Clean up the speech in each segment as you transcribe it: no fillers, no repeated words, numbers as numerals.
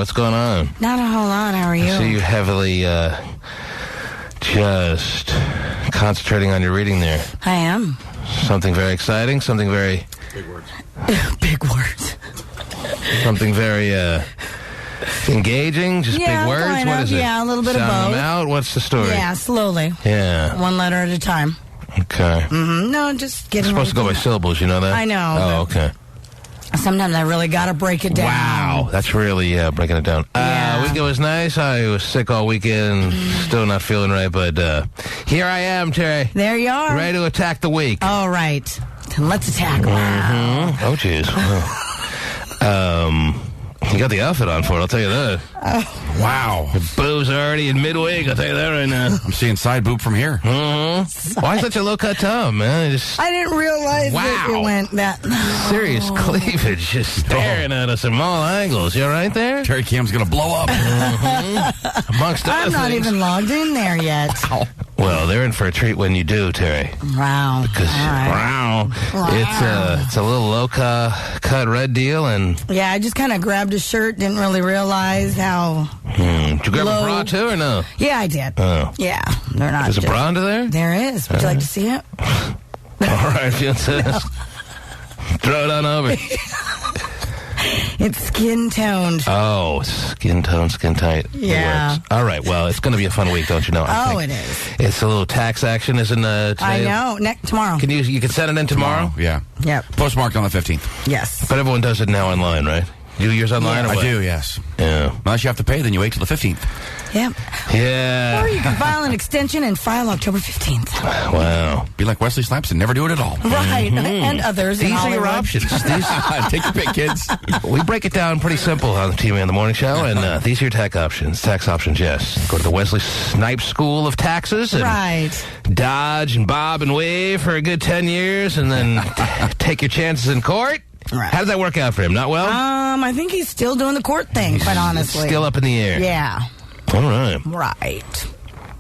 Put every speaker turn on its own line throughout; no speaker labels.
What's going on?
Not a whole lot. How are you?
I see you heavily just concentrating on your reading there.
I am.
Something very exciting, something very...
Big words.
Big words.
Something very engaging, just big words?
Kind of.
What is it?
Yeah, a little bit of both.
Sound them out? What's the story?
Yeah, slowly.
Yeah.
One letter at a time.
Okay.
No, just getting...
It's supposed to go by syllables, you know that?
I know.
Oh, okay.
Sometimes I really got to break it down.
Wow, that's really breaking it down.
Yeah.
Weekend was nice. I was sick all weekend, still not feeling right, but here I am, Terry.
There you are.
Ready to attack the week.
All right. Then let's attack. Wow.
Oh, jeez. You got the outfit on for it, I'll tell you that.
Wow.
The boobs are already in midweek, I'll tell you that right now.
I'm seeing side boob from here.
Why such a low-cut top, man?
I didn't reast that it went that...
Serious cleavage just staring at us from all angles. You all right there?
Terry Cam's going to blow up.
Amongst other
I'm not
things.
even logged in there yet.
Ow.
Well, they're in for a treat when you do, Terry.
Wow.
Because it's a little low-cut red deal, and...
Yeah, I just kind of grabbed a shirt, didn't really realize how...
Did you grab a bra, too, or no?
Yeah, I did.
Oh.
Yeah, they're not...
There's a bra under there?
There is. Would you like to see it?
All right, if you insist. Throw it on over.
It's skin-toned.
Oh, skin tone, skin tight.
Yeah.
It works. All right, well, it's going to be a fun week, don't you know?
It is.
It's a little tax action, isn't today?
I know. Tomorrow.
You can send it in tomorrow?
Yeah.
Yep.
Postmarked on the 15th.
Yes.
But everyone does it now online, right? You do yours online or what?
I do, yes.
Yeah.
Unless you have to pay, then you wait till the 15th.
Yep.
Yeah.
Or you can file an extension and file October 15th.
Wow.
Be like Wesley Snipes and never do it at all.
Right. And others in
These are your
Hollywood.
options.
Take your pick, kids.
We break it down pretty simple on the TV in the Morning Show, and these are your tax options. Tax options, yes. Go to the Wesley Snipes School of Taxes and
Right.
dodge and bob and weave for a good 10 years, and then take your chances in court.
Right.
How does that work out for him? Not well?
I think he's still doing the court thing, quite honestly.
Still up in the air.
Yeah.
All right.
Right.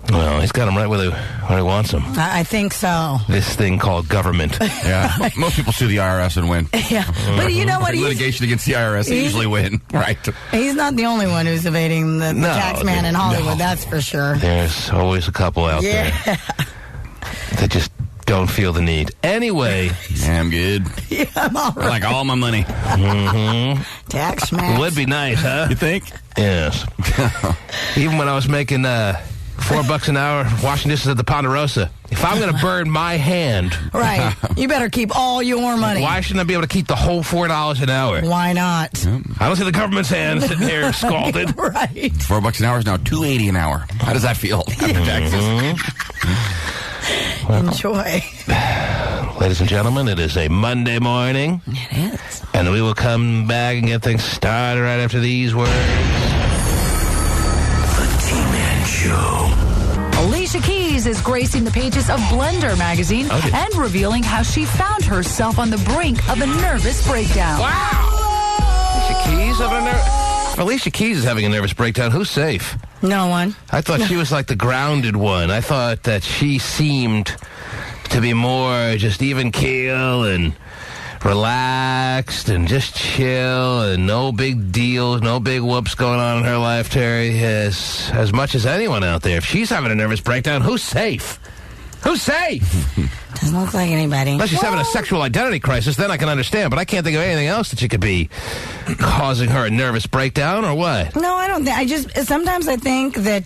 Well, he's got him right where he wants him.
I think so.
This thing called government.
Yeah. Most people sue the IRS and win.
Yeah. But you know what?
Litigation against the IRS, they usually win. Right.
He's not the only one who's evading the tax man in Hollywood, that's for sure.
There's always a couple out there that just don't feel the need. Anyway.
Yeah, I'm good.
Yeah, I'm all right.
I like all my money.
Tax man.
Would be nice, huh?
You think?
Yes. Even when I was making $4 an hour washing dishes at the Ponderosa, if I'm going to burn my hand,
Right. You better keep all your money.
why shouldn't I be able to keep the whole $4 an hour?
Why not?
I don't see the government's hand sitting here scalded.
Right.
$4 an hour is now $2.80 an hour. How does that feel after taxes?
Enjoy.
Ladies and gentlemen, it is a Monday morning.
It is.
And we will come back and get things started right after these words. The T-Man Show.
Alicia Keys is gracing the pages of Blender magazine and revealing how she found herself on the brink of a nervous breakdown.
Wow! Alicia Keys is having a nervous breakdown. Who's safe?
No one.
I thought she was like the grounded one. I thought that she seemed to be more just even keel and relaxed and just chill and no big deals, no big whoops going on in her life, Terry, as much as anyone out there. If she's having a nervous breakdown, who's safe? Who's safe?
Doesn't look like anybody.
Unless she's having a sexual identity crisis, then I can understand. But I can't think of anything else that she could be causing her a nervous breakdown, or what?
No, I don't think. Sometimes I think that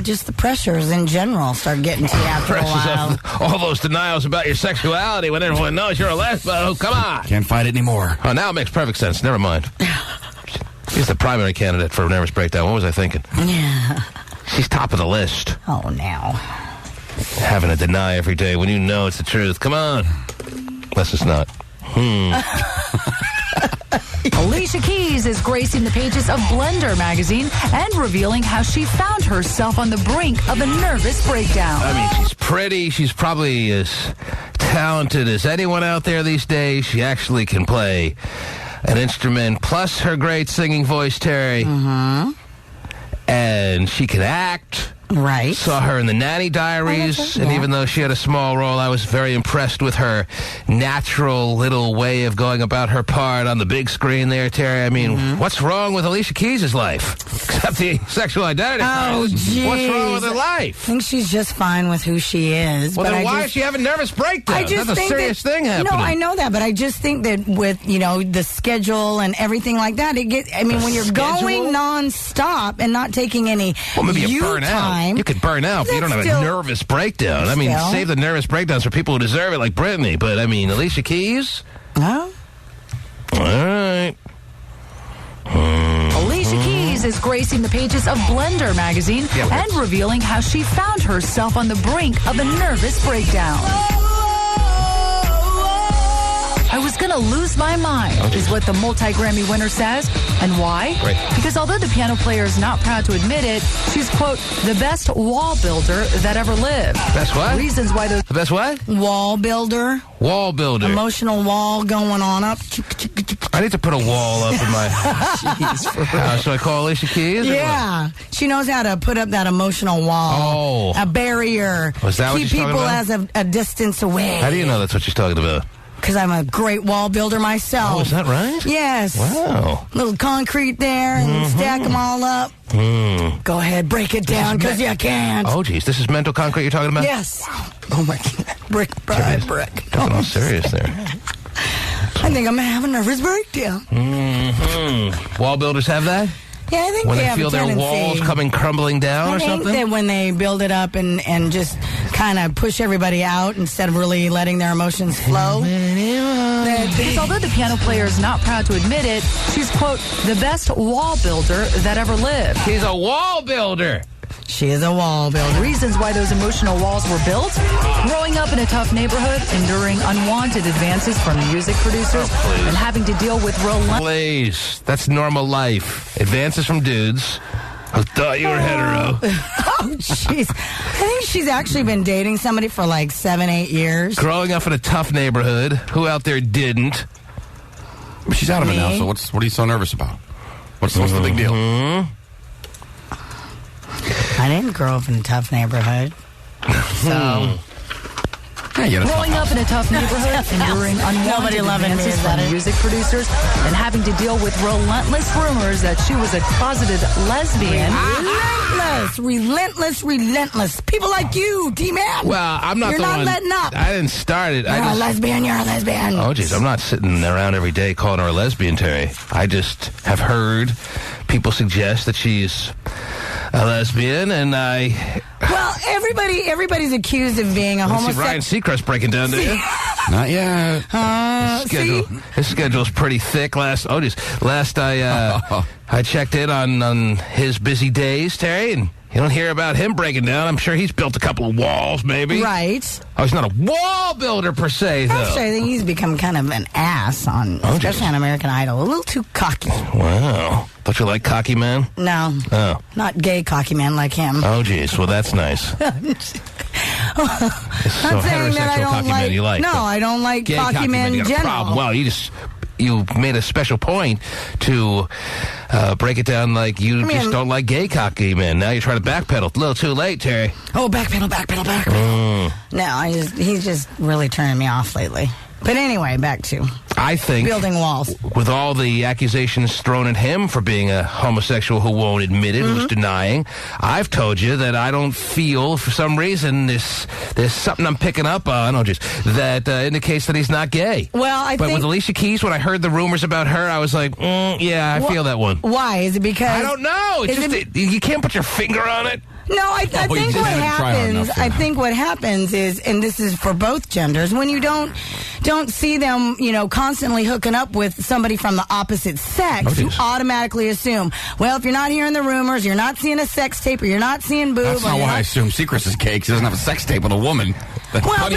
just the pressures in general start getting to you after a while.
Of all those denials about your sexuality when everyone knows you're a lesbo. Come on.
Can't fight it anymore.
Oh, now it makes perfect sense. Never mind. She's the primary candidate for a nervous breakdown. What was I thinking?
Yeah.
She's top of the list.
Oh, now.
Having to deny every day when you know it's the truth. Come on. Unless it's not.
Alicia Keys is gracing the pages of Blender magazine and revealing how she found herself on the brink of a nervous breakdown.
I mean, she's pretty. She's probably as talented as anyone out there these days. She actually can play an instrument, plus her great singing voice, Terry. Mm-hmm. And she can act.
Right.
Saw her in the Nanny Diaries, and even though she had a small role, I was very impressed with her natural little way of going about her part on the big screen there, Terry. I mean, what's wrong with Alicia Keys' life? Except the sexual identity.
Oh, geez.
What's wrong with her life?
I think she's just fine with who she is.
Well,
but
then why is she having nervous breakdowns? That's a serious thing happening.
No, I know that, but I just think that with, the schedule and everything like that, when you're going nonstop and not taking any
maybe you burn out. You could burn out, but you don't have a nervous breakdown. I mean, save the nervous breakdowns for people who deserve it, like Brittany. But, Alicia Keys?
No.
All right.
Alicia Keys is gracing the pages of Blender magazine and revealing how she found herself on the brink of a nervous breakdown. I was going to lose my mind, is what the multi-Grammy winner says. And why?
Right.
Because although the piano player is not proud to admit it, she's, quote, the best wall builder that ever lived.
Best what?
Reasons why those...
The best what?
Wall builder.
Wall builder.
Emotional wall going on up.
I need to put a wall up in my house. So I call Alicia Keys?
Yeah. She knows how to put up that emotional wall.
Oh.
A barrier.
Was that what
keep
she's talking
people
about?
as a distance away.
How do you know that's what she's talking about?
Because I'm a great wall builder myself.
Oh, is that right?
Yes.
Wow.
Little concrete there and stack them all up. Go ahead, break it down because you can't.
Oh, geez. This is mental concrete you're talking about?
Yes. Oh, my God. Brick by brick.
Talking all serious there.
I think I'm going to have a nervous breakdown.
Wall builders have that?
Yeah, I think
when
they
they
have
feel
a
their
tendency.
walls coming crumbling down or something?
I think that when they build it up and just kind of push everybody out instead of really letting their emotions flow.
Because although the piano player is not proud to admit it, she's, quote, the best wall builder that ever lived.
She's a wall builder.
She is a wall builder.
Reasons why those emotional walls were built: growing up in a tough neighborhood, enduring unwanted advances from music producers, and having to deal with
Please, that's normal life. Advances from dudes who thought you were hetero.
Oh, jeez. I think she's actually been dating somebody for like 7-8 years.
Growing up in a tough neighborhood. Who out there didn't?
She's out of it now, so what are you so nervous about? What's the big deal?
I didn't grow up in a tough neighborhood. So...
Growing up in a tough neighborhood, enduring unwanted advances from music producers, and having to deal with relentless rumors that she was a closeted lesbian.
Relentless. People like you, T-Man.
Well, I'm not
You're
the
not
one.
letting up.
I didn't start it.
You're a lesbian.
Oh, geez. I'm not sitting around every day calling her a lesbian, Terry. I just have heard people suggest that she's a lesbian, and I...
Well, everybody's accused of being a homosexual.
Ryan Seacrest breaking down to you.
Not yet.
His schedule's pretty thick. Last I checked in on his busy days, Terry, and you don't hear about him breaking down. I'm sure he's built a couple of walls, maybe.
Right.
Oh, he's not a wall builder per se, though.
Actually, I think he's become kind of an ass especially on American Idol. A little too cocky.
Wow. Don't you like cocky men?
No.
Oh.
Not gay cocky men like him.
Oh, geez. Well, that's nice.
I'm
so
saying that I don't
cocky men you like.
No, I don't like
Gay
cocky men in
you got a
general.
problem. Well, you made a special point to break it down like you just don't like gay cocky men. Now you're trying to backpedal. A little too late, Terry.
Oh, backpedal. No, he's just really turning me off lately. But anyway, back to
I think
building walls.
With all the accusations thrown at him for being a homosexual who won't admit it, who's denying, I've told you that I don't feel, for some reason, there's something I'm picking up on, that indicates that he's not gay.
Well, I
But
think...
with Alicia Keys, when I heard the rumors about her, I was like, yeah, I feel that one.
Why? Is it because...
I don't know. You can't put your finger on it.
No, I think what happens. I think what happens is, and this is for both genders, when you don't see them, constantly hooking up with somebody from the opposite sex, you automatically assume, well, if you're not hearing the rumors, you're not seeing a sex tape, or you're not seeing boob.
That's not why I assume Seacrest is gay, because he doesn't have a sex tape with a woman.
Well,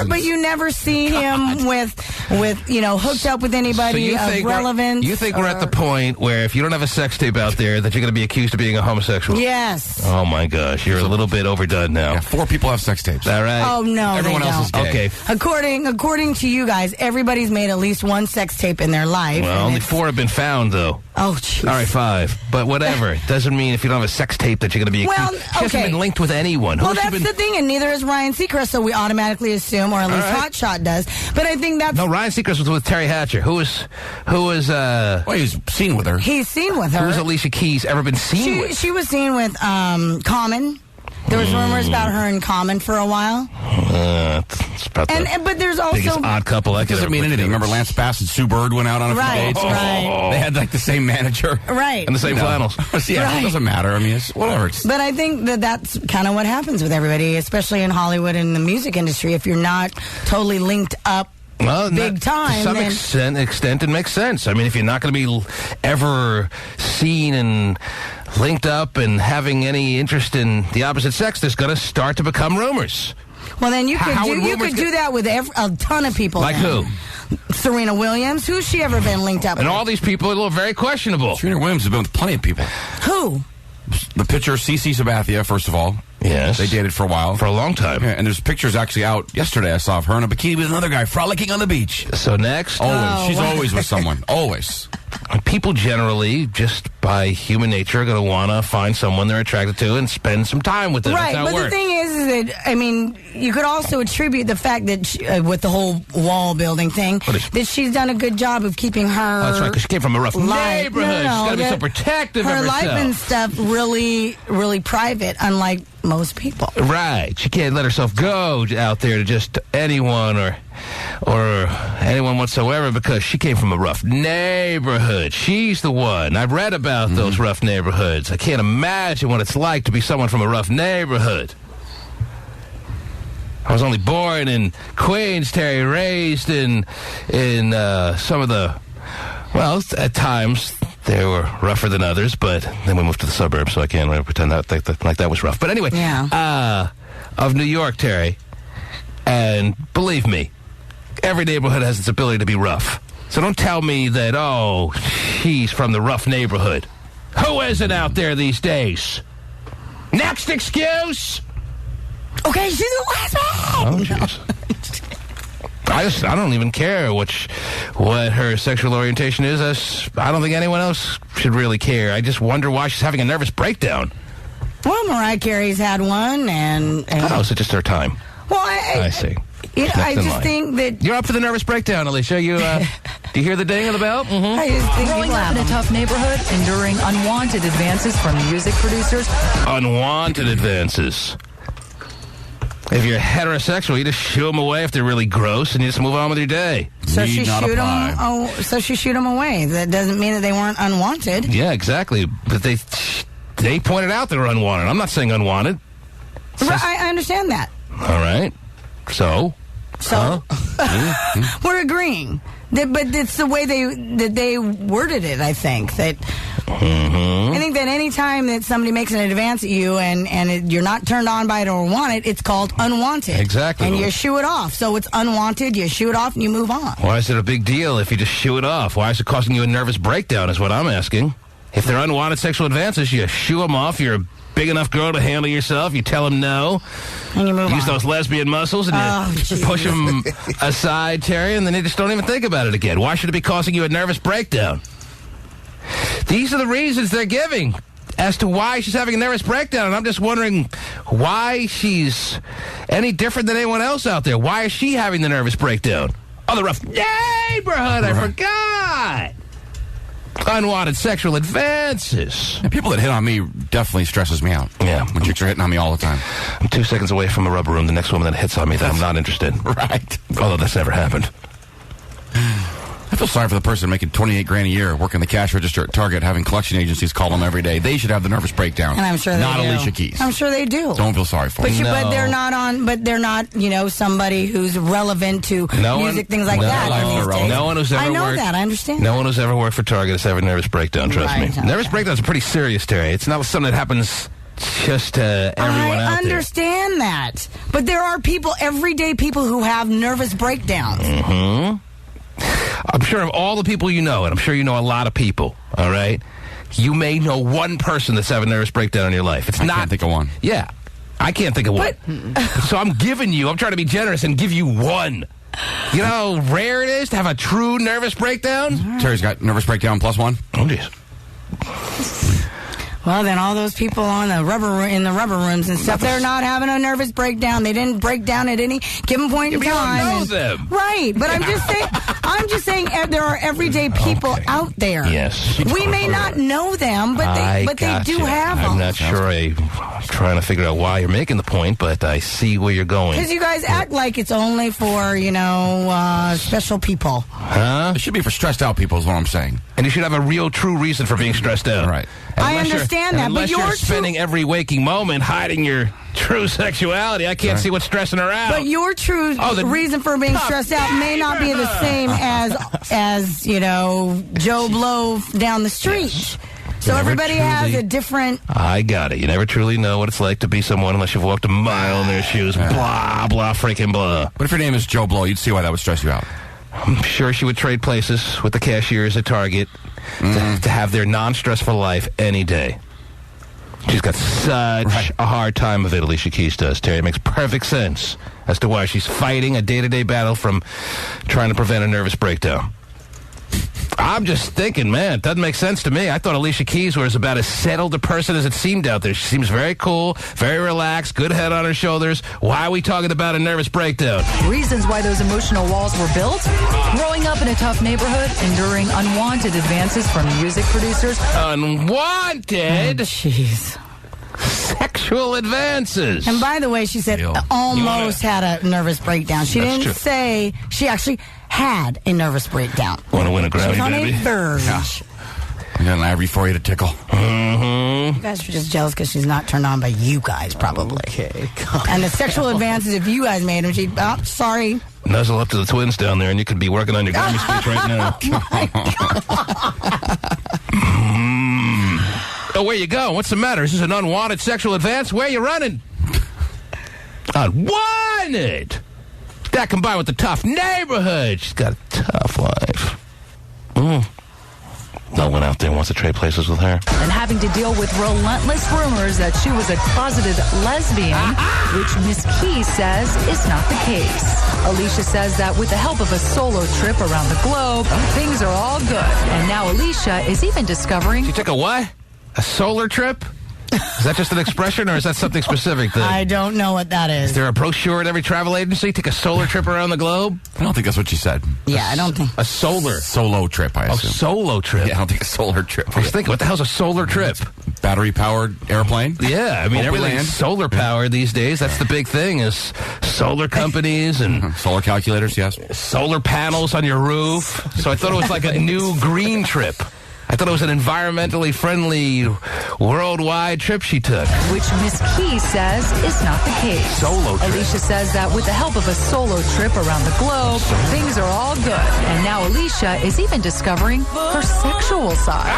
but you never see him with hooked up with anybody of relevance.
You think we're at the point where if you don't have a sex tape out there, that you're going to be accused of being a homosexual?
Yes.
Oh my gosh, you're a little bit overdone now.
Yeah, 4 people have sex tapes.
Is that right?
Oh no,
everyone
they
else
don't.
is gay.
Okay.
According to you guys, everybody's made at least one sex tape in their life.
Well, only 4 have been found, though.
Oh, jeez.
All right, 5. But whatever. It doesn't mean if you don't have a sex tape that you're going to be accused. She hasn't been linked with anyone.
Well, that's the thing, and neither is Ryan Seacrest, so we automatically assume, or at least Hotshot does. But I think that's...
No, Ryan Seacrest was with Terry Hatcher. Who was
well, he's seen with her.
He's seen with her.
Who's Alicia Keys ever been seen with?
She was seen with Common. There was rumors about her in Common for a while.
It's about
but there's also
biggest odd couple.
That doesn't mean anything. Remember Lance Bass and Sue Bird went out on a few dates?
Right.
They had like the same manager.
Right.
And the same flannels.
Yeah, it doesn't matter. I mean, it's whatever.
But I think that's kind of what happens with everybody, especially in Hollywood and the music industry. If you're not totally linked up big time.
To some extent, it makes sense. I mean, if you're not going to be ever seen and linked up and having any interest in the opposite sex, there's going to start to become rumors.
Well, then you could do that with a ton of people.
Like who?
Serena Williams. Who's she ever been linked up with?
And all these people are very questionable.
Serena Williams has been with plenty of people.
Who?
The pitcher, CC Sabathia, first of all.
Yes.
They dated for a while.
For a long time.
Yeah, and there's pictures actually out yesterday. I saw of her in a bikini with another guy frolicking on the beach.
So next?
Always. She's always with someone. Always.
People generally, just by human nature, are going to want to find someone they're attracted to and spend some time with them.
Right,
That's how it works.
The thing is that, I mean, you could also attribute the fact that, with the whole wall building thing, that she's done a good job of keeping her...
Oh, that's right, because she came from a rough neighborhood. She's got to be so protective of herself.
Her life and stuff really, really private, unlike most people.
Right. She can't let herself go out there to just anyone or anyone whatsoever because she came from a rough neighborhood. She's the one. I've read about those rough neighborhoods. I can't imagine what it's like to be someone from a rough neighborhood. I was only born in Queens, Terry, raised in some of the, well, at times they were rougher than others, but then we moved to the suburbs, so I can't really pretend like that was rough. But anyway, of New York, Terry, and believe me, every neighborhood has its ability to be rough. So don't tell me that, oh, she's from the rough neighborhood. Who isn't out there these days? Next excuse?
Okay, she's a lesbian!
Oh, jeez. I don't even care what her sexual orientation is. I don't think anyone else should really care. I just wonder why she's having a nervous breakdown.
Well, Mariah Carey's had one, and
oh, so just her time.
Well,
I see.
I just think that...
You're up for the nervous breakdown, Alicia. You, do you hear the ding of the bell? Mm-hmm.
I just think
growing up in a tough neighborhood, enduring unwanted advances from music producers.
Unwanted advances. If you're heterosexual, you just shoo them away if they're really gross, and you just move on with your day.
So she shoot them away. That doesn't mean that they weren't unwanted.
Yeah, exactly. But they pointed out they were unwanted. I'm not saying unwanted.
Right, I understand that.
All right. So
we're agreeing. But it's the way they worded it, I think. I think that any time that somebody makes an advance at you and you're not turned on by it or want it, it's called unwanted.
Exactly.
And you shoo it off. So it's unwanted, you shoo it off, and you move on.
Why is it a big deal if you just shoo it off? Why is it causing you a nervous breakdown is what I'm asking. If they're unwanted sexual advances, you shoo them off. You're a big enough girl to handle yourself. You tell them no.
And you move
Use
on.
those lesbian muscles and you push them aside, Terry, and then they just don't even think about it again. Why should it be causing you a nervous breakdown? These are the reasons they're giving as to why she's having a nervous breakdown. And I'm just wondering why she's any different than anyone else out there. Why is she having the nervous breakdown? Oh, the rough neighborhood. I forgot. Unwanted sexual advances.
And people that hit on me definitely stresses me out.
Yeah.
When chicks are hitting on me all the time.
I'm 2 seconds away from a rubber room. The next woman that hits on me, that I'm not interested.
Right.
Although that's never happened.
I feel sorry for the person making $28,000 a year, working the cash register at Target, having collection agencies call them every day. They should have the nervous breakdown.
And I'm sure they
not
do.
Alicia Keys.
I'm sure they do.
Don't feel sorry for them.
But they're not on. But they're not. Somebody who's relevant to music, things like that.
No one who's ever
I know
worked.
that. I understand.
No one who's ever worked for Target has ever nervous breakdown. Trust me. Nervous breakdowns are pretty serious, Terry. It's not something that happens just to everyone out there.
I understand that, but there are everyday people who have nervous breakdowns.
Mm-hmm. I'm sure of all the people you know, and I'm sure you know a lot of people, all right? You may know one person that's having a nervous breakdown in your life. I
can't think of one.
Yeah, I can't think of one. So I'm trying to be generous and give you one. You know how rare it is to have a true nervous breakdown?
Terry's got nervous breakdown +1.
Oh, jeez.
Well, then all those people in the rubber rooms and stuff, they're not having a nervous breakdown. They didn't break down at any given point in time.
You don't know them.
Right, but I'm just saying there are everyday people out there.
Yes.
We may not know them, but they do have them.
I'm not sure. I'm trying to figure out why you're making the point, but I see where you're going.
Because you guys act like it's only for, special people.
Huh?
It should be for stressed out people is what I'm saying.
And you should have a real, true reason for being stressed out.
Right.
I understand that, but
unless you're spending every waking moment hiding your true sexuality, I can't see what's stressing her out.
But your true reason for being stressed out may not be the same as Joe Blow down the street.
Yes.
So everybody has a different...
I got it. You never truly know what it's like to be someone unless you've walked a mile in their shoes. Blah, blah, freaking blah.
But if your name is Joe Blow, you'd see why that would stress you out.
I'm sure she would trade places with the cashiers at Target to have their non-stressful life any day. She's got such a hard time of it, Alicia Keys does, Terry. It makes perfect sense as to why she's fighting a day-to-day battle from trying to prevent a nervous breakdown. I'm just thinking, man, it doesn't make sense to me. I thought Alicia Keys was about as settled a person as it seemed out there. She seems very cool, very relaxed, good head on her shoulders. Why are we talking about a nervous breakdown?
Reasons why those emotional walls were built? Growing up in a tough neighborhood, enduring unwanted advances from music producers.
Unwanted?
Jeez.
Sexual advances.
And by the way, she said almost had a nervous breakdown. She didn't say she actually had a nervous breakdown.
Want to win a Grammy,
She's on
baby?
a verge.
Yeah. I got an ivory for you to tickle.
You guys are just jealous because she's not turned on by you guys, probably.
Okay.
And the sexual advances, if you guys made them, she'd, sorry.
Nuzzle up to the twins down there, and you could be working on your Grammy speech right now. Oh, where you go? What's the matter? Is this an unwanted sexual advance? Where you running? Unwanted! That combined with the tough neighborhood. She's got a tough life. No one out there wants to trade places with her.
And having to deal with relentless rumors that she was a closeted lesbian, which Miss Keys says is not the case. Alicia says that with the help of a solo trip around the globe, things are all good. And now Alicia is even discovering...
She took a what? A solar trip? Is that just an expression, or is that something specific?
I don't know what that is.
Is there a brochure at every travel agency? Take a solar trip around the globe?
I don't think that's what she said.
Yeah, I don't think.
A solo
trip, I assume.
A solo trip?
Yeah, I don't think a solar trip.
I was thinking, what the hell's a solar trip?
Battery-powered airplane?
Yeah, I mean, everything's solar-powered these days. That's the big thing, is solar companies and...
Solar calculators, yes.
Solar panels on your roof. So I thought it was like a new green trip. I thought it was an environmentally friendly worldwide trip she took.
Which Miss Keys says is not the case.
Solo trip.
Alicia says that with the help of a solo trip around the globe, things are all good. And now Alicia is even discovering her sexual side.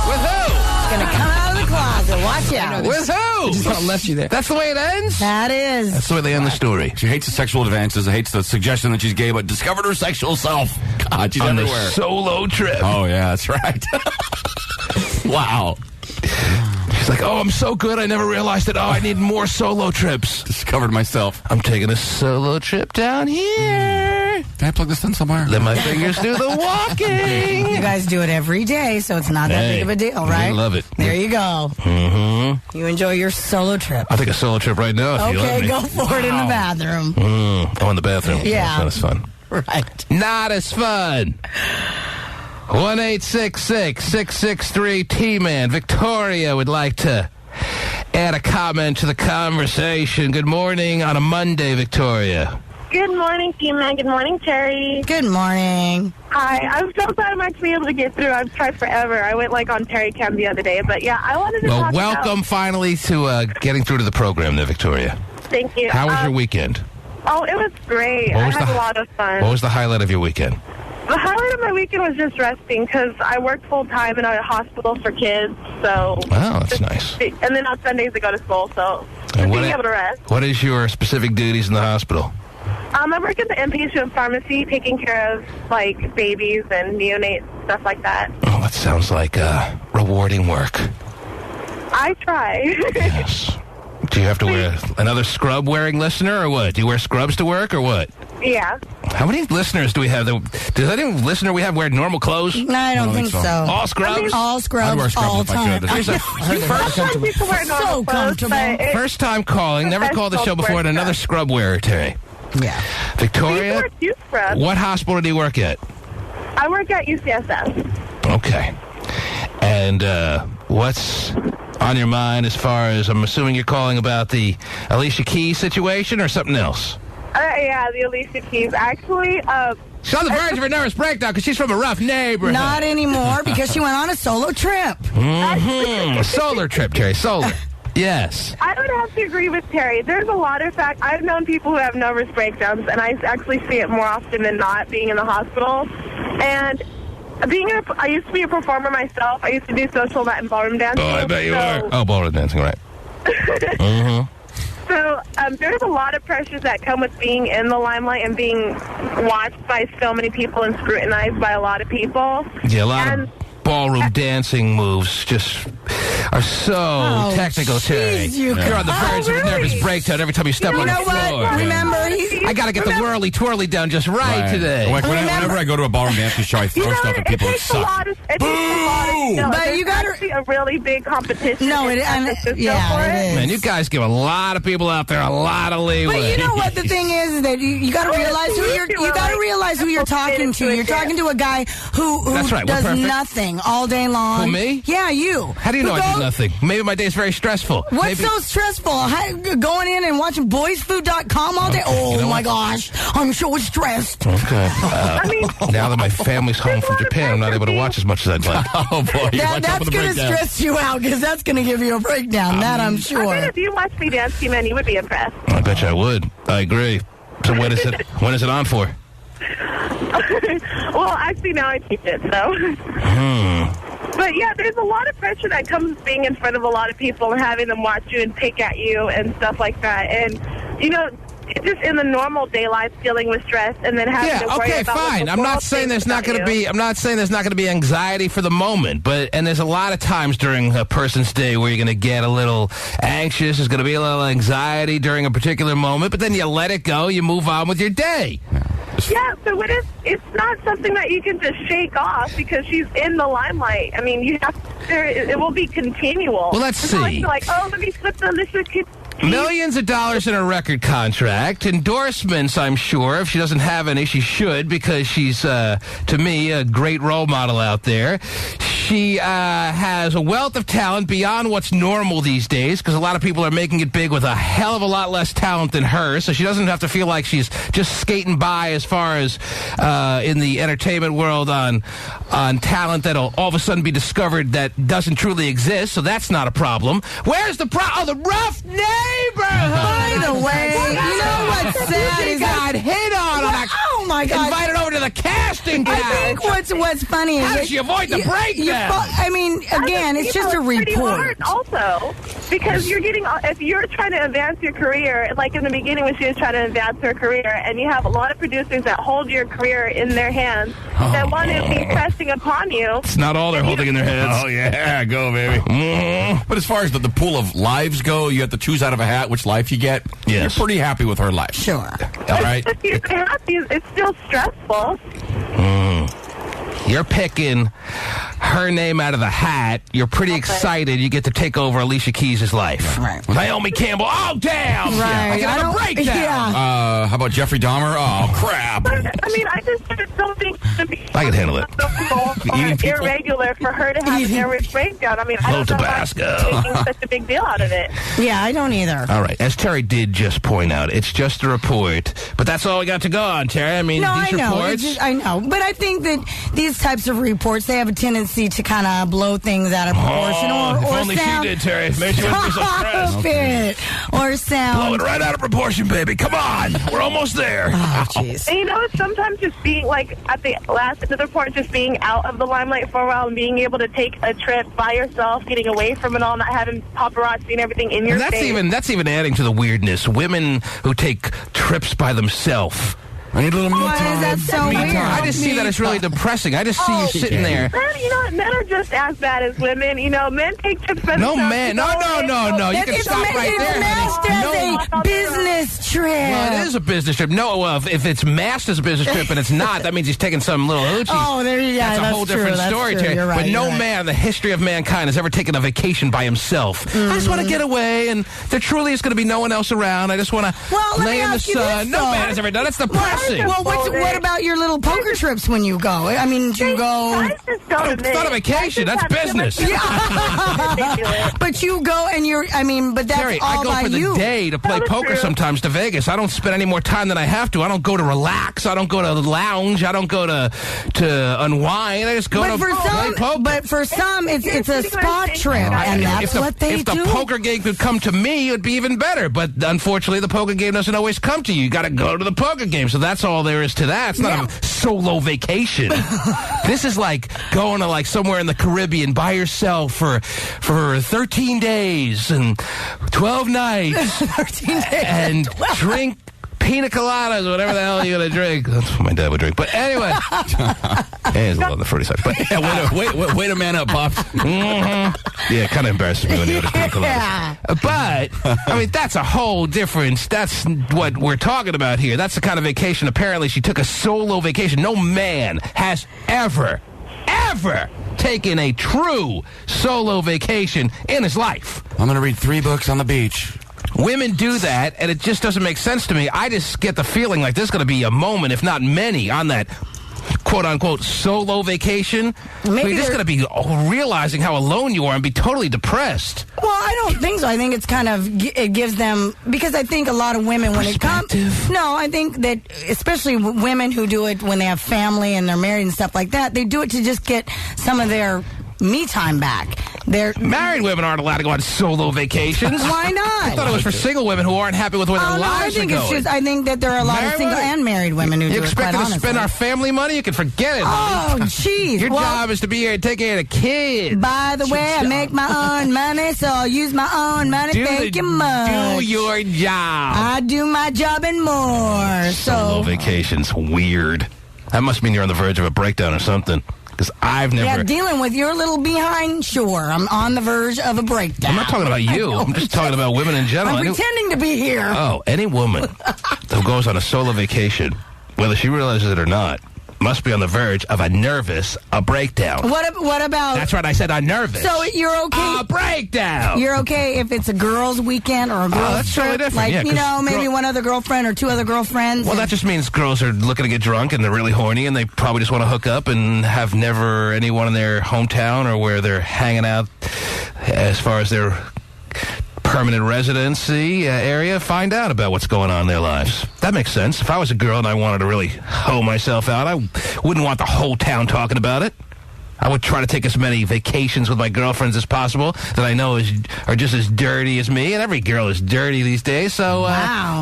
With who?
Gonna come out of the closet. Watch out.
With who?
Just kind of left you there.
That's the way it ends?
That is.
That's the way they end the story.
She hates the sexual advances. Hates the suggestion that she's gay, but discovered her sexual self. God, she's
on
everywhere.
The solo trip.
Oh, yeah, that's right. Wow.
She's like, I'm so good, I never realized it. I need more solo trips.
Discovered myself.
I'm taking a solo trip down here.
Can I plug this in somewhere?
Let my fingers do the walking.
You guys do it every day, so it's not that big of a deal, right?
I love it.
There you go. Mm-hmm. You enjoy your solo trip.
I'll take a solo trip right now if you let me.
Okay, go for it in the bathroom.
In the bathroom.
Yeah.
That's not as fun.
Right.
Not as fun. 1-866-663-T-Man. Victoria would like to add a comment to the conversation. Good morning on a Monday, Victoria.
Good morning, T-Man. Good morning, Terry.
Good morning.
Hi. I'm so glad I'm actually able to get through. I've tried forever. I went on Terry Cam the other day. But, yeah, I wanted to talk
welcome finally to getting through to the program there, Victoria.
Thank you.
How was your weekend?
Oh, it was great. I had a lot of fun.
What was the highlight of your weekend?
The highlight of my weekend was just resting because I work full-time in a hospital for kids. So.
Wow, that's nice.
And then on Sundays I go to school, so being able to rest.
What is your specific duties in the hospital?
I work at the inpatient pharmacy taking care of, babies and neonates, stuff like that.
Oh, that sounds like rewarding work.
I try.
Yes. Do you have to wear another scrub-wearing listener, or what? Do you wear scrubs to work, or what?
Yeah.
How many listeners do we have? Does any listener we have wear normal clothes?
No, I don't think so.
All scrubs?
All scrubs, all time.
Some people wear normal clothes, but
First time calling, never called the show before, and another scrub wearer, Terry.
Yeah.
Victoria,
you scrubs.
what hospital do you work at?
I work at UCSF.
Okay. And what's on your mind as far as, I'm assuming you're calling about the Alicia Keys situation or something else?
Yeah, the Alicia Keys. Actually,
she's on the verge of a nervous breakdown because she's from a rough neighborhood.
Not anymore because she went on a solo trip.
A solar trip, Terry. Solar. Yes.
I would have to agree with Terry. There's a lot of fact. I've known people who have nervous breakdowns, and I actually see it more often than not being in the hospital. And I used to be a performer myself. I used to do social night and ballroom dancing.
Oh, I bet you are. Oh, ballroom dancing, right.
So there's a lot of pressures that come with being in the limelight and being watched by so many people and scrutinized by a lot of people.
Yeah, a lot of ballroom dancing moves just are so technical, Terry. You're on the verge of a nervous breakdown every time you step on the floor.
Remember,
I got to get the whirly-twirly down just right today.
Whenever I go to a ballroom dancing show, I throw stuff at people that suck.
It takes a lot of
but you got
to a really big competition.
No, it is.
Man, you guys give a lot of people out there a lot of leeway.
But you know what the thing is that you got to realize who you're talking to. You're talking to a guy who does nothing all day long.
Who, me?
Yeah, you.
How do you know I do nothing? Maybe my day's very stressful.
What's so stressful? Going in and watching boysfood.com all day? Oh, my gosh. I'm so stressed.
Okay. Now that my family's home from Japan, I'm not able to watch as much as I'd like.
Oh, boy.
That's going to stress you out because that's going to give you a breakdown. That I'm sure.
I bet if you watched me dance, man, you would be impressed.
I bet you I would. I agree. So when is it on for?
Well, actually, now I teach it, so. But, yeah, there's a lot of pressure that comes with being in front of a lot of people and having them watch you and pick at you and stuff like that. And, just in the normal day life, dealing with stress and then having to worry about
fine. I'm not saying there's not going to be anxiety for the moment, and there's a lot of times during a person's day where you're going to get a little anxious. There's going to be a little anxiety during a particular moment, but then you let it go. You move on with your day.
Yeah, so it's not something that you can just shake off because she's in the limelight. I mean, it will be continual.
Well, let's see.
Like, let me slip the Alicia Keys.
Millions of dollars in a record contract, endorsements, I'm sure. If she doesn't have any, she should, because she's, to me, a great role model out there. She has a wealth of talent beyond what's normal these days, because a lot of people are making it big with a hell of a lot less talent than her, so she doesn't have to feel like she's just skating by as far as in the entertainment world on talent that'll all of a sudden be discovered that doesn't truly exist, so that's not a problem. Where's the the rough neighborhood?
By the way, you know what's sad
is got hit on that.
Oh my God!
Invited over to the casting couch.
I think what's funny is
how does she avoid the breakdown?
I mean, again, it's just a report.
Also, because if you're trying to advance your career, like in the beginning when she was trying to advance her career, and you have a lot of producers that hold your career in their hands that want to be pressing upon you.
It's not all they're holding in their hands.
Oh yeah, go baby. But as far as the pool of lives go, you have to choose out of a hat which life you get.
Yes.
You're pretty happy with her life.
Sure.
All right.
You're happy. It's still stressful.
You're picking her name out of the hat. You're pretty excited. You get to take over Alicia Keys' life.
Right.
Naomi Campbell. Oh, damn.
Right.
I get a breakdown.
Yeah.
How about Jeffrey Dahmer? Oh, crap.
But, I mean, I just think it's something to be
I can handle it.
irregular for her to have a nervous breakdown. I mean, I don't know why she's making such a big deal out of it.
Yeah, I don't either.
All right. As Terry did just point out, it's just a report. But that's all we got to go on, Terry. I mean, these reports.
I know. But I think that these types of reports, they have a tendency to kind of blow things out of proportion.
If only she did, Terry. Maybe she wouldn't be so stressed.
Or sound.
Blow it right out of proportion, baby. Come on. We're almost there.
Oh, jeez.
And sometimes just being, like, at the last of the report, just being out of the limelight for a while and being able to take a trip by yourself, getting away from it all, not having paparazzi and everything in your face.
That's even adding to the weirdness. Women who take trips by themselves.
I need a little me
Why
time.
is that so weird?
I just see that as really depressing. I just see you sitting there.
Men are just as bad as women. Men take trips by
No,
themselves.
man. No. You can stop right there.
It's masked as a business trip.
Well, it is a business trip. No, if it's masked as a business trip and it's not, that means he's taking some little hoochie.
Oh, there you go.
That's a whole different story, Terry.
You're right,
but no man in the history of mankind has ever taken a vacation by himself. I just want to get away, and there truly is going to be no one else around. I just want to lay in the sun. No man has ever done it. That's depressing.
Well, what about your little poker trips when you go? I mean, do you go?
It's not a vacation. That's business.
But you go and but that's
Terry,
all
I go
by
for the
you.
day to play poker sometimes to Vegas. I don't spend any more time than I have to. I don't go to relax. I don't go to lounge. I don't go to unwind. I just go to play poker.
But for some, it's a spa trip, and that's what they do.
If the poker game could come to me, it would be even better. But unfortunately, the poker game doesn't always come to you. You got to go to the poker game. So that's all there is to that. It's not a solo vacation. This is like going to somewhere in the Caribbean by yourself for 13 days and 12 nights
13 days
and drink pina coladas or whatever the hell you're going to drink. That's what my dad would drink. But anyway. It's a lot on the fruity side. But
Way to man up, Pops.
Yeah, it kind of embarrasses me when you order pina coladas. But, that's a whole difference. That's what we're talking about here. That's the kind of vacation. Apparently, she took a solo vacation. No man has ever taken a true solo vacation in his life.
I'm going to read 3 books on the beach.
Women do that, and it just doesn't make sense to me. I just get the feeling like there's going to be a moment, if not many, on that quote-unquote solo vacation. Maybe you're just going to be realizing how alone you are and be totally depressed.
Well, I don't think so. I think it's it gives them, because I think a lot of women, when it comes... No, I think that, especially women who do it when they have family and they're married and stuff like that, they do it to just get some of their me time back.
Married women aren't allowed to go on solo vacations.
Why not?
I thought it was for single women who aren't happy with where their lives are going.
I think that there are a lot of single and married women who do it, quite honestly.
You expect us to spend our family money? You can forget it.
Oh, jeez.
Your job is to be here and take care of the kids.
By the way, I make my own money, so I'll use my own money. Thank you much.
Do your job.
I do my job and more.
Solo vacation's weird. That must mean you're on the verge of a breakdown or something. Because I've never...
Yeah, dealing with your little behind, sure. I'm on the verge of a breakdown.
I'm not talking about you. I'm just talking about women in general.
I'm pretending to be here.
Oh, any woman who goes on a solo vacation, whether she realizes it or not, must be on the verge of a breakdown.
What about...
That's right, I said I'm nervous.
So you're okay...
A breakdown!
You're okay if it's a girls' weekend or a girls' trip?
Totally different.
Like, maybe one other girlfriend or 2 other girlfriends?
Well, that just means girls are looking to get drunk and they're really horny and they probably just want to hook up and have never anyone in their hometown or where they're hanging out as far as their permanent residency area find out about what's going on in their lives. That makes sense. If I was a girl and I wanted to really hoe myself out, I wouldn't want the whole town talking about it. I would try to take as many vacations with my girlfriends as possible that I know are just as dirty as me, and every girl is dirty these days, so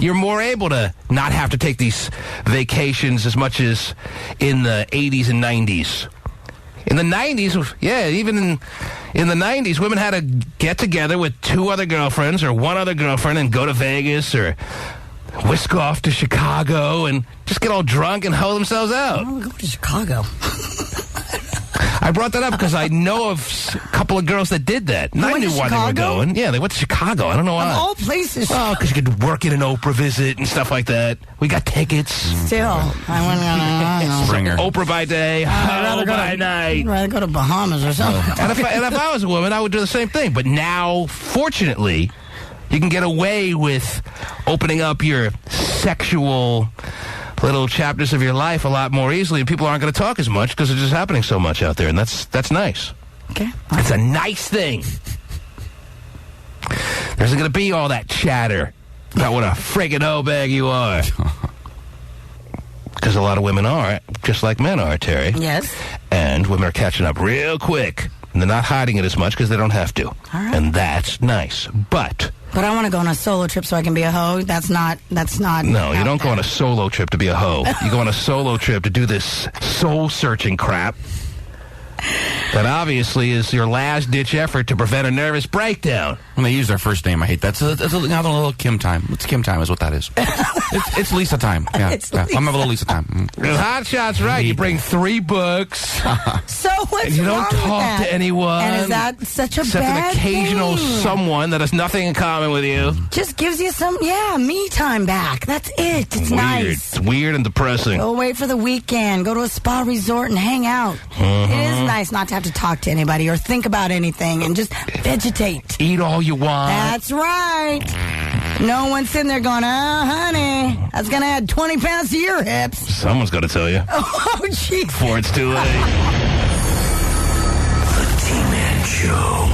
you're more able to not have to take these vacations as much as in the 80s and 90s. In the 90s, even in the 90s, women had to get together with 2 other girlfriends or 1 other girlfriend and go to Vegas or whisk off to Chicago and just get all drunk and hoe themselves out.
Oh, go to Chicago.
I brought that up because I know of a couple of girls that did that. And I knew why they were going. Yeah, they went to Chicago. I don't know why.
Of all places.
Oh, because you could work in an Oprah visit and stuff like that. We got tickets.
Still. I
Springer.
Oprah by day, by night.
I'd rather go to Bahamas or something.
And if I was a woman, I would do the same thing. But now, fortunately, you can get away with opening up your sexual little chapters of your life a lot more easily, and people aren't going to talk as much because it's just happening so much out there, and that's nice.
Okay.
It's a nice thing. There's going to be all that chatter about what a friggin' O-bag you are. Because a lot of women are, just like men are, Terry.
Yes.
And women are catching up real quick, and they're not hiding it as much because they don't have to.
All right.
And that's nice. But
I want to go on a solo trip so I can be a hoe. That's not.
No, you don't go on a solo trip to be a hoe. You go on a solo trip to do this soul-searching crap that obviously is your last-ditch effort to prevent a nervous breakdown.
When they use their first name, I hate that. It's a little Kim time. It's Kim time is what that is. It's Lisa time. Yeah, Lisa. I'm having a little Lisa time.
Hot Shot's right. You bring 3 books.
So what's
and you don't
wrong
talk
with
to anyone.
And is that such a
except
bad
an occasional
thing?
someone that has nothing in common with you.
Just gives you some, me time back. That's it. It's
weird.
nice.
It's weird and depressing.
Go away for the weekend. Go to a spa resort and hang out.
Mm-hmm.
It is nice not to have to talk to anybody or think about anything and just vegetate.
Eat all you want.
That's right. No one's sitting there going, honey, that's going to add 20 pounds to your hips.
Someone's got to tell you.
Oh, jeez.
Before it's too late. The T-Man Show.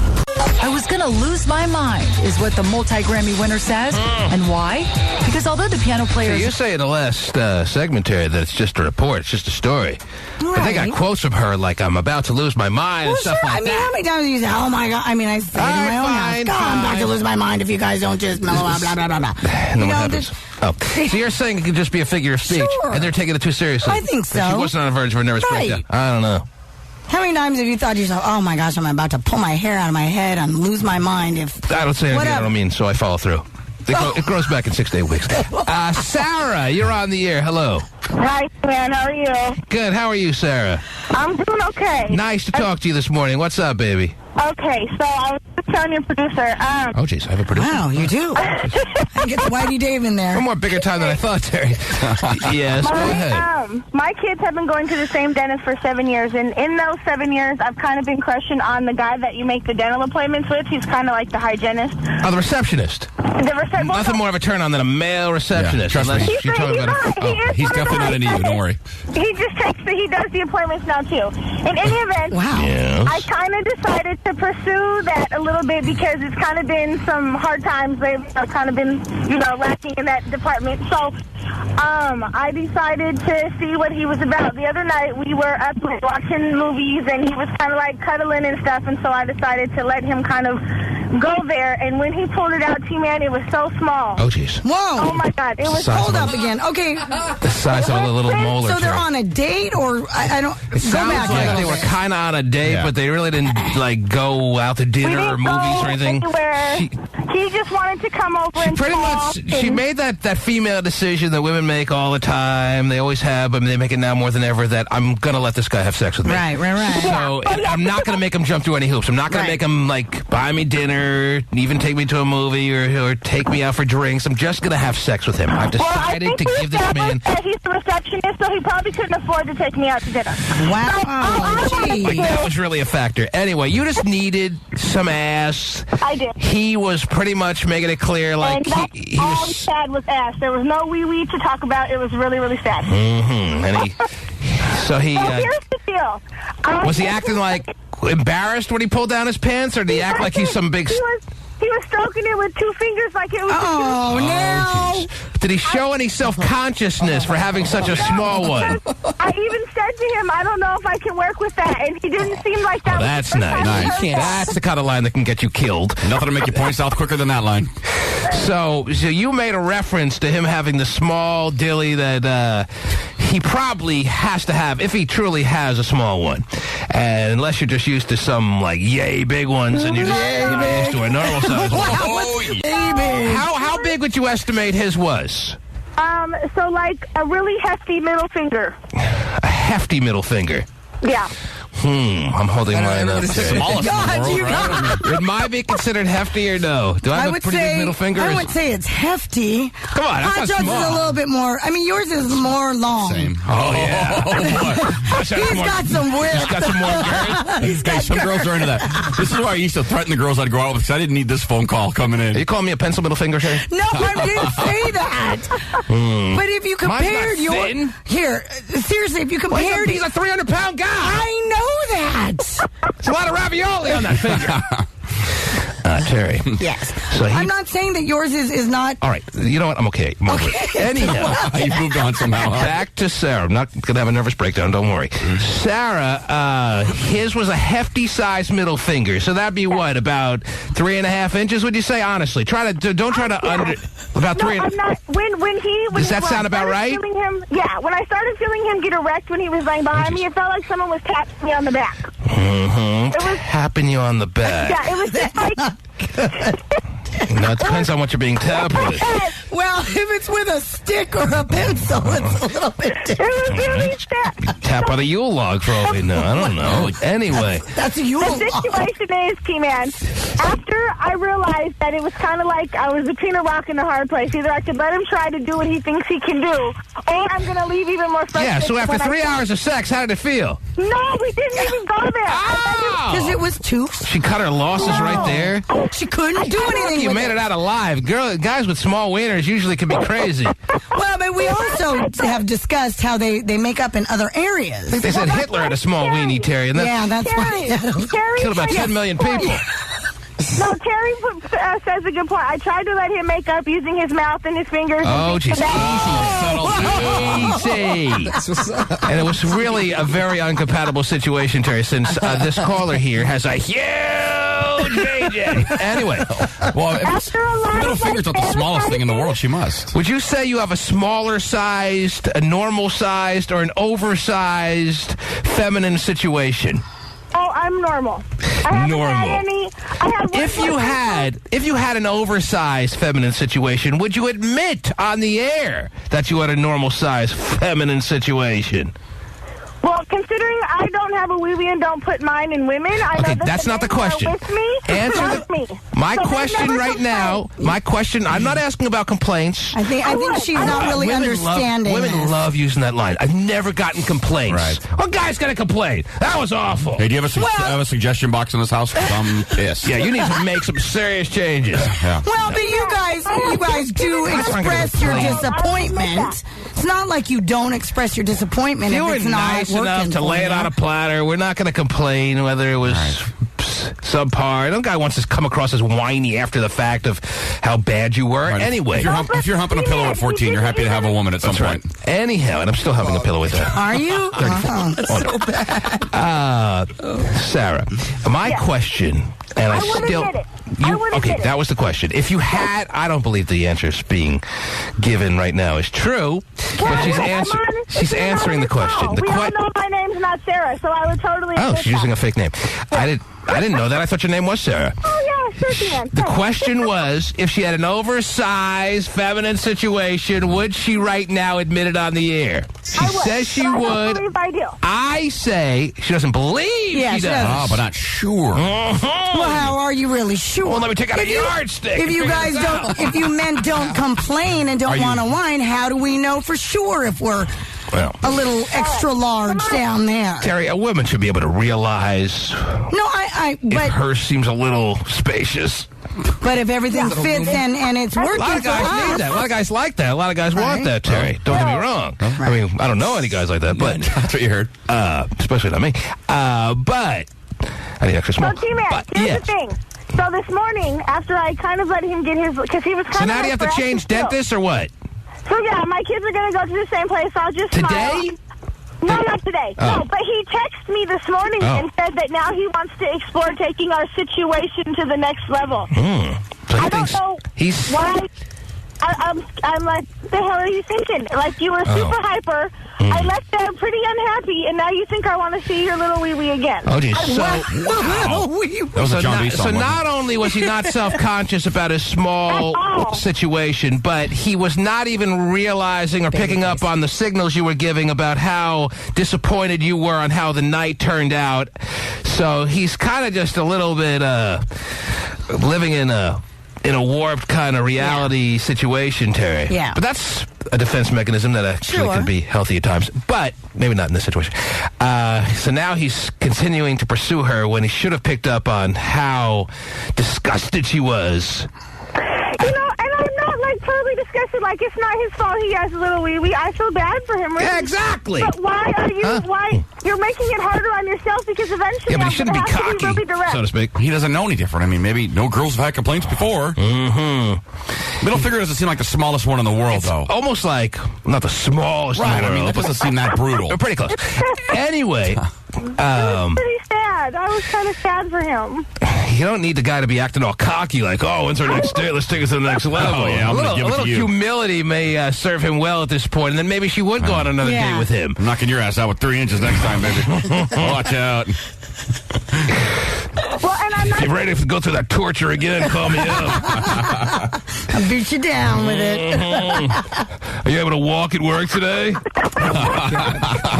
I was going to lose my mind, is what the multi-Grammy winner says. And why? Because although the piano player...
So you say in the last segment, Terry, that it's just a report, it's just a story.
Right.
But they got quotes from her like, I'm about to lose my mind and stuff like that.
How many times do you say, oh my God? I mean, I say it in my own house. God, I'm about to lose my mind if you guys don't just blah, blah, blah, blah, blah, blah.
And then what happens? So you're saying it could just be a figure of speech,
Sure.
and they're taking it too seriously.
I think so.
She wasn't on the verge of a nervous breakdown. I don't know.
How many times have you thought to yourself, oh my gosh, I'm about to pull my hair out of my head and lose my mind if...
I don't say anything I don't mean, so I follow through. It grows back in 6 to 8 weeks. Sarah, you're on the air. Hello.
Hi, man. How are you?
Good. How are you, Sarah?
I'm doing okay.
Nice to talk to you this morning. What's up, baby?
Okay, so I was just telling your producer.
Oh, jeez, I have a producer.
Wow, you do. I get the Whitey Dave in there.
One more bigger time than I thought, Terry. Yes, go ahead.
My kids have been going to the same dentist for 7 years, and in those 7 years, I've kind of been crushing on the guy that you make the dental appointments with. He's kind of like the hygienist.
Oh, the receptionist. Nothing more of a turn on than a male receptionist.
Yeah, trust me.
You're talking about
he's definitely not into you. Don't worry.
He just he does the appointments now, too. In any event,
Yes.
I kind of decided to pursue that a little bit because it's kind of been some hard times. They've kind of been, lacking in that department. So I decided to see what he was about. The other night we were up watching movies and he was kind of like cuddling and stuff, and so I decided to let him kind of go there. And when he pulled it out, T-Man, it was so small.
Oh, jeez.
Whoa.
Oh, my God. It was
Hold up again. Okay.
The size of a little molar.
So they're on a date, or I don't...
It sounds like they were kind of on a date, but they really didn't, go out to dinner or movies or anything.
He just wanted to come over and
pretty
talk.
much, she made that female decision that women make all the time. They always have, but they make it now more than ever, that I'm going to let this guy have sex with me.
Right.
So I'm not going to make him jump through any hoops. I'm not going to make him, buy me dinner, even take me to a movie or take me out for drinks. I'm just going to have sex with him. I've decided to give this man...
He's the receptionist, so he probably couldn't afford to take me out to dinner.
Wow. Gee.
That was really a factor. Anyway, you just needed some ass.
I did.
He was pretty much making it clear,
And
he
all
was...
he said was ass. There was no wee-wee to talk about. It was really, really sad.
Mm-hmm. And
Here's the deal.
Was he acting embarrassed when he pulled down his pants, or did he act like he's some big...
He was stroking it with 2 fingers like it was...
Oh, no.
Did he show any self-consciousness for having such a small one?
I even said to him, I don't know if I can work with that, and he didn't seem like that.
That's nice. That's the kind of line that can get you killed.
Nothing to make you point south quicker than that line.
So you made a reference to him having the small dilly that he probably has to have, if he truly has a small one. And unless you're just used to some, yay big ones, and you're just used to a normal size one. How big would you estimate his was?
So a really hefty middle finger.
A hefty middle finger.
Yeah.
I'm holding mine up.
Smallest in the world, right?
Would mine be considered hefty or no? Do I have a pretty big middle finger?
I would say it's hefty.
Come on, that's
Hot
not
Shot's
small.
is a little bit more. I mean, yours is more long.
Same.
Oh, yeah.
He's got some width.
He's got some more girth.
Some girls are into that. This is why I used to threaten the girls I'd go out with, because I didn't need this phone call coming in.
Are you calling me a pencil middle finger, sir?
No, I didn't say that. But if you compared seriously, if you compared...
He's a 300-pound guy.
I know that.
There's a lot of ravioli on that finger. Terry.
Yes.
So
I'm not saying that yours is not...
All right. You know what? I'm okay. Anyhow.
You've moved on somehow.
Back to Sarah. I'm not going to have a nervous breakdown. Don't worry. Sarah, his was a hefty-sized middle finger. So that'd be what? About 3.5 inches, would you say? Honestly. Don't try to under... About
no,
3.
I'm not.
Does that sound about right?
When I started feeling him get erect when he was laying behind me, it felt like someone was tapping me on the back.
Mm-hmm. Tapping you on the back.
Yeah, it was just like
Now, it depends on what you're being tapped with.
Well, if it's with a stick or a pencil, it's a little bit different.
It was really sad.
Tap on a Yule log for all we know. I don't know. Anyway.
That's a Yule log.
The situation is, T-Man, after I realized that it was kind of like I was between a rock and a hard place. Either I could let him try to do what he thinks he can do, or I'm going to leave even more frustrated.
Yeah, so after 3 hours of sex, how did it feel?
No, we didn't even go there.
Because it was too...
She cut her losses right there.
She couldn't do anything
You
with
made it out alive. Guys with small wieners usually can be crazy.
Well, but we also have discussed how they make up in other areas.
I think they said Hitler had a small weenie, Terry. And
that's why.
Terry
killed about 10 million people.
No, Terry says a good point. I tried to let him make up using his mouth and his fingers.
Oh, jeez. Easy. And it was really a very incompatible situation, Terry, since this caller here has a huge JJ. Anyway.
Well, middle finger's not the smallest thing in the world. She must.
Would you say you have a smaller sized, a normal sized, or an oversized feminine situation?
Oh, I'm normal. I haven't had any.
If you had an oversized feminine situation, would you admit on the air that you had a normal sized feminine situation?
Well, considering I don't have a wee-wee and don't put mine in women, I know that
that's not the question.
With me,
Answer my question right now. My question. I'm not asking about complaints.
I think she's not really understanding.
Women love using that line. I've never gotten complaints.
Right.
Well, guy's got to complain. That was awful.
Hey, do you have a suggestion box in this house? I'm pissed.
Yeah, you need to make some serious changes.
Yeah.
Well, but you guys do express your disappointment. It's not like you don't express your disappointment if it's not
nice enough to lay it on a platter. We're not going to complain whether it was subpar. No guy wants to come across as whiny after the fact of how bad you were. Right. Anyway.
If you're humping a pillow at 14, you're happy to have a woman at some point.
Right. Anyhow, and I'm still humping a pillow with that.
Are you? That's so bad.
Sarah, my question, and I still... Okay, that was the question. If you had, I don't believe the answer is being given right now is true, but she's answering the question.
We all know my name's not Sarah, so I would totally...
Oh, she's using a fake name. I didn't know that. I thought your name was Sarah.
Oh, yeah, sure can.
The question was, if she had an oversized feminine situation, would she right now admit it on the air? She says she would.
I believe I do.
I say she doesn't believe she does.
Oh, but not sure.
Well, how are you really sure?
Well, let me take out a yardstick.
If you guys don't, if you men don't complain and don't want to whine, how do we know for sure if we're a little extra large down there?
Terry, a woman should be able to realize.
No, but
hers seems a little spacious.
But if everything fits and it's working,
a lot of guys need that. A lot of guys like that. A lot of guys want that, Terry. Don't get me wrong. I mean, I don't know any guys like that, but
that's what you heard.
Especially not me. But I need extra small.
So, T-Man, here's the thing. So this morning, after I kind of let him get his, because he was kind of...
So now do you have to change dentists or what?
So yeah, my kids are going to go to the same place, so I'll just
Today?
No, not today.
Oh.
No, but he texted me this morning and said that now he wants to explore taking our situation to the next level.
So
I don't know why. I'm like, what the hell are you thinking? Like, you were super hyper. I left there pretty unhappy, and now you think I want to see your little wee-wee again.
Oh, geez. So
song,
not only was he not self-conscious about his small situation, but he was not even realizing or picking up on the signals you were giving about how disappointed you were on how the night turned out. So he's kind of just a little bit living in a warped kind of reality situation, Terry.
Yeah.
But that's a defense mechanism that actually can be healthy at times, but maybe not in this situation. So now he's continuing to pursue her when he should have picked up on how disgusted she was.
You know, and I'm not, like, totally disgusted. Like, it's not his fault he has a little wee-wee. I feel bad for him, really.
Yeah, exactly.
But why are you, you're making it harder on yourself, because eventually
but he shouldn't be cocky, so to speak.
He doesn't know any different. I mean, maybe no girls have had complaints before. Mm-hmm. Middle finger doesn't seem like the smallest one in the world, though.
Almost like, not the smallest in the world.
I mean, that doesn't seem that brutal.
They're pretty close. Anyway.
It was pretty sad. I was kind of sad for him.
You don't need the guy to be acting all cocky, like, oh, when's our next date? Let's take it to the next level.
Oh, yeah,
a little humility may serve him well at this point, and then maybe she would go on another date with him.
I'm knocking your ass out with 3 inches next time, baby. Watch out.
Well, and I'm not...
If you're ready to go through that torture again, call me up.
I'll beat you down with it.
Are you able to walk at work today? You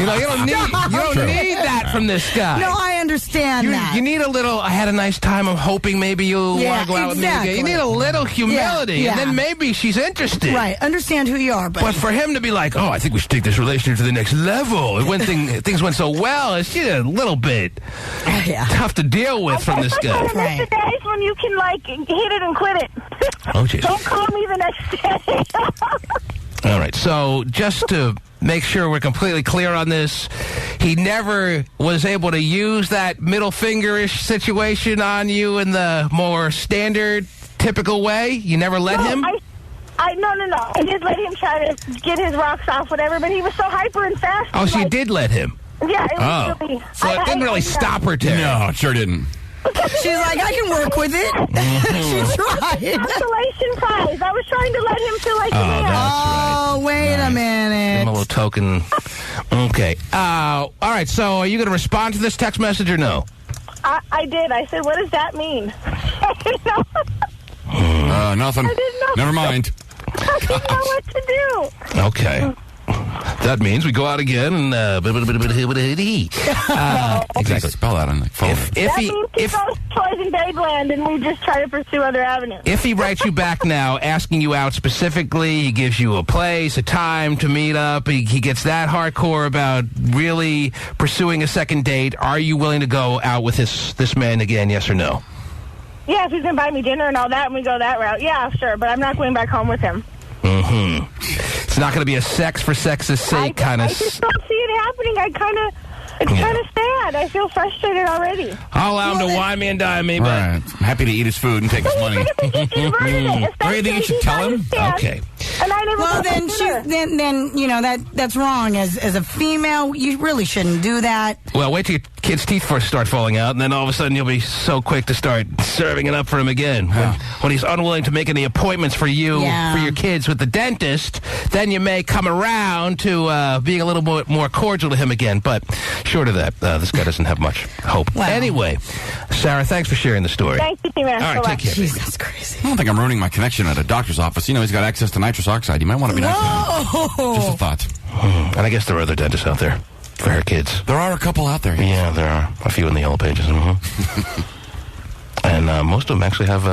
don't need that from this guy.
No, I understand that.
You need a little, I had a nice time, I'm hoping maybe you'll want to go out with me again. You need a little humility, and then maybe she's interested.
Right, understand who you are.
But for him to be like, oh, I think we should take this relationship to the next level. When things went so well, it's a little bit tough to deal with from this guy.
Right. The days when you can, like, hit it and quit it.
Oh, jeez.
Don't call me the next day.
All right, so just to make sure we're completely clear on this, he never was able to use that middle finger-ish situation on you in the more standard, typical way? You never let him?
No. I did let him try to get his rocks off, whatever, but he was so hyper and fast.
Oh, so you did let him?
Yeah, it was really...
So it didn't really stop her, Terry.
No, it sure didn't.
She's like, I can work with it. She tried.
Consolation prize. I was trying to let him feel like a man.
Oh, wait a minute.
Give him a little token. Okay. All right, so are you going to respond to this text message or no?
I did. I said, what does that mean? I didn't know.
Nothing.
I didn't know.
Never mind.
I didn't know what to do.
Okay. That means we go out again and
Exactly. Spell that on the phone.
That means he goes toys in Babeland and we just try to pursue other avenues.
If he writes you back now, asking you out specifically, he gives you a place, a time to meet up, he gets that hardcore about really pursuing a second date, are you willing to go out with this man again, yes or no?
Yeah, if he's going to buy me dinner and all that and we go that route, yeah, sure, but I'm not going back home with him.
Mm-hmm. It's not going to be a sex for sex's sake kind of...
I just don't see it happening. It's kind of sad. I feel frustrated already.
I'll allow him to wine me and dine me, but...
Right. I'm happy to eat his food and take his money.
Don't you
think you should tell him?
Okay.
And I never
then you know that's wrong. As a female, you really shouldn't do that.
Well, wait till your kid's teeth first start falling out, and then all of a sudden you'll be so quick to start serving it up for him again. When he's unwilling to make any appointments for you, for your kids with the dentist, then you may come around to being a little more cordial to him again. But short of that, this guy doesn't have much hope. Wow. Anyway, Sarah, thanks for sharing the story.
Thank you, man.
All right, take care.
Jeez, that's crazy.
I don't think I'm ruining my connection at a doctor's office. You know, he's got access to nitrous oxide. You might want to be nice to him. Just a thought.
And I guess there are other dentists out there for her kids.
There are a couple out there.
Yeah, there are. A few in the yellow pages. And most of them actually have,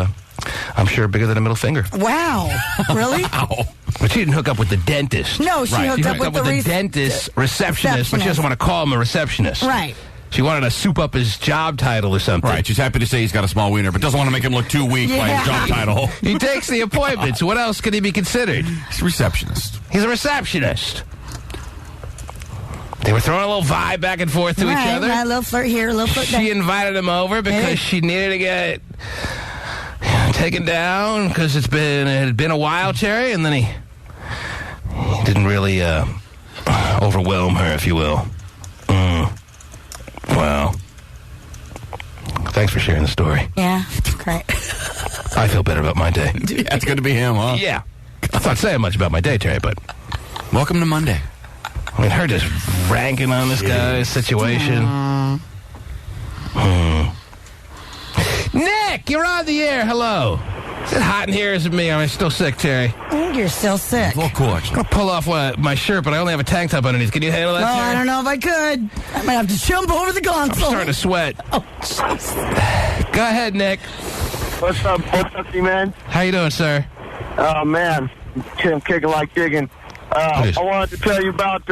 I'm sure, bigger than a middle finger.
Wow. Really?
Wow.
But she didn't hook up with the dentist.
No, she hooked up with
the dentist receptionist, but she doesn't want to call him a receptionist.
Right.
She wanted to soup up his job title or something.
Right. She's happy to say he's got a small wiener, but doesn't want to make him look too weak by his job title.
He takes the appointments. What else could he be considered?
He's a receptionist.
He's a receptionist. They were throwing a little vibe back and forth to each other.
Right, a little flirt here, a little flirt there.
She invited him over because she needed to get taken down because it had been a while, Terry, and then he didn't really overwhelm her, if you will. Wow. Thanks for sharing the story.
Yeah, great.
I feel better about my day.
Yeah, it's good to be him, huh?
Yeah. I'm not saying much about my day, Terry, but...
Welcome to Monday.
I mean, her just ranking on this guy's situation. Nick, you're on the air. Hello. Is it hot in here? Is it me? Am I still sick, Terry?
I think you're still sick.
Well, cool.
I'm going to pull off my shirt, but I only have a tank top underneath. Can you handle that, Terry?
I don't know if I could. I might have to jump over the console.
I'm starting to sweat.
Oh, jeez.
Go ahead, Nick.
What's up, man?
How you doing, sir?
Oh, man. I'm kicking like digging. I wanted to tell you about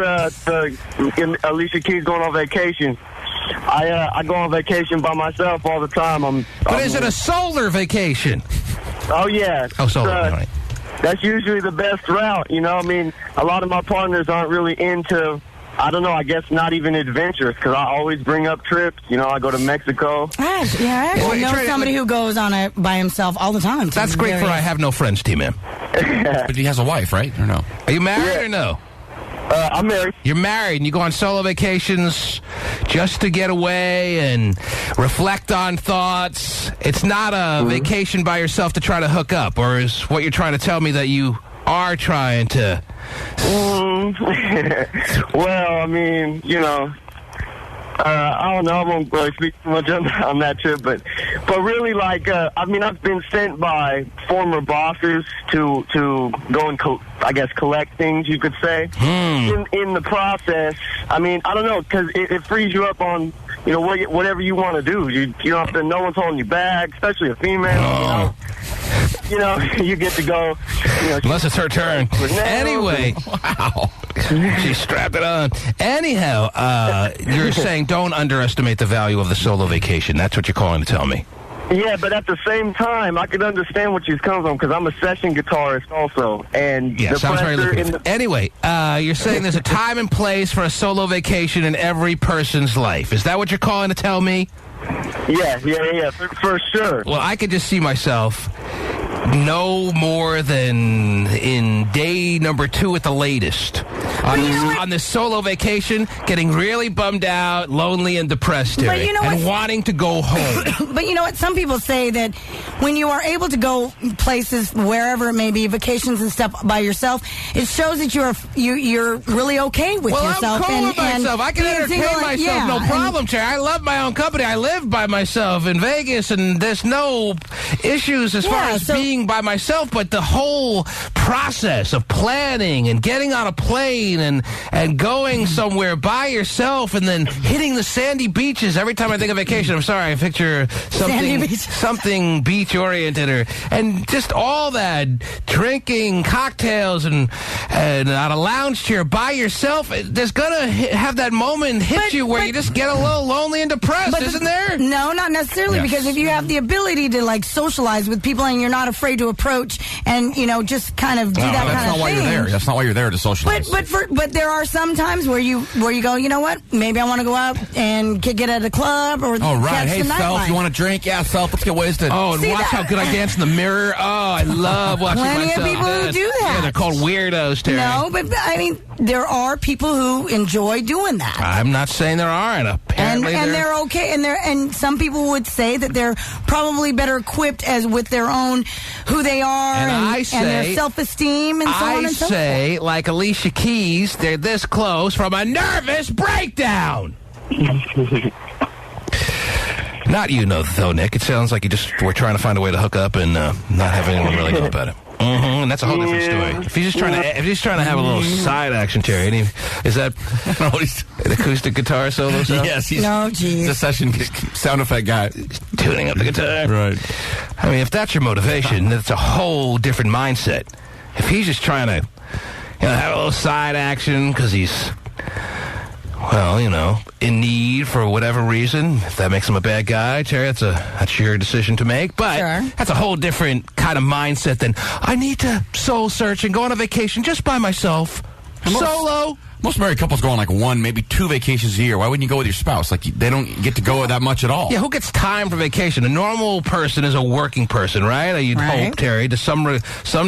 Alicia Keys going on vacation. I go on vacation by myself all the time.
But is it a solar vacation?
Oh, yeah.
Oh, solar. Right.
That's usually the best route, you know? I mean, a lot of my partners aren't really into, I don't know, I guess not even adventurous, because I always bring up trips. You know, I go to Mexico.
I actually know somebody who goes on it by himself all the time.
That's great for I have no friends team, man.
But he has a wife, right? Or no?
Are you married or no?
I'm married.
You're married, and you go on solo vacations just to get away and reflect on thoughts. It's not a vacation by yourself to try to hook up, or is what you're trying to tell me that you are trying to...
Well, I mean, you know... I don't know. I won't really speak too much on that trip, but But really, like, I've been sent by former bosses to go and, collect things, you could say. In the process, I don't know, because it frees you up on, whatever you want to do. You don't have to, no one's holding you back, especially a female, you get to go.
Unless it's her turn. Anyway.
Wow.
She strapped it on. Anyhow, you're saying don't underestimate the value of the solo vacation. That's what you're calling to tell me.
Yeah, but at the same time, I can understand what she's coming from because I'm a session guitarist also. And
yeah, sounds very lucrative. Anyway, you're saying there's a time and place for a solo vacation in every person's life. Is that what you're calling to tell me?
Yeah, for sure.
Well, I could just see myself no more than in day number 2 at the latest on this solo vacation, getting really bummed out, lonely, and depressed, Terry, and wanting to go home.
But you know what? Some people say that when you are able to go places, wherever it may be, vacations and stuff by yourself, it shows that you're really okay with yourself.
I'm cool with myself. I can entertain myself, no problem, Terry. I love my own company. I live by myself in Vegas, and there's no issues as far as being by myself, but the whole process of planning and getting on a plane and going somewhere by yourself and then hitting the sandy beaches. Every time I think of vacation, I'm sorry, I picture something beach oriented and just all that drinking cocktails and on a lounge chair by yourself. There's gonna have that moment hit you where you just get a little lonely and depressed, isn't there?
No, not necessarily, because if you have the ability to socialize with people and you're not afraid to approach and just kind of do that kind of thing.
That's not why you're there. That's not why you're there, to socialize.
But there are some times where you go, you know what? Maybe I want to go out and get at a club or catch
hey,
the nightlife.
Self, you want to drink? Yeah, Self, let's get wasted.
Oh, and watch how good I dance in the mirror. Oh, I love watching myself.
Plenty of people who do that.
Yeah, they're called weirdos, Terry.
No, but there are people who enjoy doing that.
I'm not saying there aren't. Apparently,
and they're okay. And some people would say that they're probably better equipped with their own who they are and their self-esteem and so on and so forth.
I say, like Alicia Keys, they're this close from a nervous breakdown. Not though, Nick. It sounds like you just were trying to find a way to hook up and not have anyone really know about it. And that's a whole different story. If he's just trying to have a little side action, Terry, is that an acoustic guitar solo?
Yes, he's a session sound effect guy,
tuning up the guitar.
Right.
If that's your motivation, that's a whole different mindset. If he's just trying to, have a little side action because he's, in need for whatever reason, if that makes him a bad guy, Terry, that's your decision to make. But that's a whole different kind of mindset than I need to soul search and go on a vacation just by myself, solo.
Most married couples go on 1, maybe 2 vacations a year. Why wouldn't you go with your spouse? They don't get to go that much at all.
Yeah, who gets time for vacation? A normal person is a working person, right? You'd hope, Terry, to some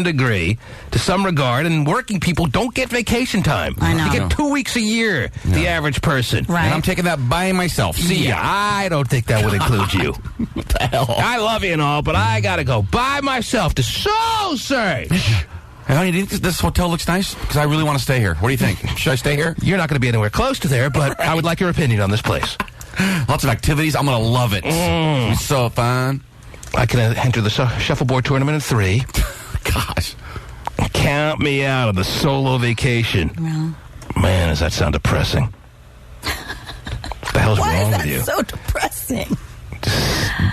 degree, to some regard. And working people don't get vacation time.
I know.
You get 2 weeks a year, the average person.
Right.
And I'm taking that by myself. See ya.
I don't think that would include you.
What the hell?
I love you and all, but I got to go by myself to soul search.
Hey, honey, do you think this hotel looks nice? Because I really want to stay here. What do you think? Should I stay here?
You're not going to be anywhere close to there, but I would like your opinion on this place.
Lots of activities. I'm going to love it. It's so fun.
I can enter the shuffleboard tournament in 3.
Gosh.
Count me out of the solo vacation.
Well.
Man, does that sound depressing. What the hell's wrong with you?
Why is that so depressing?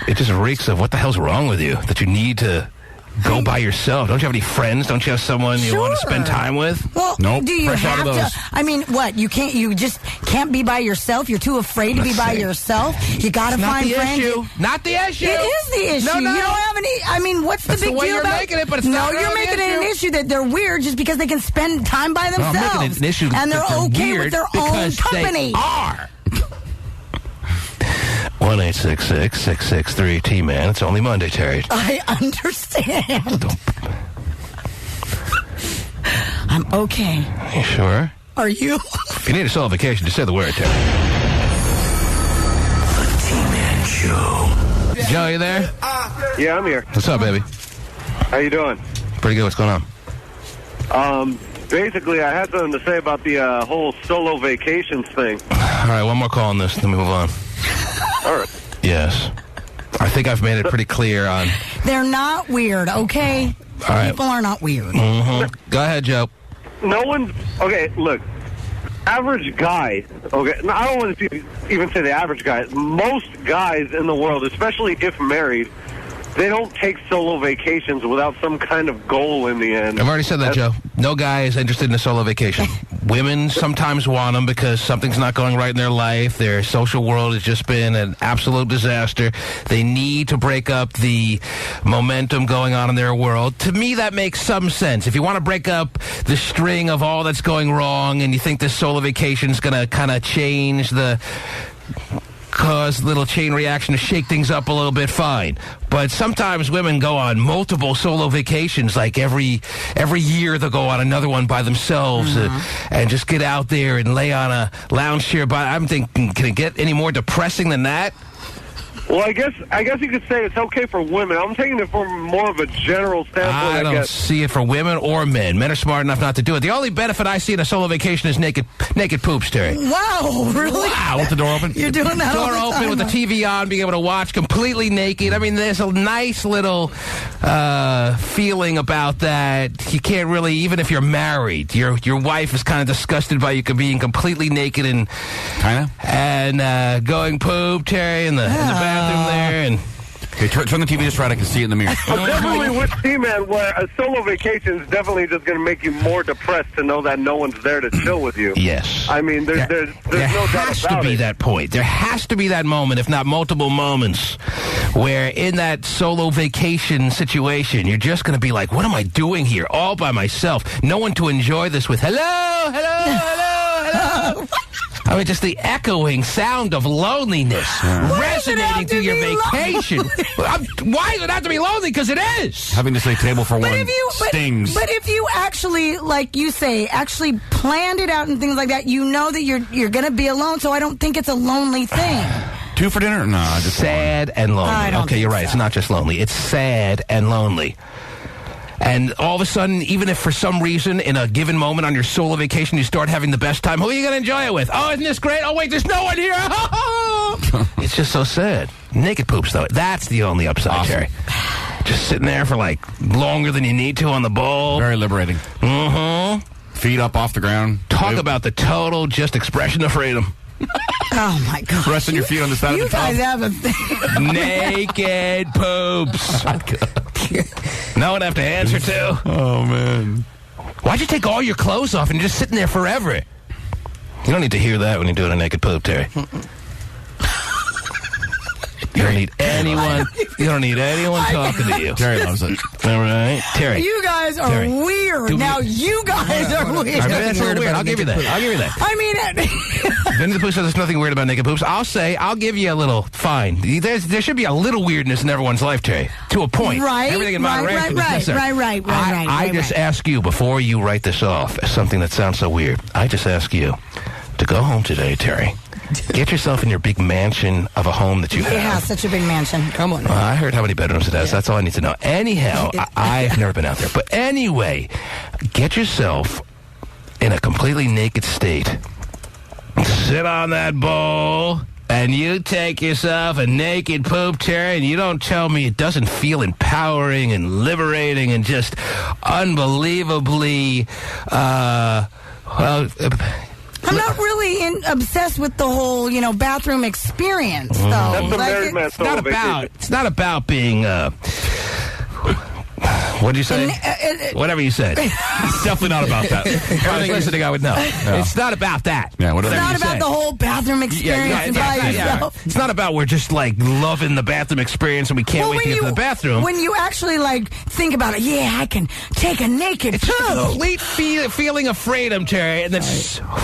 It just reeks of what the hell's wrong with you that you need to go by yourself. Don't you have any friends? Don't you have someone you want to spend time with?
Well,
nope.
Do you
Fresh
have
out of those.
to? What? You just can't be by yourself? You're too afraid to be by yourself? You got to find friends?
Not the issue.
It is the issue.
No.
You don't have any... what's the big deal
you're
about...
making it, but it's not
you're making it an issue that they're weird just because they can spend time by themselves.
No, I'm making it an issue
and they're okay with their own company.
They are. 1-866-663-T-Man. It's only Monday, Terry.
I understand. I'm okay.
You sure?
Are you?
If you need a solo vacation, just say the word, Terry. The T-Man Show. Joe, you there?
Yeah, I'm here.
What's up, baby?
How you doing?
Pretty good. What's going on?
Basically, I had something to say about the whole solo vacations thing.
All right, one more call on this, then we move on.
All right.
Yes. I think I've made it pretty clear on...
They're not weird, okay?
All right.
People are not weird.
Mm-hmm. Go ahead, Joe.
No one's... Okay, look. Average guy, okay, I don't want to even say the average guy. Most guys in the world, especially if married, they don't take solo vacations without some kind of goal in the end.
I've already said that, Joe. No guy is interested in a solo vacation. Women sometimes want them because something's not going right in their life. Their social world has just been an absolute disaster. They need to break up the momentum going on in their world. To me, that makes some sense. If you want to break up the string of all that's going wrong and you think this solo vacation is going to kind of change cause a little chain reaction to shake things up a little bit, fine. But sometimes women go on multiple solo vacations, like every year they'll go on another one by themselves and just get out there and lay on a lounge chair. But I'm thinking, can it get any more depressing than that?
Well, I guess you could say it's okay for women. I'm taking it from more of a general standpoint.
I don't see it for women or men. Men are smart enough not to do it. The only benefit I see in a solo vacation is naked poops, Terry.
Wow, really?
Wow, with the door open.
You're doing that all the
door open with the TV on, being able to watch completely naked. I mean, there's a nice little feeling about that. You can't really, even if you're married, your wife is kind of disgusted by you being completely naked and going poop, Terry, in the bathroom there, and
okay, turn the TV just right. I can see it in the mirror.
I'm definitely with T-Man, where a solo vacation is definitely just going to make you more depressed to know that no one's there to chill with you.
Yes.
I mean, there's no doubt about it. There has
to be that point. There has to be that moment, if not multiple moments, where in that solo vacation situation, you're just going to be like, what am I doing here all by myself? No one to enjoy this with. Hello. I mean, just the echoing sound of loneliness resonating through your vacation. Why does it have to be lonely? Because it is.
Having to say table for one stings.
But if you actually, like you say, actually planned it out and things like that, you know that you're going to be alone, so I don't think it's a lonely thing.
2 for dinner? No, just
sad and lonely. Okay, you're right. It's not just lonely. It's sad and lonely. And all of a sudden, even if for some reason in a given moment on your solo vacation you start having the best time, who are you going to enjoy it with? Oh, isn't this great? Oh, wait, there's no one here. It's just so sad. Naked poops, though. That's the only upside, Terry. Just sitting there for, like, longer than you need to on the bowl.
Very liberating.
Mm-hmm.
Feet up off the ground.
Talk about the total just expression of freedom.
Oh, my God.
Resting your feet on the side of the tub.
You guys have a thing.
Naked poops. No one have to answer to.
Oh, man.
Why'd you take all your clothes off and you're just sitting there forever? You don't need to hear that when you're doing a naked poop, Terry. You don't need anyone. You don't need anyone talking to you.
Terry loves it.
All right, Terry.
You guys are weird. Now you guys are weird.
I mean, that's weird. I'll give you that.
I mean,
Vinnie the Pooh says there's nothing weird about naked poops. I'll give you a little fine. There should be a little weirdness in everyone's life, Terry, to a point.
Right.
Everything in moderation.
Right.
I just ask you before you write this off as something that sounds so weird. I just ask you to go home today, Terry. Get yourself in your big mansion of a home that you have.
It has such a big mansion. Come on.
I heard how many bedrooms it has. That's all I need to know. Anyhow, I've never been out there. But anyway, get yourself in a completely naked state. Sit on that bowl, and you take yourself a naked poop, Terry, and you don't tell me it doesn't feel empowering and liberating and just unbelievably,
I'm not really obsessed with the whole, bathroom experience, though.
That's the married man solo vacation.
It's not about being, what did you say? Whatever you said. It's definitely not about that. If I was listening, I would know. No. It's not about that.
Yeah,
it's not about the whole bathroom experience by yourself.
It's not about we're just, loving the bathroom experience and we can't wait to get to the bathroom.
When you actually, think about it, I can take a naked poo.
It's a complete feeling of freedom, Terry. And then,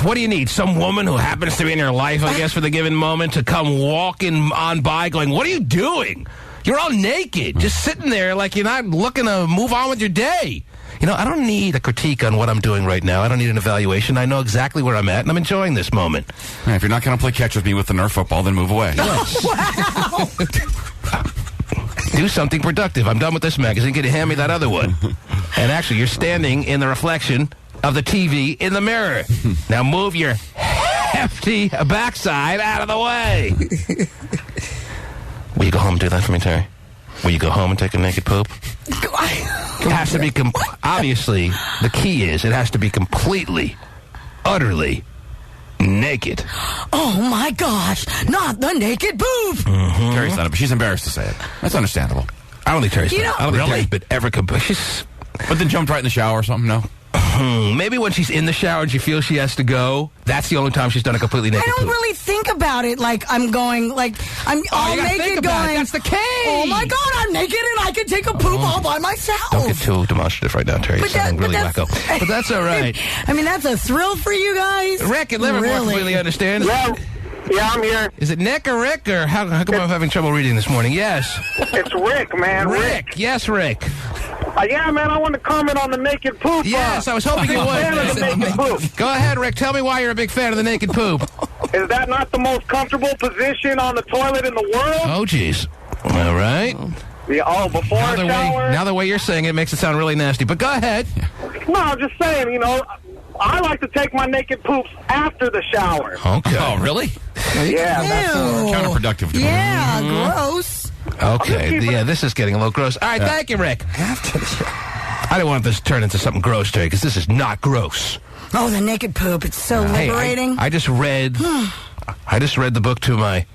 what do you need? Some woman who happens to be in your life, I guess, for the given moment to come walking on by going, what are you doing? You're all naked, just sitting there like you're not looking to move on with your day. I don't need a critique on what I'm doing right now. I don't need an evaluation. I know exactly where I'm at, and I'm enjoying this moment.
If you're not going to play catch with me with the Nerf football, then move away.
Wow.
Do something productive. I'm done with this magazine. Can you hand me that other one? And actually, you're standing in the reflection of the TV in the mirror. Now move your hefty backside out of the way. Will you go home and do that for me, Terry? Will you go home and take a naked poop? It has to be, obviously, the key is it has to be completely, utterly naked.
Oh, my gosh. Not the naked poop.
Mm-hmm.
Terry's not, but she's embarrassed to say it. That's understandable.
I don't think Terry's
really?
been ever but
then jumped right in the shower or something, no?
Maybe when she's in the shower and she feels she has to go, that's the only time she's done a completely naked
I don't
poop.
really think about it like I'm going, like, I'm all naked going.
That's the key.
Oh, my God, I'm naked and I can take a poop all by myself.
Don't get too demonstrative right now, Terry. You're sounding really wacko. But that's all right.
I mean, that's a thrill for you guys.
Rick in Livermore completely understands.
Yeah, I'm here.
Is it Nick or Rick, or how come I'm having trouble reading this morning? Yes.
It's Rick, man.
Rick. Yes, Rick.
Yeah, man, I want to comment on the naked poop.
Yes, I was hoping you would.
I'm a fan of the naked poop.
Go ahead, Rick. Tell me why you're a big fan of the naked poop.
Is that not the most comfortable position on the toilet in the world?
Oh, jeez. All right.
Yeah, before a shower.
Now the way you're saying it makes it sound really nasty. But go ahead.
No, I'm just saying, I like to take my naked poops after the shower.
Okay.
Oh, really?
Yeah, that's
counterproductive.
Yeah, gross.
Okay. Yeah, this is getting a little gross. All right, thank you, Rick. I didn't want this to turn into something gross, Terry, because this is not gross.
Oh, the naked poop. It's so liberating.
I just read the book to my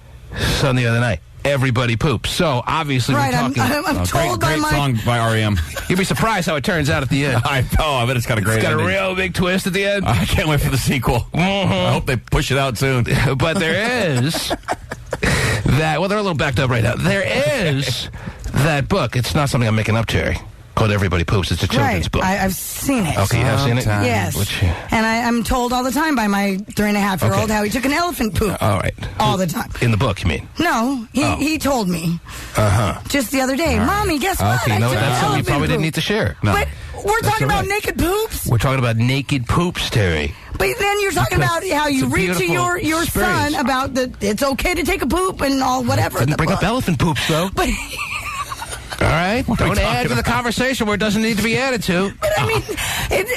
son the other night. Everybody poops. So, obviously,
right,
we're talking...
I'm told by
great
my...
song by R.E.M.
You'll be surprised how it turns out at the end.
I bet it's got a great
It's got
ending.
a real big twist at the end.
I can't wait for the sequel. I hope they push it out soon.
But there is that... Well, they're a little backed up right now. There is that book. It's not something I'm making up, Terry. Called Everybody Poops. It's a children's book.
I've seen it.
Okay, you have seen it?
Yes. And I'm told all the time by my 3.5-year-old how he took an elephant poop.
All right.
All the time.
In the book, you mean?
No, he told me. Just the other day. Mommy, guess what?
Okay, no,
I took
that's
an
something you
elephant
probably
poop.
didn't need to share. No.
But we're talking about naked poops.
We're talking about naked poops, Terry.
But then you're talking about how you
it's a
read to your
beautiful
son
experience.
about it's okay to take a poop and all whatever.
Didn't bring up elephant poops, though.
But...
All right? Don't add to the conversation where it doesn't need to be added to.
But I mean,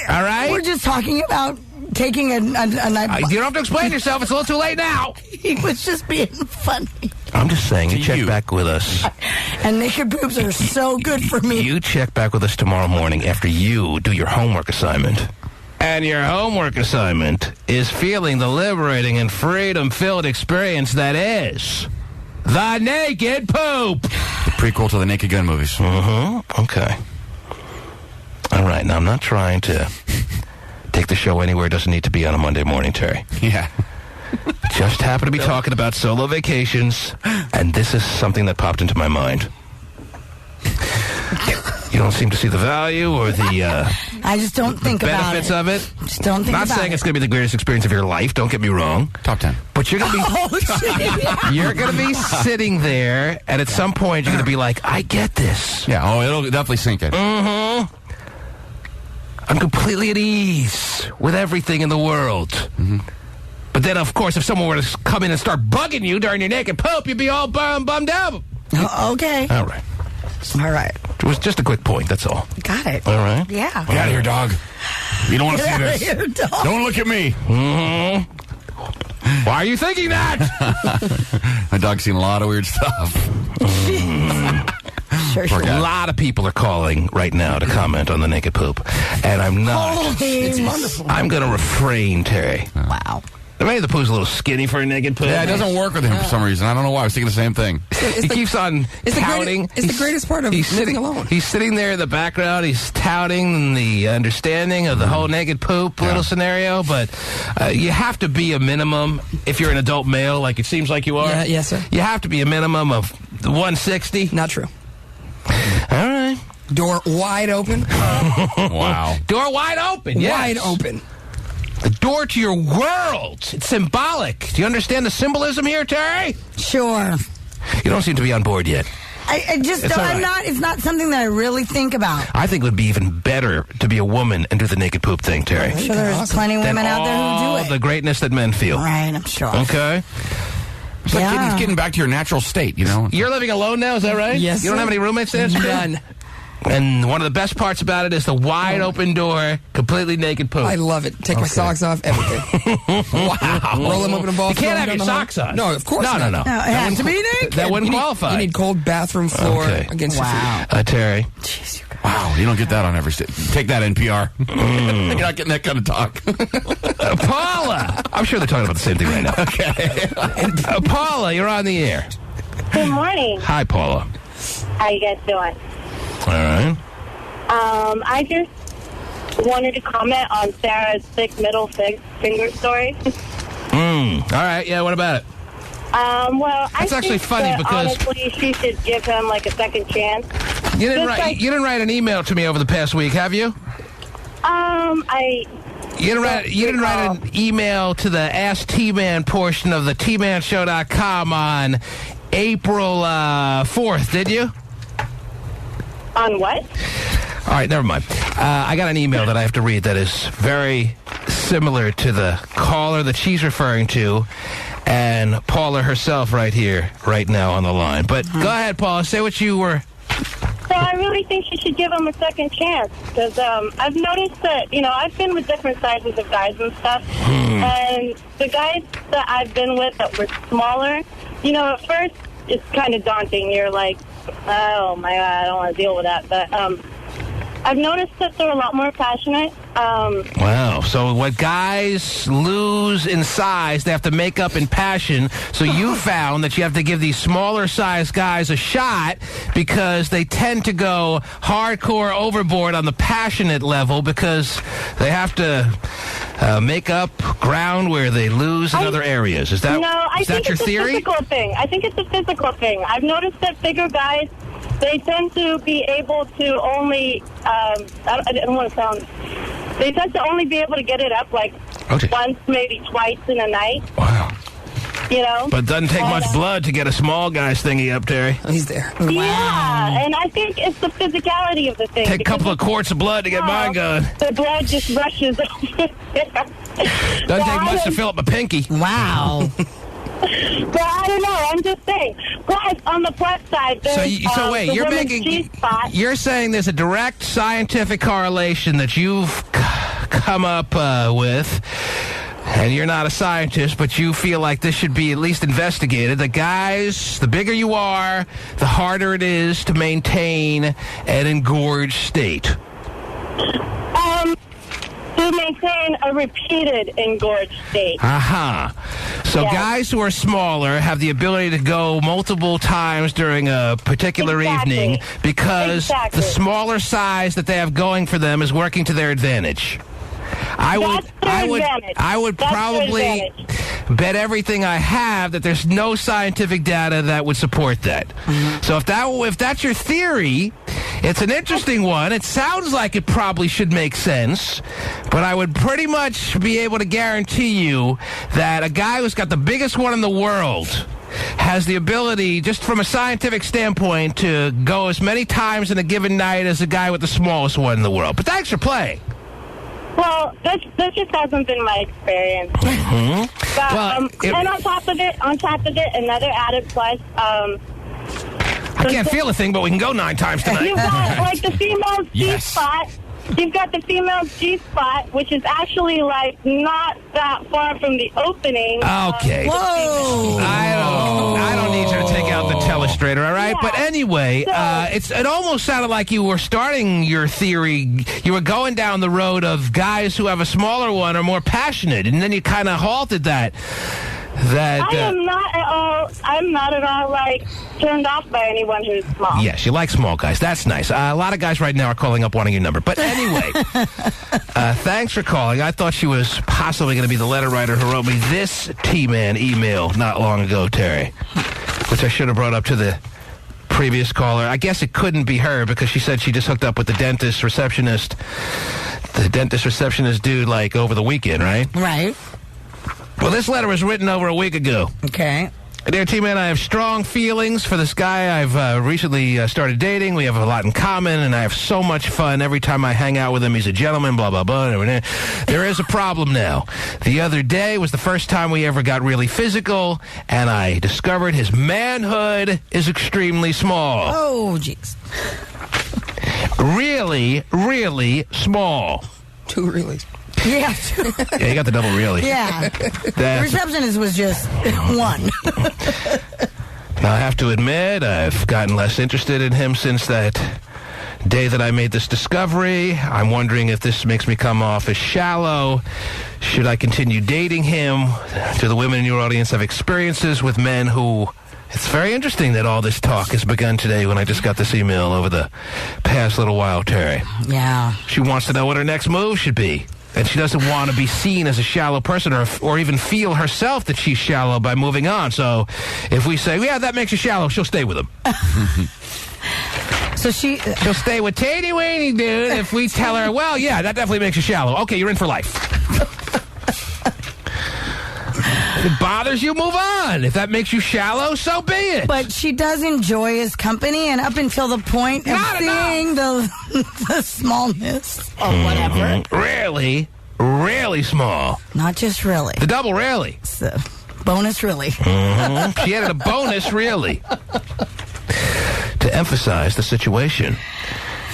all right?
We're just talking about taking a
you don't have to explain yourself. It's a little too late now.
He was just being funny.
I'm just saying, you check back with us.
And naked boobs are so good for me.
You check back with us tomorrow morning after you do your homework assignment. And your homework assignment is feeling the liberating and freedom-filled experience that is the naked poop.
The prequel to the Naked Gun movies.
Okay. All right. Now, I'm not trying to take the show anywhere it doesn't need to be on a Monday morning, Terry.
Yeah.
Just happen to be talking about solo vacations, and this is something that popped into my mind. You don't seem to see the value or the
I just don't think about it.
benefits of it.
Just don't think
Not
about
saying
it.
it's going to be the greatest experience of your life. Don't get me wrong.
Top 10.
But you're going to be you're going to be sitting there, and at some point you're going to be like, I get this.
Yeah. Oh, it'll definitely sink in.
I'm completely at ease with everything in the world. But then, of course, if someone were to come in and start bugging you during your naked poop, you'd be all bummed out.
Okay.
All right.
All right.
It was just a quick point, that's all.
Got it.
All right.
Yeah.
Get out of here, dog. You don't want to see
Get out of
this.
here, dog.
Don't look at me.
Why are you thinking that?
My dog's seen a lot of weird stuff.
Sure.
A lot of people are calling right now to comment on the naked poop, and I'm not.
It's wonderful.
I'm going to refrain, Terry.
Wow.
Maybe the Pooh's a little skinny for a naked poop.
Yeah, it doesn't work with him for some reason. I don't know why. I was thinking the same thing.
He keeps on touting.
It's the greatest part of living alone.
He's sitting there in the background. He's touting the understanding of the whole naked poop little scenario. But you have to be a minimum, if you're an adult male, like it seems like you are.
Yeah, yes, sir.
You have to be a minimum of 160.
Not true.
All right.
Door wide open.
Wow.
Door wide open. Yes.
Wide open.
The door to your world. It's symbolic. Do you understand the symbolism here, Terry?
Sure.
You don't seem to be on board yet.
I just
It's
don't,
all
I'm
right.
not. It's not something that I really think about.
I think it would be even better to be a woman and do the naked poop thing, Terry.
I'm sure there's plenty of
Than
women out there who
all
do it.
the greatness that men feel.
Right, I'm sure.
Okay?
It's like
Yeah.
getting back to your natural state, you know?
You're living alone now, is that right?
Yes,
You don't
sir.
have any roommates there?
None.
And one of the best parts about it is the wide open door, completely naked Pooh.
I love it. Take my socks off, everything.
Wow.
Roll them up in a ball.
You can't have your socks on.
No, of course not.
No.
It has to be naked.
That wouldn't qualify.
You need cold bathroom floor against your feet.
Terry.
Jeez, you guys.
Wow, you don't get that on every state. Take that, NPR. You're not getting that kind of talk.
Paula! I'm sure they're talking about the same thing right now.
Okay.
Paula, you're on the air.
Good morning.
Hi, Paula.
How you guys doing?
All right.
I just wanted to comment on Sarah's thick middle finger story.
All right. Yeah, what about it?
Well,
That's actually funny because
honestly, she should give him like a second chance.
You didn't write an email to me over the past week, have you? You didn't write an email to the Ask T-Man portion of the TManShow.com on April 4th, did you?
On what?
All right, never mind. I got an email that I have to read that is very similar to the caller that she's referring to and Paula herself right here, right now on the line. But go ahead, Paula, say what you were...
So I really think she should give him a second chance because I've noticed that, I've been with different sizes of guys and stuff, and the guys that I've been with that were smaller, at first it's kind of daunting. You're like, oh my God, I don't want to deal with that. But I've noticed that they're a lot more passionate.
Wow. So what guys lose in size, they have to make up in passion. So you found that you have to give these smaller sized guys a shot because they tend to go hardcore overboard on the passionate level because they have to make up ground where they lose in other areas. Is that your theory?
Physical thing. I think it's a physical thing. I've noticed that bigger guys, they tend to be able to only, I don't want to sound, they tend to only be able to get it up like once, maybe twice in a night.
Wow. But it doesn't take much blood to get a small guy's thingy up, Terry.
He's there.
Wow. Yeah, and I think it's the physicality of the thing.
Take a couple of quarts of blood to get mine going.
The blood just rushes over.
Doesn't take much to fill up my pinky.
Wow.
But I don't know. I'm just saying. Plus, on the plus side, there's
so wait, you're saying there's a direct scientific correlation that you've come up with, and you're not a scientist, but you feel like this should be at least investigated. The guys, the bigger you are, the harder it is to maintain an engorged state.
To maintain a repeated engorged state.
So guys who are smaller have the ability to go multiple times during a particular evening because the smaller size that they have going for them is working to their advantage. I would probably bet everything I have that there's no scientific data that would support that. So if that's your theory, it's an interesting one. It sounds like it probably should make sense, but I would pretty much be able to guarantee you that a guy who's got the biggest one in the world has the ability, just from a scientific standpoint, to go as many times in a given night as a guy with the smallest one in the world. But thanks for playing.
Well, that just hasn't been my experience. But, and on top of it, another added plus.
I can't feel a thing, but we can go 9 times tonight.
You've got like the female's G-spot. You've got the female's G-spot, which is actually like not that far from the opening.
Okay.
Whoa.
I don't need you to take out the telestrator, all right?
Yeah.
But anyway, it almost sounded like you were starting your theory. You were going down the road of guys who have a smaller one are more passionate, and then you kind of halted that. I'm not at all like turned off by anyone who's small. Yes, you like small guys. That's nice. A lot of guys right now are calling up wanting your number. But anyway, thanks for calling. I thought she was possibly going to be the letter writer who wrote me this T-Man email not long ago, Terry, which I should have brought up to the previous caller. I guess it couldn't be her because she said she just hooked up with the dentist receptionist dude like over the weekend, right?
Right.
Well, this letter was written over a week ago.
Okay.
Dear T-Man, I have strong feelings for this guy I've recently started dating. We have a lot in common, and I have so much fun every time I hang out with him. He's a gentleman, blah, blah, blah. There is a problem now. The other day was the first time we ever got really physical, and I discovered his manhood is extremely small.
Oh, jeez.
really, really small.
Two really.
Yeah.
Yeah, you got the double really.
Yeah. The receptionist was just one.
Now, I have to admit, I've gotten less interested in him since that day that I made this discovery. I'm wondering if this makes me come off as shallow. Should I continue dating him? Do the women in your audience have experiences with men who... It's very interesting that all this talk has begun today when I just got this email over the past little while, Terry.
Yeah.
She wants to know what her next move should be. And she doesn't want to be seen as a shallow person or even feel herself that she's shallow by moving on. So if we say, yeah, that makes you shallow, she'll stay with him.
So she'll
stay with Teeny Weeny, dude, if we tell her, well, yeah, that definitely makes you shallow. Okay, you're in for life. If it bothers you, move on. If that makes you shallow, so be it.
But she does enjoy his company, and up until the point of seeing the smallness or whatever.
Really, really small.
Not just really.
The double really.
It's the bonus really.
Mm-hmm. She added a bonus really to emphasize the situation.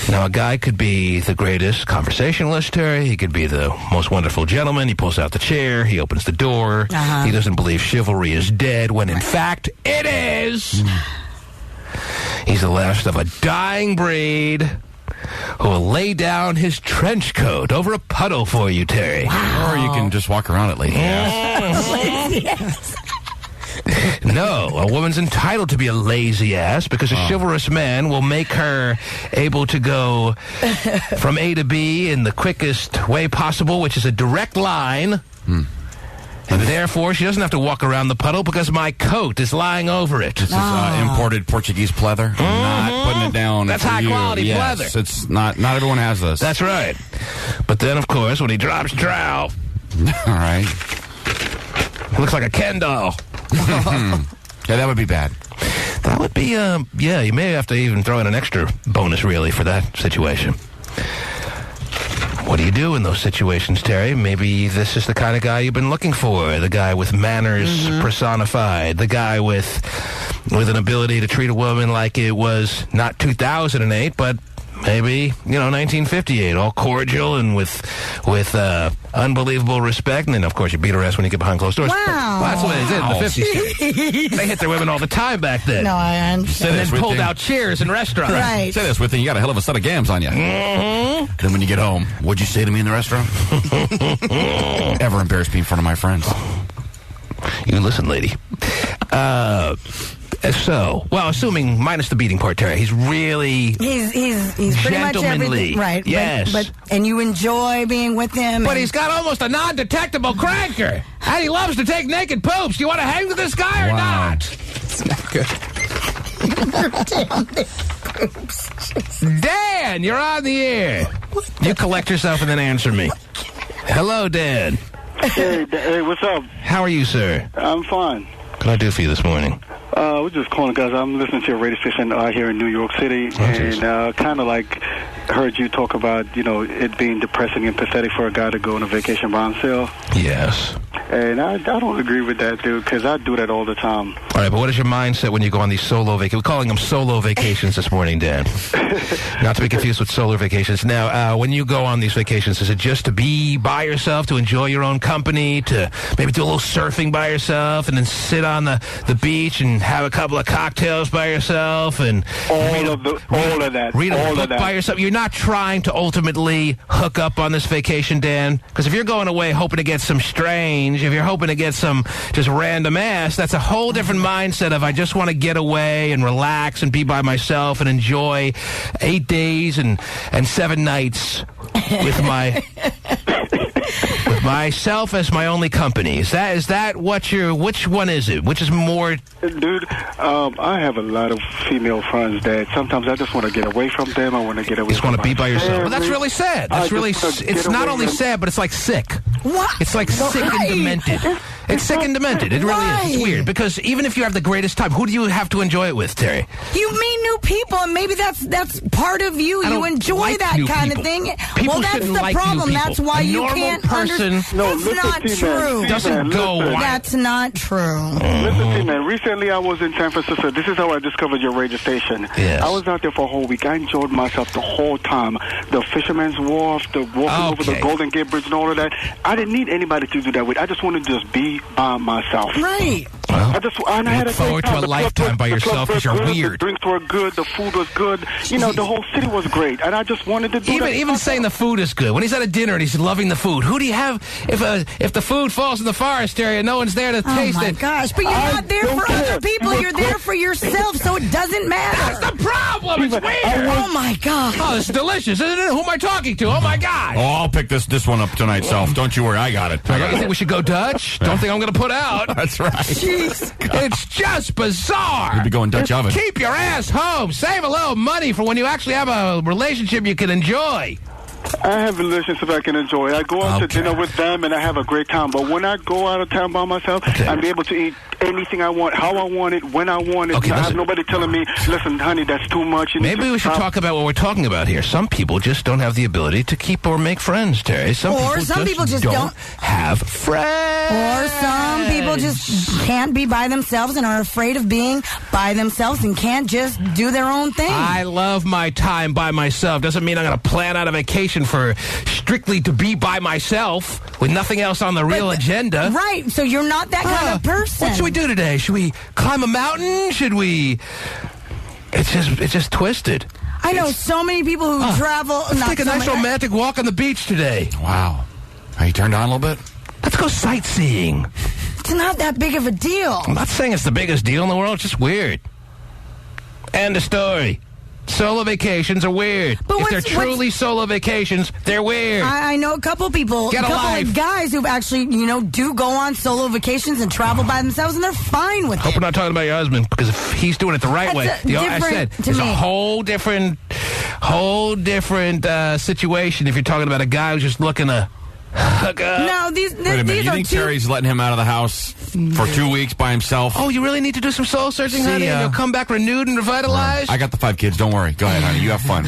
Now, a guy could be the greatest conversationalist, Terry. He could be the most wonderful gentleman. He pulls out the chair. He opens the door. He doesn't believe chivalry is dead when, in fact, it is. He's the last of a dying breed who will lay down his trench coat over a puddle for you, Terry.
Wow. Or you can just walk around it lazy ass.
No, a woman's entitled to be a lazy ass because a chivalrous man will make her able to go from A to B in the quickest way possible, which is a direct line. And therefore, she doesn't have to walk around the puddle because my coat is lying over it.
This is imported Portuguese pleather. I'm not putting it down.
That's high-quality pleather.
It's not everyone has this.
That's right. But then, of course, when he drops trow...
All right.
It looks like a Ken doll.
Yeah, that would be bad.
That would be, yeah, you may have to even throw in an extra bonus, really, for that situation. What do you do in those situations, Terry? Maybe this is the kind of guy you've been looking for. The guy with manners personified. The guy with an ability to treat a woman like it was not 2008, but maybe, 1958. All cordial and with unbelievable respect. And then, of course, you beat her ass when you get behind closed doors.
Wow.
Well, that's what it did in the 50s. They hit their women all the time back then.
No, I understand.
And then pulled out chairs in restaurants.
Right.
Say this, Whitney, you got a hell of a set of gams on you.
Mm-hmm.
Then when you get home, what'd you say to me in the restaurant? Ever embarrassed me in front of my friends?
You listen, lady. Assuming minus the beating part, Terry, he's really
he's pretty much everything, right?
Yes,
but and you enjoy being with him.
But he's got almost a non-detectable cranker, and he loves to take naked poops. Do you want to hang with this guy or not?
It's not good.
Dan, you're on the air. You collect yourself and then answer me. Hello, Dan.
Hey, what's up?
How are you, sir?
I'm fine.
What can I do for you this morning?
We're just calling because I'm listening to your radio station here in New York City, and kind of like heard you talk about, it being depressing and pathetic for a guy to go on a vacation by himself.
Yes.
And I don't agree with that, dude, because I do that all the time.
All right, but what is your mindset when you go on these solo vacations? We're calling them solo vacations this morning, Dan. Not to be confused with solar vacations. Now, when you go on these vacations, is it just to be by yourself, to enjoy your own company, to maybe do a little surfing by yourself, and then sit on the beach and have a couple of cocktails by yourself, and
all of that.
Read a book by yourself. You're not trying to ultimately hook up on this vacation, Dan, because if you're going away hoping to get some strange, if you're hoping to get some just random ass, that's a whole different mindset of I just want to get away and relax and be by myself and enjoy 8 days and 7 nights with myself as my only company. Is that what which one is it? Which is more?
Dude, I have a lot of female friends that sometimes I just want to get away from them. I want to get away.
Just want to be by yourself. Well, that's really sad. That's really. It's not only sad, but it's like sick.
What?
It's like sick and demented. It's sick and demented. It really is. It's weird because even if you have the greatest time, who do you have to enjoy it with, Terry?
You meet new people, and maybe that's part of you. You enjoy that kind of thing.
People
that's the
like
problem. That's why you can't understand. That's not true.
Doesn't go.
That's not true.
Listen to me, man. Recently, I was in San Francisco. This is how I discovered your radio station.
Yes.
I was out there for a whole week. I enjoyed myself the whole time. The Fisherman's Wharf, the walking over the Golden Gate Bridge, and all of that. I didn't need anybody to do that with. I just wanted to just be by myself.
Right.
Well,
I had
look forward to a lifetime by yourself because you're weird.
The drinks were good. The food was good. You know, the whole city was great. And I just wanted to do that.
Even saying the food is good. When he's at a dinner and he's loving the food, who do you have if the food falls in the forest area and no one's there to taste it?
Oh, my gosh. But you're not there for other people. You're there for yourself, so it doesn't matter.
That's the problem. It's weird.
Oh, my God.
Oh, this is delicious, isn't it? Who am I talking to? Oh, my God.
Oh, I'll pick this one up tonight, Self. Don't you worry. I got it.
You think we should go Dutch? Don't think I'm going to put out.
That's right.
Jeez. It's just bizarre.
You'll be going Dutch oven.
Keep your ass home. Save a little money for when you actually have a relationship you can enjoy.
I have a relationship I can enjoy. I go out to dinner with them, and I have a great time. But when I go out of town by myself, I'm able to eat anything I want, how I want it, when I want it. I have nobody telling me, listen, honey, that's too much.
Maybe we should talk about what we're talking about here. Some people just don't have the ability to keep or make friends, Terry. Some people just don't have friends.
Or some people just can't be by themselves and are afraid of being by themselves and can't just do their own thing.
I love my time by myself. Doesn't mean I'm going to plan out a vacation for strictly to be by myself with nothing else on the real agenda.
Right, so you're not that kind of person.
What should we do today? Should we climb a mountain? Should we... It's just twisted.
I know so many people who travel...
Let's take a nice romantic walk on the beach today.
Wow. Are you turned on a little bit?
Let's go sightseeing.
It's not that big of a deal.
I'm not saying it's the biggest deal in the world. It's just weird. End of story. Solo vacations are weird. But if they're truly solo vacations, they're weird.
I know a couple people, of guys who actually, do go on solo vacations and travel by themselves, and they're fine with it.
Hope we're not talking about your husband, because if he's doing it the right way, I said it's a whole different situation if you're talking about a guy who's just looking to hook up.
No, these
Wait a minute. You think Terry's letting him out of the house for 2 weeks by himself?
Oh, you really need to do some soul searching, honey, and you'll come back renewed and revitalized?
I got the 5 kids. Don't worry. Go ahead, honey. You have fun.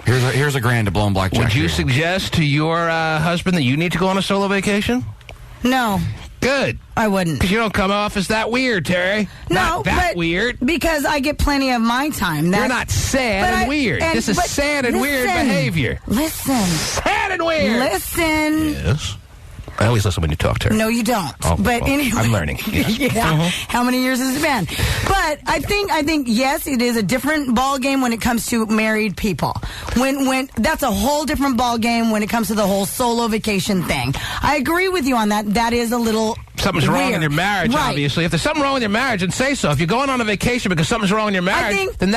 Here's $1,000 to blow on blackjack.
Would you suggest to your husband that you need to go on a solo vacation?
No.
Good.
I wouldn't.
Because you don't come off as that weird, Terry.
No,
not weird.
Because I get plenty of my time.
You're not sad and weird. This is sad and weird behavior.
Listen.
Sad and weird.
Listen.
Yes. I always listen when you talk, Terry.
No, you don't. But anyway,
I'm learning. Yes.
Yeah. How many years has it been? But I think yes, it is a different ball game when it comes to married people. When that's a whole different ball game when it comes to the whole solo vacation thing. I agree with you on that. That is a little
something's
weird.
wrong in your marriage, obviously. If there's something wrong with your marriage, then say so. If you're going on a vacation because something's wrong in your marriage, then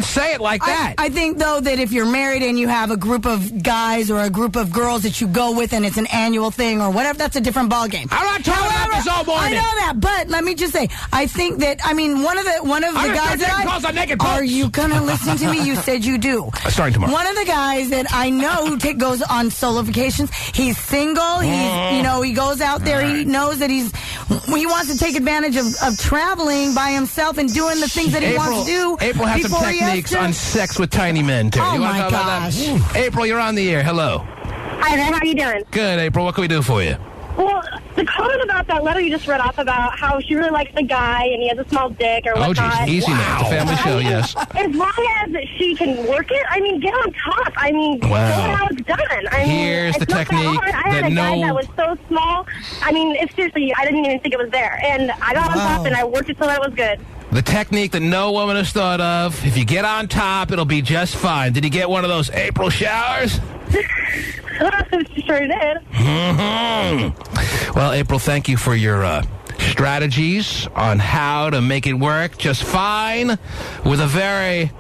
say it like that.
I think, though, that if you're married and you have a group of guys or a group of girls that you go with and it's an annual thing or whatever, that's a different ball game.
I'm not talking about this all morning.
I know that, but let me just say, I think that, one of the guys that are you going to listen to me? You said you do.
Starting tomorrow.
One of the guys that I know who goes on solo vacations, he's single, he goes out there, he knows that he wants to take advantage of traveling by himself and doing the things that he wants to do.
April has some techniques on sex with tiny men, Terry.
Oh, my gosh.
April, you're on the air. Hello.
Hi there. How are you doing?
Good, April. What can we do for you?
Well, the comment about that letter you just read off about how she really likes the guy and he has a small dick or whatnot.
Oh, geez. Easy now. It's a family show, yes.
As long as she can work it, get on top. Show how it's done.
Here's the technique
I had a guy that was so small. It's seriously, I didn't even think it was there. And I got on top and I worked it till it was good.
The technique that no woman has thought of. If you get on top, it'll be just fine. Did he get one of those April showers?
Sure did.
Mm-hmm. Well, April, thank you for your strategies on how to make it work just fine with a very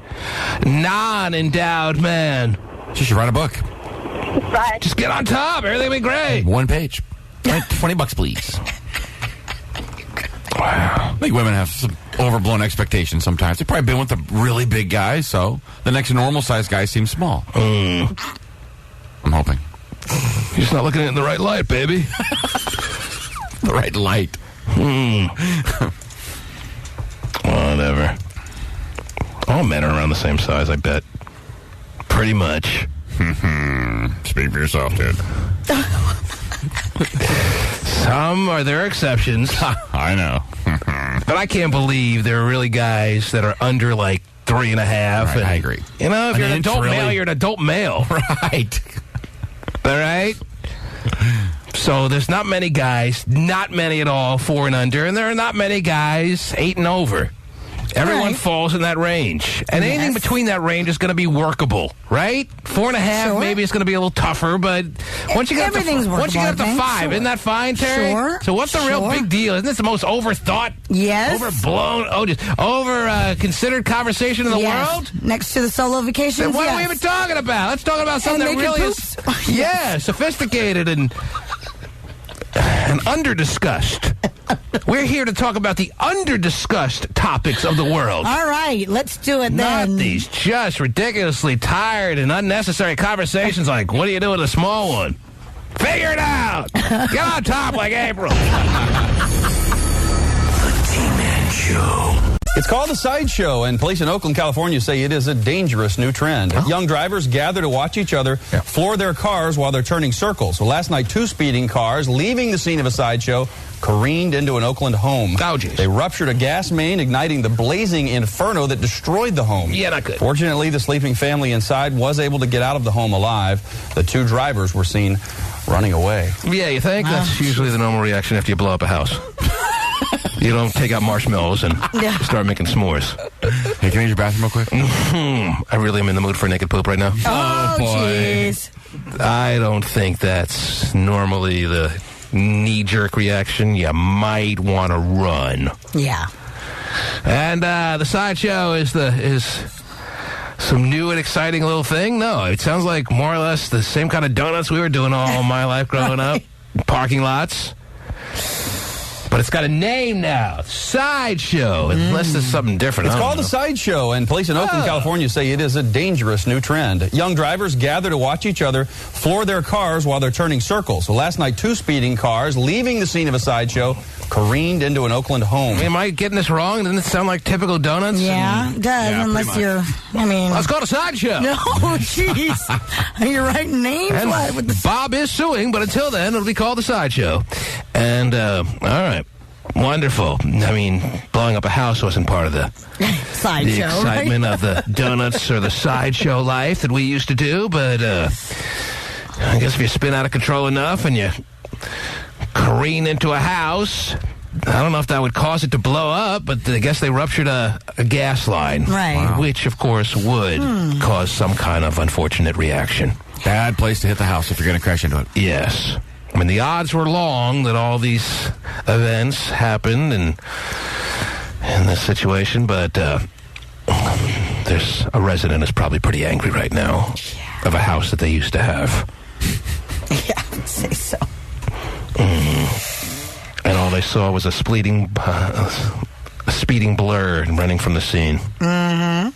non-endowed man.
She should write a book.
Right.
Just get on top. Everything will be great.
1 page. $20, please. Wow. I think women have some overblown expectations sometimes. They've probably been with a really big guy, so the next normal-sized guy seems small. I'm hoping.
You're just not looking at it in the right light, baby.
The right light.
Whatever. All men are around the same size, I bet. Pretty much.
Speak for yourself, dude.
Some are there exceptions.
I know.
But I can't believe there are really guys that are under like 3.5.
Right, I agree.
You know, if you're an adult male, you're an adult male.
Right.
All right? So there's not many guys, not many at all, 4 and under, and there are not many guys 8 and over. Everyone falls in that range. And anything between that range is going to be workable, right? 4.5, maybe it's going to be a little tougher, but once you get up to 5, isn't that fine, Terry?
Sure.
So what's the real big deal? Isn't this the most overthought, overblown, considered conversation in the world?
Next to the solo vacations,
Then what are we even talking about? Let's talk about something that really is sophisticated and under-discussed. We're here to talk about the under-discussed topics of the world.
All right, let's do it then.
Not these just ridiculously tired and unnecessary conversations like, what do you do with a small one? Figure it out! Get on top like April!
The T-Man Show.
It's called a sideshow, and police in Oakland, California say it is a dangerous new trend. Young drivers gather to watch each other floor their cars while they're turning circles. Well, last night, 2 speeding cars leaving the scene of a sideshow careened into an Oakland home. They ruptured a gas main, igniting the blazing inferno that destroyed the home.
Yeah, not good.
Fortunately, the sleeping family inside was able to get out of the home alive. The 2 drivers were seen running away.
Yeah, you think? That's usually the normal reaction after you blow up a house. You don't take out marshmallows and start making s'mores.
Hey, can I use your bathroom real quick?
I really am in the mood for a naked poop right now.
Oh, boy. Jeez.
I don't think that's normally the knee-jerk reaction. You might want to run.
Yeah.
And the sideshow is some new and exciting little thing? No, it sounds like more or less the same kind of donuts we were doing all my life growing up. Parking lots. But it's got a name now. Sideshow. Unless there's something different.
It's called a sideshow, and police in Oakland, California say it is a dangerous new trend. Young drivers gather to watch each other floor their cars while they're turning circles. So last night, 2 speeding cars leaving the scene of a sideshow careened into an Oakland home.
Am I getting this wrong? Doesn't it sound like typical donuts?
Yeah, it does, unless you're,
Let's call it a sideshow.
No, jeez. Are you writing names?
And Bob is suing, but until then, it'll be called a sideshow. And, all right. Wonderful. I mean, blowing up a house wasn't part of the
sideshow,
excitement of the donuts or the sideshow life that we used to do, but I guess if you spin out of control enough and you careen into a house, I don't know if that would cause it to blow up, but I guess they ruptured a gas line.
Right.
Which, of course, would cause some kind of unfortunate reaction.
Bad place to hit the house if you're going to crash into it.
Yes. I mean, the odds were long that all these events happened in this situation, but there's a resident is probably pretty angry right now of a house that they used to have.
Yeah, I would say so.
And all they saw was a speeding blur running from the scene.
Mm-hmm.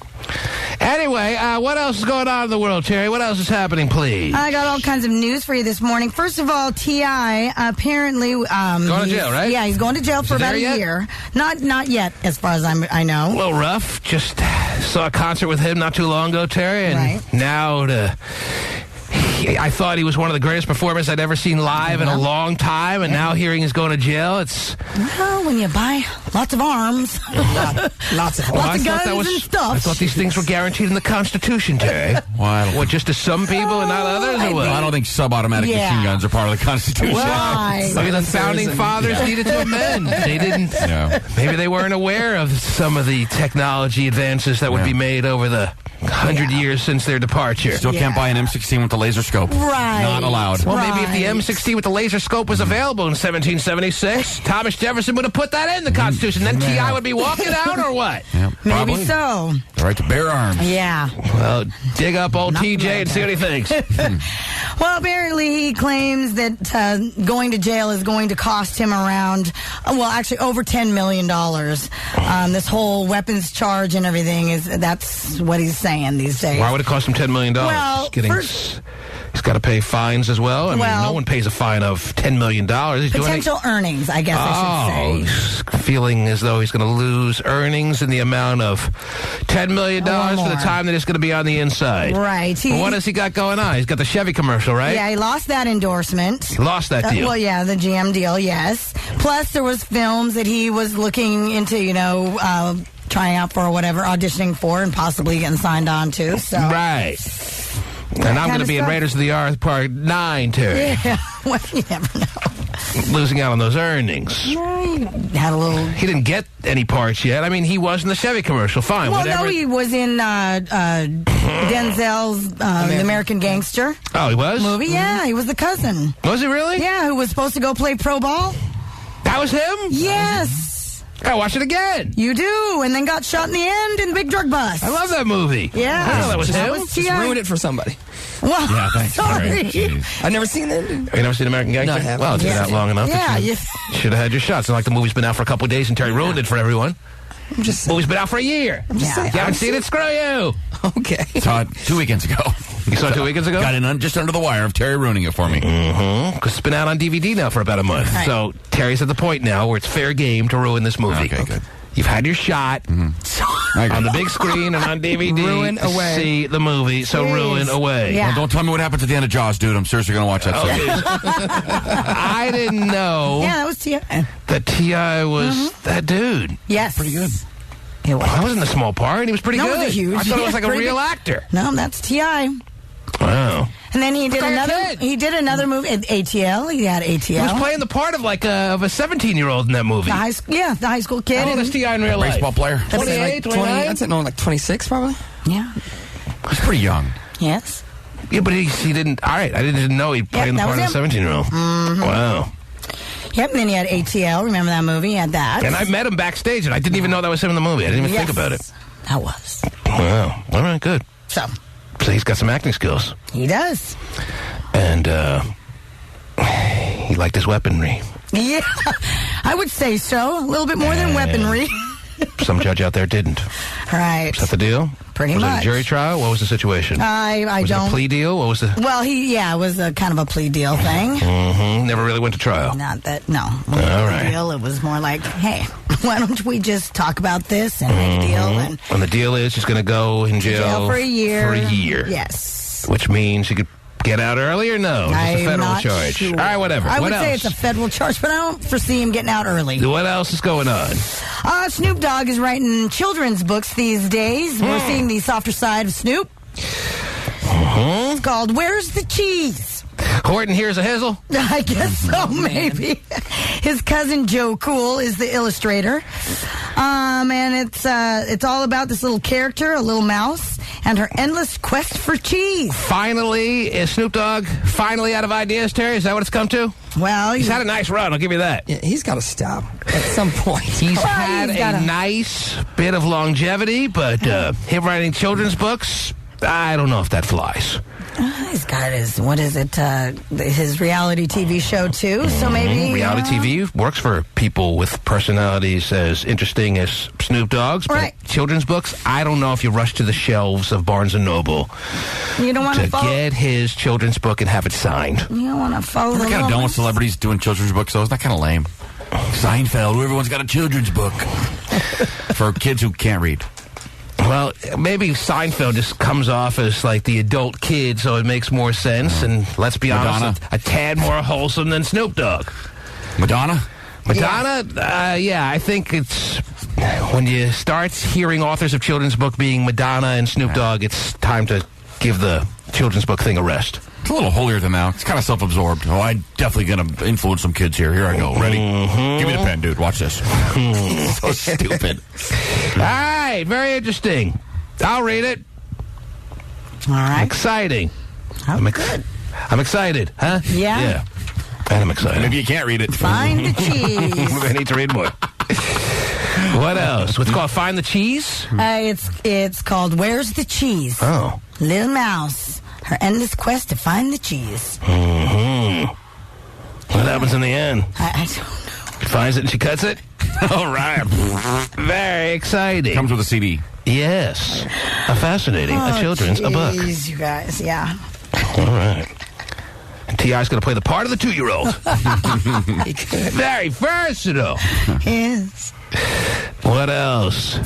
Anyway, what else is going on in the world, Terry? What else is happening, please?
I got all kinds of news for you this morning. First of all, T.I. apparently...
going to jail, right?
Yeah, he's going to jail for about a year. Not yet, as far as I know.
A little rough. Just saw a concert with him not too long ago, Terry, and now I thought he was one of the greatest performers I'd ever seen live in a long time, and now hearing he's going to jail, it's...
Well, when you buy lots of arms, lots of guns and stuff.
I thought these things were guaranteed in the Constitution, Terry. What, just to some people and not others, or what?
I don't think sub-automatic machine guns are part of the Constitution.
Well, maybe the founding fathers needed to amend. They didn't... Maybe they weren't aware of some of the technology advances that would be made over the 100 years since their departure.
Still can't buy an M16 with the laser scope.
Right.
Not allowed.
Well, maybe if the M16 with the laser scope was available in 1776, Thomas Jefferson would have put that in the Constitution. Then T.I. would be walking out, or what?
Yeah,
maybe so.
The right to bear arms.
Yeah.
Well, dig up old TJ and see what he thinks.
Well, apparently he claims that going to jail is going to cost him around, actually over $10 million. This whole weapons charge and everything, that's what he's saying these days.
Why would it cost him $10 million?
Well,
He's got to pay fines as well. I mean, no one pays a fine of $10 million.
Potential earnings, I guess I should say.
Feeling as though he's going to lose earnings in the amount of $10 million for the time that he's going to be on the inside.
Right.
What has he got going on? He's got the Chevy commercial, right?
Yeah, he lost that endorsement.
He lost that deal.
Well, yeah, the GM deal, yes. Plus, there was films that he was looking into, trying out for or whatever, auditioning for, and possibly getting signed on to. So.
Right. And I'm going to be in Raiders of the Ark Part 9, Terry.
Yeah, well, you never know.
Losing out on those earnings.
Yeah, he had a little...
He didn't get any parts yet. I mean, he was in the Chevy commercial. Fine,
well,
whatever.
No, he was in Denzel's The American Gangster.
Oh, he was?
Movie, yeah. He was the cousin.
Was he really?
Yeah, who was supposed to go play pro ball.
That was him?
Yes.
I watch it again.
You do, and then got shot in the end in Big Drug Bust.
I love that movie.
Yeah.
I know that was him.
Just ruined it for somebody.
Well,
yeah, thanks.
Sorry.
I've never seen it.
Have you never seen American Gangster?
No, I haven't.
Well, it's been out long enough.
Yeah,
you should have had your shots. It's not like the movie's been out for a couple of days and Terry ruined it for everyone.
I'm just
movie's been out for a year.
I'm just saying.
You haven't seen it? Screw you.
Okay.
Saw it 2 weekends ago.
You saw it 2 weekends ago?
Got in just under the wire of Terry ruining it for me.
Mm-hmm. Because it's been out on DVD now for about a month. Right. So Terry's at the point now where it's fair game to ruin this movie.
Okay, good.
You've had your shot on the big screen and on DVD.
Ruin away.
See the movie, so ruin away.
Yeah.
Well, don't tell me what happens at the end of Jaws, dude. I'm seriously going to watch that soon.
I didn't know
Yeah, that was T.I.
that T.I. was that dude.
Yes.
Pretty good.
It was.
That wasn't a small part. He was pretty
No,
good.
it was a huge.
I thought it was like a
Pretty
real
big.
actor.
No, that's T.I.
Wow.
And then he did
Like a
another.
kid.
He did another movie at ATL. He had ATL.
He was playing the part of like of a 17-year-old in that movie.
the high school kid.
How old is T.I. in real life?
Baseball player.
28, 29?
I'd say like 26 probably.
Yeah.
He's pretty young.
Yes.
Yeah, but he didn't. All right, I didn't know he played the
that
part of
was
a 17-year-old.
Mm-hmm.
Wow.
Yep. And then he had ATL. Remember that movie? He had that.
And I met him backstage, and I didn't even know that was him in the movie. I didn't even think about it.
That was.
Wow. All right, good.
So
he's got some acting skills.
he does.
And he liked his weaponry.
Yeah, I would say so. A little bit more than weaponry.
Some judge out there didn't.
Right.
Is that the deal?
Pretty
was
much.
Was it a jury trial? What was the situation?
I
was
don't.
it a plea deal? What was the...
Well, it was a kind of a plea deal thing.
Mm-hmm. Never really went to trial.
Not that, no.
All right.
Deal, it was more like, hey, why don't we just talk about this and make a deal?
And the deal is she's going to go in jail
for a year.
For a year.
Yes.
Which means she could get out early or no? It's a federal charge.
Sure.
All right, whatever.
I
what
would
else?
say it's a federal charge, but I don't foresee him getting out early.
What else is going on?
Snoop Dogg is writing children's books these days. We're seeing the softer side of Snoop. It's called Where's the Cheese?
Horton here's a hizzle?
I guess so, maybe. His cousin Joe Cool is the illustrator. And it's all about this little character, a little mouse, and her endless quest for cheese.
Finally, is Snoop Dogg finally out of ideas, Terry? Is that what it's come to?
Well,
he's had a nice run, I'll give you that.
Yeah, he's got to stop at some point.
He's had a nice bit of longevity, but him writing children's books, I don't know if that flies.
He's got his reality TV show, too, so maybe...
Reality TV works for people with personalities as interesting as Snoop Dogg's, but children's books, I don't know if you rush to the shelves of Barnes & Noble
you don't want to
get his children's book and have it signed.
You don't want to follow
We're kind of done with celebrities doing children's books, though. Isn't that kind of lame? Seinfeld, everyone's got a children's book for kids who can't read.
Well, maybe Seinfeld just comes off as like the adult kid, so it makes more sense. And let's be honest, a tad more wholesome than Snoop Dogg.
Madonna?
Yeah, I think it's when you start hearing authors of children's book being Madonna and Snoop Dogg, it's time to give the children's book thing a rest.
It's a little holier than thou. It's kind of self-absorbed. Oh, I'm definitely going to influence some kids here. Here I go. Ready? Give me the pen, dude. Watch this. So stupid.
All right. Very interesting. I'll read it.
All right.
Exciting.
I'm good.
I'm excited. Huh?
Yeah.
And I'm excited.
Maybe you can't read it.
Find the cheese.
I need to read more. What else? What's it called? Find the Cheese?
It's called Where's the Cheese?
Oh.
Little mouse. Her endless quest to find the cheese.
What happens in the end?
I don't know.
She finds it and she cuts it? All right. Very exciting.
Comes with a CD.
Yes. A fascinating. A children's a book.
You guys, yeah.
All right. T.I.'s going to play the part of the 2-year-old.
He could.
Very versatile.
Yes.
What else?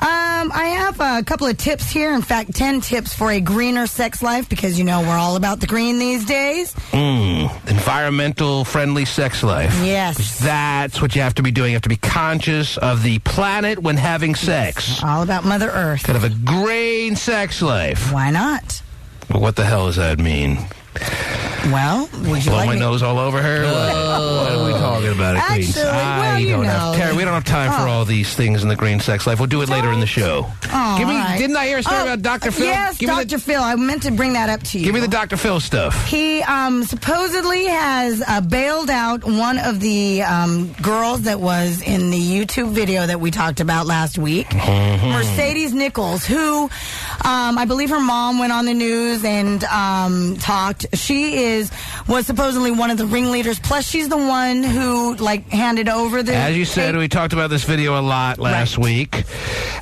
I have a couple of tips here. In fact, 10 tips for a greener sex life, because you know we're all about the green these days.
Environmental friendly sex life.
Yes.
That's what you have to be doing. You have to be conscious of the planet when having sex.
Yes. All about Mother Earth.
Kind of a green sex life.
Why not?
What the hell does that mean?
Well, would you
blow
like
my
me?
nose all over her? What are we talking about?
Actually, well, you know.
Terry, we don't have time for all these things in the green sex life. We'll do it later in the show.
Give me. Right.
Didn't I hear a story about Dr. Phil?
Yes, Dr. Phil. I meant to bring that up to you.
Give me the Dr. Phil stuff.
He supposedly has bailed out one of the girls that was in the YouTube video that we talked about last week, Mercedes Nichols, who I believe her mom went on the news and talked. She was supposedly one of the ringleaders. Plus, she's the one who handed over the.
As you said, we talked about this video a lot last week.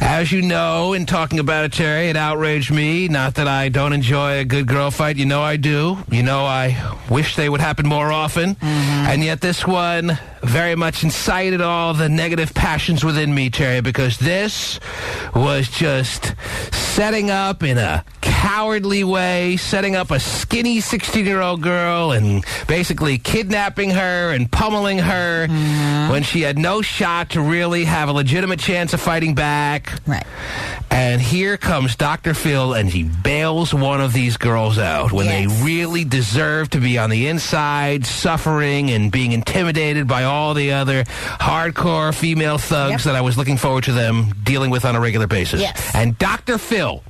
As you know, in talking about it, Terry, it outraged me. Not that I don't enjoy a good girl fight. You know I do. You know I wish they would happen more often. And yet this one very much incited all the negative passions within me, Terry, because this was just setting up in a cowardly way, setting up a skinny 16-year-old girl and basically kidnapping her and pummeling her when she had no shot to really have a legitimate chance of fighting back.
Right.
And here comes Dr. Phil, and he bails one of these girls out when they really deserve to be on the inside, suffering and being intimidated by all the other hardcore female thugs that I was looking forward to them dealing with on a regular basis.
Yes.
And Dr. Phil,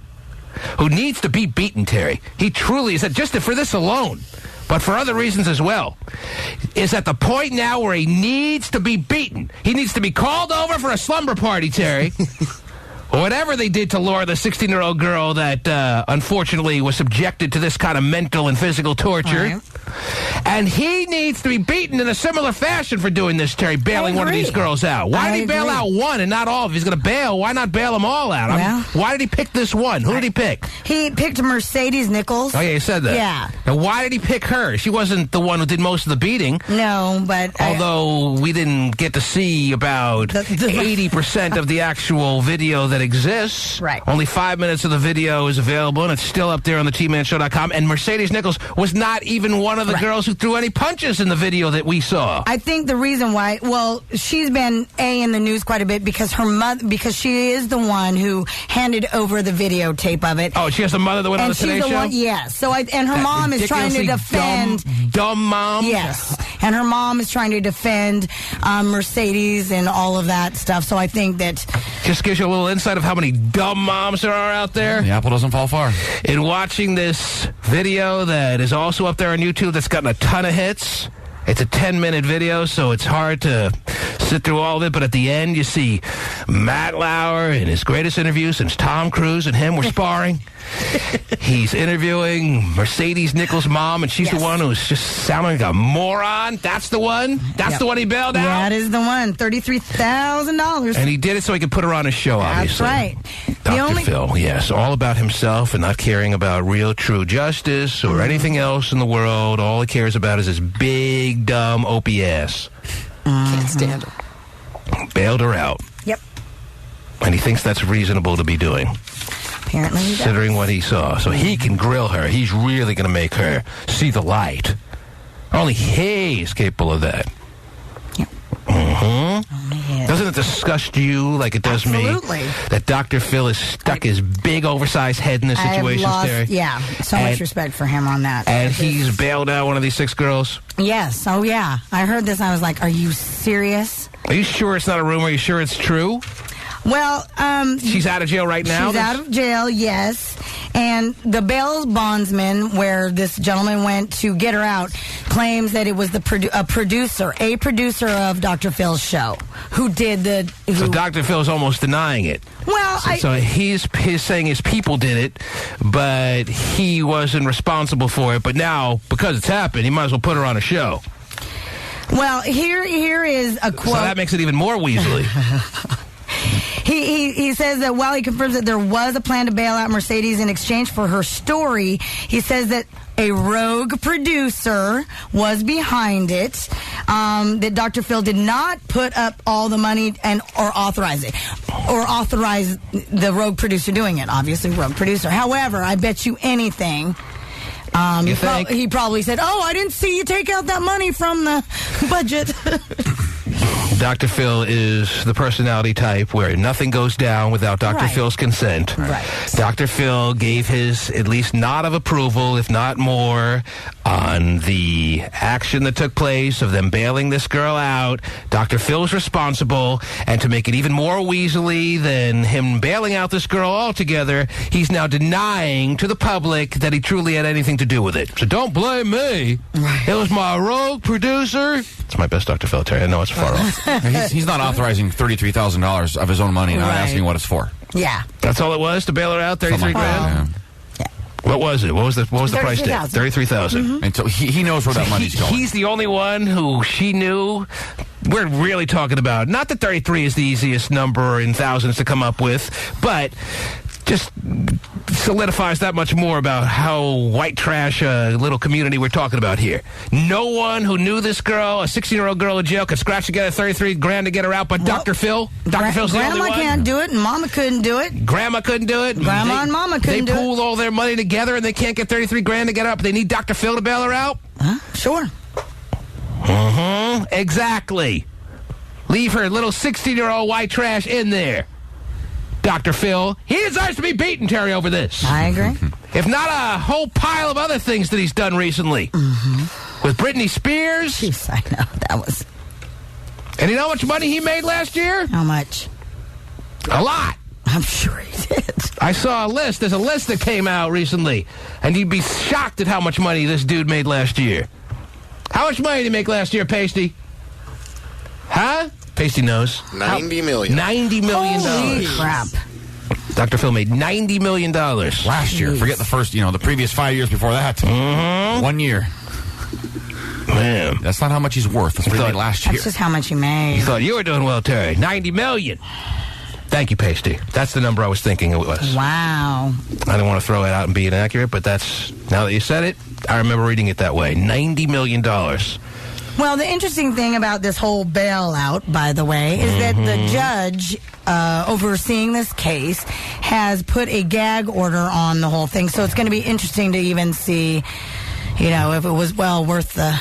who needs to be beaten, Terry, he truly is, just for this alone, but for other reasons as well, is at the point now where he needs to be beaten. He needs to be called over for a slumber party, Terry. Whatever they did to Laura, the 16-year-old girl that unfortunately was subjected to this kind of mental and physical torture.
Right.
And he needs to be beaten in a similar fashion for doing this, Terry, bailing one of these girls out. Why did he bail out one and not all? If he's going to bail, why not bail them all out?
Well,
why did he pick this one? Who did he pick?
He picked Mercedes Nichols.
Oh, yeah, he said that.
Yeah.
Now, why did he pick her? She wasn't the one who did most of the beating.
No, but...
Although we didn't get to see about 80% of the actual video that exists.
Right.
Only 5 minutes of the video is available, and it's still up there on the tmanshow.com. And Mercedes Nichols was not even one of the girls who threw any punches in the video that we saw.
I think the reason why, well, she's been in the news quite a bit because her mother, because she is the one who handed over the videotape of it.
Oh, she has the mother that went on the Today Show?
Yes. So and her mom is trying to defend
dumb mom.
Yes, and her mom is trying to defend Mercedes and all of that stuff. So I think that
just gives you a little insight of how many dumb moms there are out there.
The apple doesn't fall far.
In watching this video that is also up there on YouTube that's gotten a ton of hits. It's a 10-minute video, so it's hard to sit through all of it. But at the end, you see Matt Lauer in his greatest interview since Tom Cruise and him were sparring. He's interviewing Mercedes Nichols' mom, and she's the one who's just sounding like a moron. That's the one? That's the one he bailed out?
That is the one. $33,000.
And he did it so he could put her on his show, obviously.
That's right.
Dr. Phil, yes, all about himself and not caring about real, true justice or anything else in the world. All he cares about is his big, dumb, opie ass.
Can't stand him.
Bailed her out.
Yep.
And he thinks that's reasonable to be doing.
Apparently he does.
Considering what he saw. So he can grill her. He's really going to make her see the light. Only he is capable of that.
Yep.
Doesn't it disgust you like it does me? That Dr. Phil has stuck his big, oversized head in this situation, Terry?
Yeah, so much respect for him on that.
And he's bailed out one of these 6 girls?
Yes. Oh, yeah. I heard this and I was like, are you serious?
Are you sure it's not a rumor? Are you sure it's true?
Well,
she's out of jail right now?
She's out of jail, yes. And the bail bondsman, where this gentleman went to get her out, claims that it was a producer of Dr. Phil's show who did the...
So Dr. Phil's almost denying it.
Well,
so he's saying his people did it, but he wasn't responsible for it. But now, because it's happened, he might as well put her on a show.
Well, here is a quote.
So that makes it even more weaselly.
He says that while he confirms that there was a plan to bail out Mercedes in exchange for her story, he says that a rogue producer was behind it, that Dr. Phil did not put up all the money or authorize it, or authorize the rogue producer doing it. Obviously, rogue producer. However, I bet you anything, he probably said, "Oh, I didn't see you take out that money from the budget."
Dr. Phil is the personality type where nothing goes down without Dr. Phil's consent.
Right.
Dr. Phil gave his at least nod of approval, if not more, on the action that took place of them bailing this girl out. Dr. Phil's responsible, and to make it even more weaselly than him bailing out this girl altogether, he's now denying to the public that he truly had anything to do with it. So don't blame me. Right. It was my rogue producer. It's my best Dr. Phil, Terry. I know it's far off.
He's not authorizing $33,000 of his own money and not asking what it's for.
Yeah.
That's all it was to bail her out, 33 grand?
Yeah.
What was it? What was the price tag? 33,000.
Mm-hmm. And so he knows where that money's going.
He's the only one who she knew. We're really talking about, not that 33 is the easiest number in thousands to come up with, but just solidifies that much more about how white trash a little community we're talking about here. No one who knew this girl, a 16-year-old girl in jail, could scratch together 33 grand to get her out, but Dr. Phil? Dr. Phil's the only one?
Grandma can't do it, and Mama couldn't do it.
Grandma couldn't do it.
Grandma and Mama couldn't do it.
They pooled all their money together, and they can't get 33 grand to get her up. They need Dr. Phil to bail her out?
Sure.
Exactly. Leave her little 16-year-old white trash in there. Dr. Phil, he deserves to be beaten, Terry, over this.
I agree.
If not a whole pile of other things that he's done recently. With Britney Spears.
Jeez, I know. That was...
And you know how much money he made last year?
How much?
A lot.
I'm sure he did.
I saw a list. There's a list that came out recently. And you'd be shocked at how much money this dude made last year. How much money did he make last year, Pasty? Huh? Pasty knows.
$90 million.
$90 million.
Holy crap.
Dr. Phil made $90 million.
Last year. Forget the first, the previous 5 years before that. 1 year.
Man.
That's not how much he's worth. That's what he made last year.
That's just how much he made.
You thought you were doing well, Terry. $90 million. Thank you, Pasty. That's the number I was thinking it was.
Wow.
I don't want to throw it out and be inaccurate, but that's, now that you said it, I remember reading it that way. $90 million.
Well, the interesting thing about this whole bailout, by the way, is that the judge overseeing this case has put a gag order on the whole thing. So it's going to be interesting to even see, if it was well worth the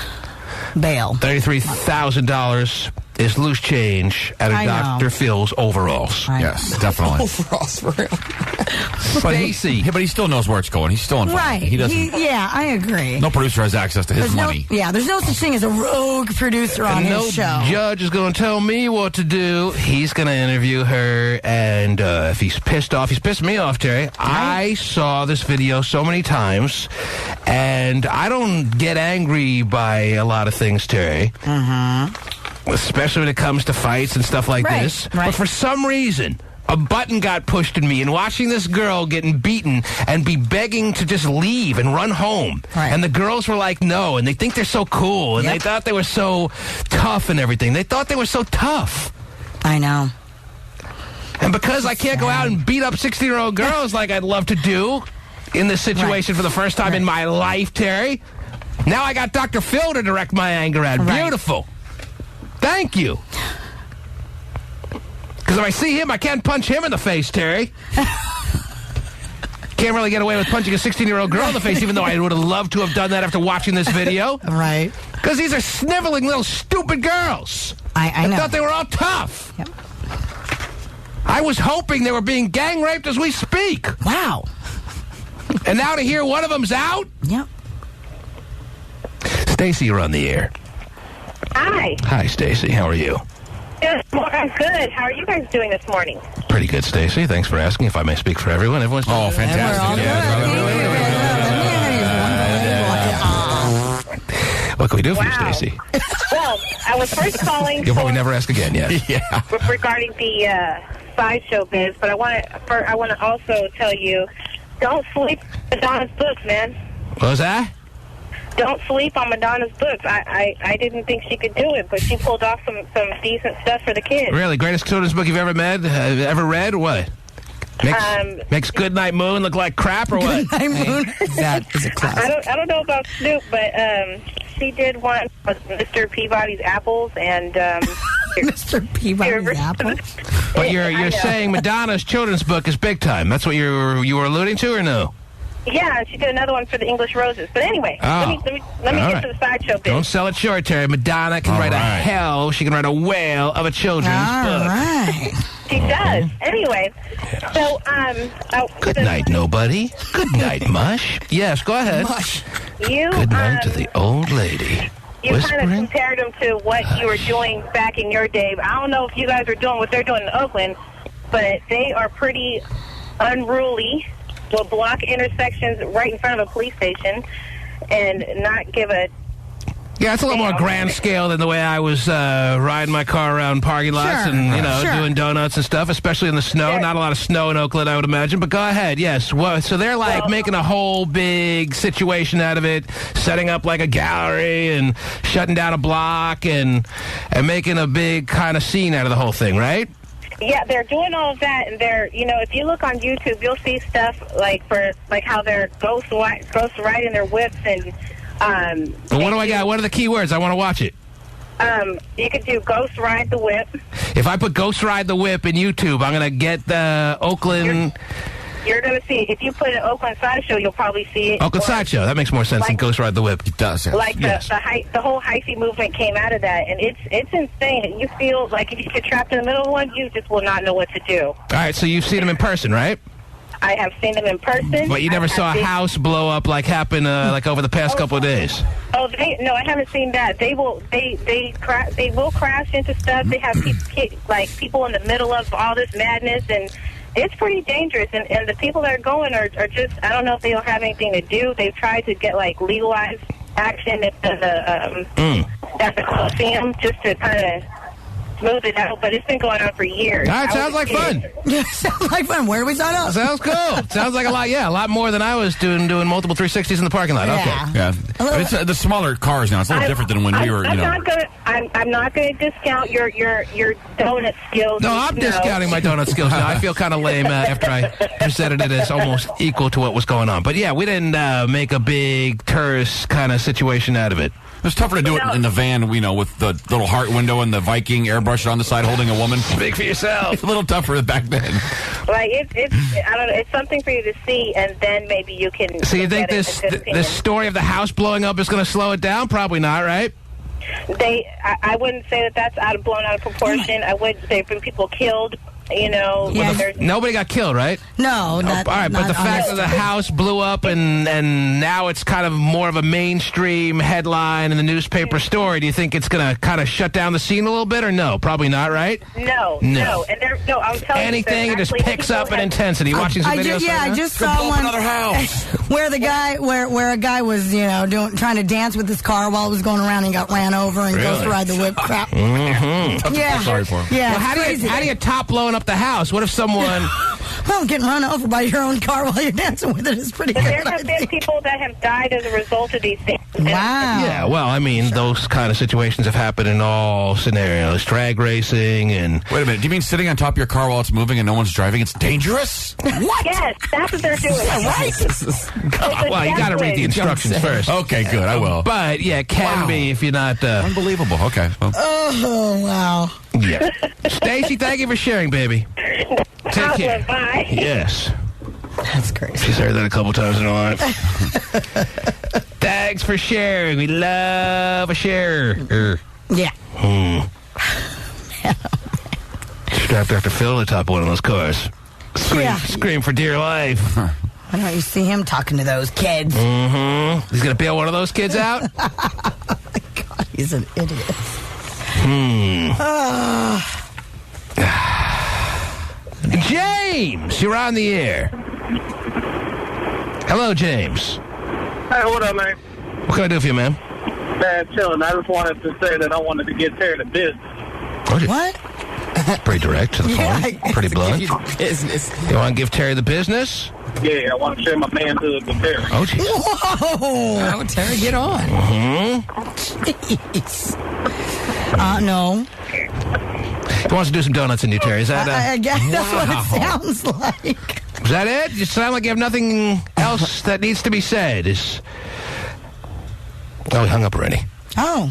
bail.
$33,000
is loose change out of Dr. Phil's overalls.
Yes, definitely.
Overalls, for real.
But he still knows where it's going. He's still involved.
Right.
He doesn't.
I agree.
No producer has access to his money.
There's no such thing as a rogue producer on his show.
No judge is going to tell me what to do. He's going to interview her, and if he's pissed off, he's pissed me off, Terry. Right. I saw this video so many times, and I don't get angry by a lot of things, Terry. Especially when it comes to fights and stuff like this. Right. But for some reason, a button got pushed in me, and watching this girl getting beaten and be begging to just leave and run home. Right. And the girls were like, no, and they think they're so cool, and they thought they were so tough and everything. They thought they were so tough.
I know.
And because I can't go out and beat up 16-year-old girls like I'd love to do in this situation for the first time in my life, Terry, now I got Dr. Phil to direct my anger at. Beautiful. Thank you. Because if I see him, I can't punch him in the face, Terry. Can't really get away with punching a 16-year-old girl in the face, even though I would have loved to have done that after watching this video.
Right.
Because these are sniveling little stupid girls.
I know.
I thought they were all tough.
Yep.
I was hoping they were being gang raped as we speak.
Wow.
And now to hear one of them's out?
Yep.
Stacy, you're on the air.
Hi.
Hi, Stacy. How are you?
I'm good. How are you guys doing this morning?
Pretty good, Stacy. Thanks for asking. If I may speak for everyone, everyone's doing good.
Fantastic.
What can we do for you, Stacy?
Well, I was first calling.
You'll probably never ask again, yes.
Regarding the sideshow biz, but I want to also tell you, don't sleep with Donna's book, man.
What was that?
don't sleep on Madonna's books. I didn't think she could do it, but she pulled off some decent stuff for the kids.
Really? Greatest children's book you've ever read, or what? Makes Goodnight Moon look like crap, or what?
Goodnight Moon.
That is a classic.
I don't know about Snoop, but she did one with Mr. Peabody's Apples and
Mr. Peabody's Apples.
But you're saying Madonna's children's book is big time. That's what you were alluding to, or no?
Yeah, she did another one for the English Roses. But anyway, let me get to the sideshow bit.
Don't sell it short, Terry. Madonna can write a hell. She can write a whale of a children's book.
All right.
She does. Anyway, so
good night, nobody. Good night, Mush. Yes, go ahead.
Mush.
Good night to the old lady.
You kind of compared them to what you were doing back in your day. I don't know if you guys are doing what they're doing in Oakland, but they are pretty unruly. Will block intersections right in front of a police station and not give a...
Yeah, it's a little more grand scale than the way I was riding my car around parking lots doing donuts and stuff, especially in the snow. Not a lot of snow in Oakland, I would imagine. But go ahead, yes. Well, so they're making a whole big situation out of it, setting up like a gallery and shutting down a block and making a big kind of scene out of the whole thing, right?
Yeah, they're doing all of that, and they're, if you look on YouTube, you'll see stuff like how they're ghost riding their whips and.
But what do I got? What are the key words? I want to watch it.
You could do Ghost Ride the Whip.
If I put Ghost Ride the Whip in YouTube, I'm going to get the Oakland...
You're going to see, if you put an Oakland Sideshow, you'll probably see it.
Oakland Sideshow. That makes more sense than Ghost Ride the Whip. It does, yes.
Like the whole hyphy movement came out of that, and it's insane. You feel like if you get trapped in the middle of one, you just will not know what to do.
All right, so you've seen them in person, right?
I have seen them in person.
But you never saw a house blow up like happened over the past couple of days.
Oh, no, I haven't seen that. They will crash into stuff. They have people in the middle of all this madness, and it's pretty dangerous. And the people that are going are just, I don't know if they don't have anything to do. They've tried to get legalized action at the Coliseum just to kind of smooth it out, but it's been going on for years.
All right, sounds like fun.
Yeah, sounds like fun. Where do we sign up?
Sounds cool. Sounds like a lot more than I was doing multiple 360s in the parking lot.
Yeah.
Okay.
Yeah. It's the smaller cars now. It's a little different than when we were,
I'm not going to discount your donut skills.
No, I'm discounting my donut skills now. I feel kind of lame after I presented it as almost equal to what was going on. But yeah, we didn't make a big tourist kind of situation out of it.
It was tougher to do it in the van, with the little heart window and the Viking airbrush on the side holding a woman.
Speak for yourself.
It's a little tougher back then.
It's I don't know. It's something for you to see, and then maybe you can.
So you think this story of the house blowing up is going to slow it down? Probably not, right?
I wouldn't say that's blown out of proportion. I would say there have been people killed.
Nobody got killed, right?
No.
All right, but the fact that the house blew up and now it's kind of more of a mainstream headline in the newspaper story, do you think it's going to kind of shut down the scene a little bit, or no? Probably not, right?
No. And I'm telling
anything, it just picks up in intensity. Watching some videos.
I just saw one
another house
where the guy, where a guy was, trying to dance with his car while it was going around and got ran over and Ghost Ride the Whip crap.
Mm-hmm.
Yeah.
I'm sorry for him.
Yeah.
Well, how do you top blowing up the house? What if someone...
Well, getting run over by your own car while you're dancing with it is pretty good.
There have been people that have died as a result of these things.
Wow.
Yeah, well, I mean, those kind of situations have happened in all scenarios. Drag racing and...
Wait a minute. Do you mean sitting on top of your car while it's moving and no one's driving? It's dangerous?
What? Yes, that's what they're doing.
Right?
Well, you got to read the instructions first.
Okay, good. I will.
But, yeah, it can be if you're not...
Unbelievable. Okay. Well.
Oh, wow.
Yeah. Stacey, thank you for sharing, baby. Take care.
Bye.
Yes.
That's crazy.
She's heard that a couple times in her life. Thanks for sharing. We love a sharer.
Yeah.
Strapped after Phil to the top of one of those cars. Scream for dear life.
Why don't you see him talking to those kids?
Mm-hmm. He's going to bail one of those kids out?
Oh, my God. He's an idiot.
James, you're on the air. Hello, James.
Hey, what up, man?
What can I do for you, man?
Man, chilling. I just wanted to say that I wanted to get Terry to business.
What? Pretty direct to the point. Pretty blunt.
Business.
You want to give Terry the business?
Yeah, I want to share my manhood with Terry.
Oh, geez.
Whoa! Oh, Terry, get on.
Jeez. No.
He wants to do some donuts in you, Terry. Is that?
I guess that's what it sounds like.
Is that it? You sound like you have nothing else that needs to be said. Oh, he hung up already.
Oh.